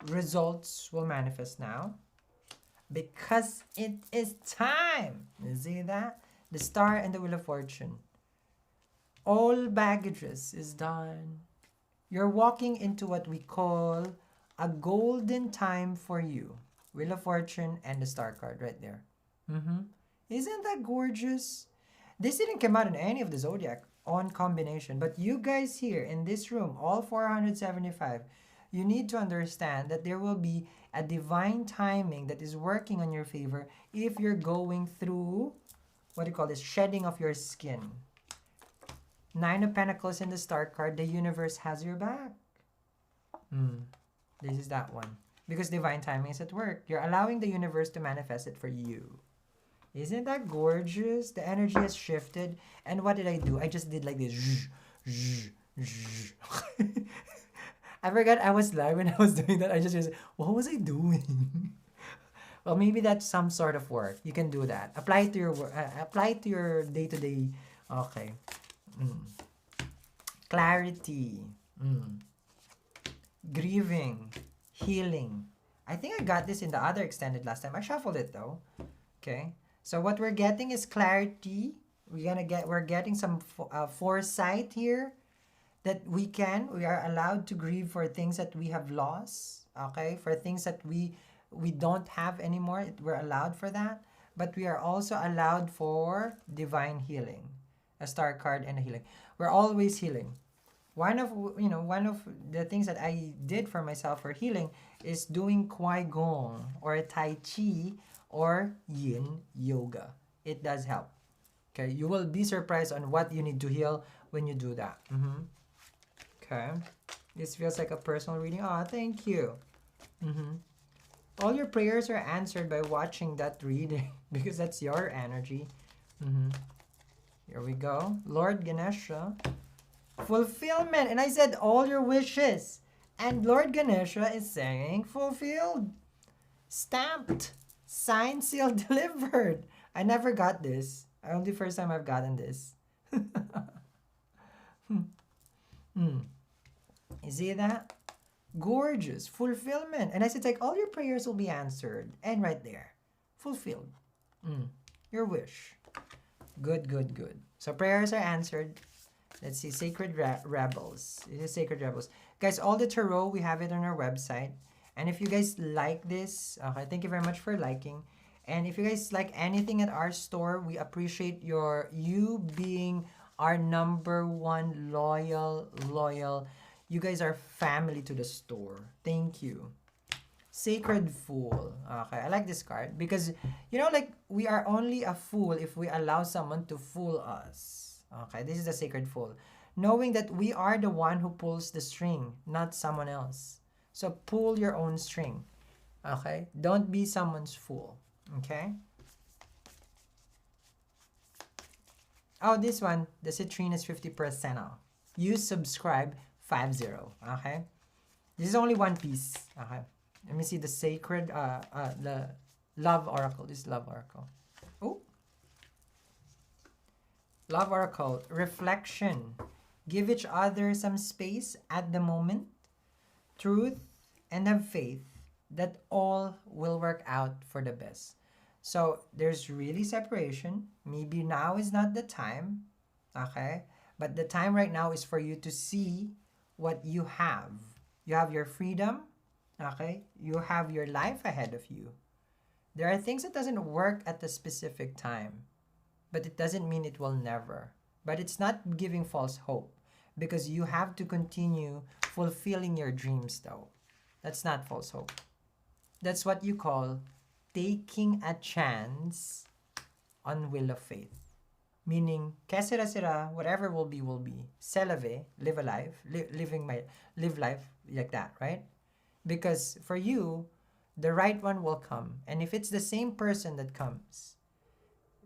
Results will manifest now. Because it is time. You see that? The Star and the Wheel of Fortune. All baggages is done. You're walking into what we call a golden time for you. Wheel of Fortune and the Star card right there. Mm-hmm. Isn't that gorgeous? This didn't come out in any of the Zodiac on combination, but you guys here in this room, all 475, you need to understand that there will be a divine timing that is working on your favor if you're going through, what do you call this, shedding of your skin. Nine of Pentacles in the Star card, the universe has your back. This is that one. Because divine timing is at work. You're allowing the universe to manifest it for you. Isn't that gorgeous? The energy has shifted. And what did I do? I just did like this. I forgot I was live when I was doing that. I just was, what was I doing? Well, maybe that's some sort of work. You can do that. Apply it to your work. Apply it to your day-to-day. Okay. Clarity. Grieving. Healing. I think I got this in the other extended last time. I shuffled it though. Okay. So what we're getting is clarity. We're getting some foresight here that we are allowed to grieve for things that we have lost. Okay. For things that we don't have anymore. We're allowed for that. But we are also allowed for divine healing. A Star card and a healing. We're always healing. One of the things that I did for myself for healing is doing Qigong or Tai Chi or Yin Yoga. It does help. Okay, you will be surprised on what you need to heal when you do that. Okay, this feels like a personal reading. Oh, thank you. All your prayers are answered by watching that reading because that's your energy. Here we go. Lord Ganesha. Fulfillment. And I said all your wishes. And Lord Ganesha is saying fulfilled. Stamped. Signed, sealed, delivered. I never got this. Only first time I've gotten this. You see that? Gorgeous. Fulfillment. And I said like all your prayers will be answered. And right there. Fulfilled. Your wish. Good, good, good. So prayers are answered. Let's see, Sacred Rebels. It is Sacred Rebels. Guys, all the tarot, we have it on our website. And if you guys like this, okay, thank you very much for liking. And if you guys like anything at our store, we appreciate you being our number one loyal. You guys are family to the store. Thank you. Sacred Fool. Okay, I like this card because, you know, like, we are only a fool if we allow someone to fool us. Okay, this is the Sacred Fool. Knowing that we are the one who pulls the string, not someone else. So pull your own string. Okay, don't be someone's fool. Okay. Oh, this one, the citrine is 50% off. You subscribe 50. Okay. This is only one piece. Okay. Let me see the sacred, the Love Oracle. This is Love Oracle. Oh. Love Oracle. Reflection. Give each other some space at the moment. Truth, and have faith that all will work out for the best. So there's really separation. Maybe now is not the time. Okay. But the time right now is for you to see what you have. You have your freedom. Okay, you have your life ahead of you. There are things that doesn't work at the specific time, but it doesn't mean it will never. But it's not giving false hope because you have to continue fulfilling your dreams though. That's not false hope. That's what you call taking a chance on will of faith. Meaning, que sera sera, whatever will be will be. C'est la vie, live a life, live life like that, right? Because for you, the right one will come. And if it's the same person that comes,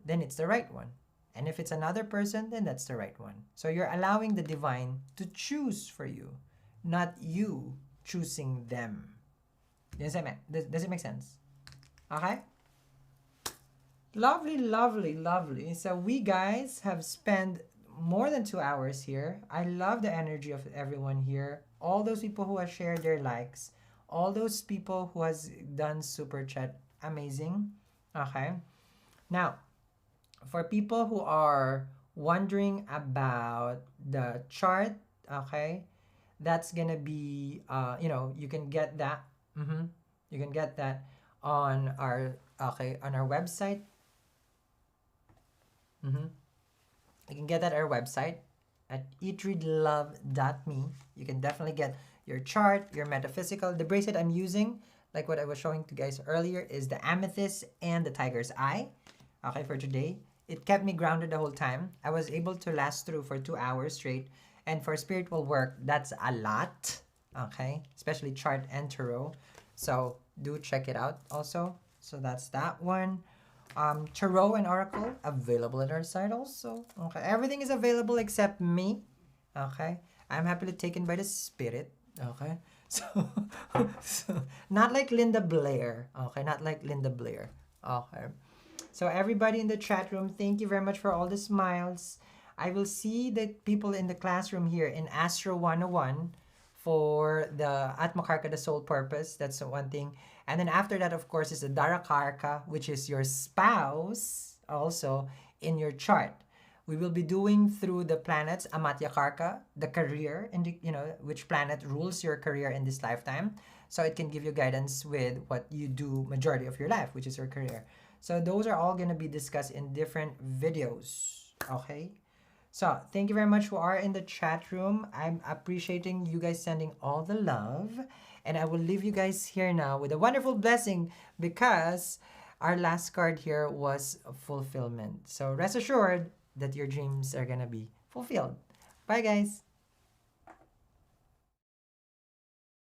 then it's the right one. And if it's another person, then that's the right one. So you're allowing the divine to choose for you, not you choosing them. Does it make sense? Okay? Lovely, lovely, lovely. So we guys have spent more than 2 hours here. I love the energy of everyone here. All those people who have shared their likes. All those people who has done super chat, amazing. Okay. Now, for people who are wondering about the chart, okay, that's gonna be, you can get that. You can get that on our website. You can get that at our website at eatreadlove.me. You can definitely get your chart, your metaphysical. The bracelet I'm using, like what I was showing to you guys earlier, is the amethyst and the tiger's eye. Okay, for today. It kept me grounded the whole time. I was able to last through for 2 hours straight. And for spiritual work, that's a lot. Okay, especially chart and tarot. So do check it out also. So that's that one. Tarot and Oracle available at our site also. Okay, everything is available except me. Okay, I'm happily taken by the spirit. Okay, so not like Linda Blair. Okay, not like Linda Blair. Okay, so everybody in the chat room, thank you very much for all the smiles. I will see the people in the classroom here in Astro 101 for the Atmakarka, the soul purpose. That's the one thing. And then after that, of course, is the Darakarka, which is your spouse also in your chart. We will be doing through the planets, Amatyakarka, the career, and which planet rules your career in this lifetime. So it can give you guidance with what you do majority of your life, which is your career. So those are all going to be discussed in different videos. Okay? So thank you very much who are in the chat room. I'm appreciating you guys sending all the love. And I will leave you guys here now with a wonderful blessing because our last card here was fulfillment. So rest assured that your dreams are going to be fulfilled. Bye, guys.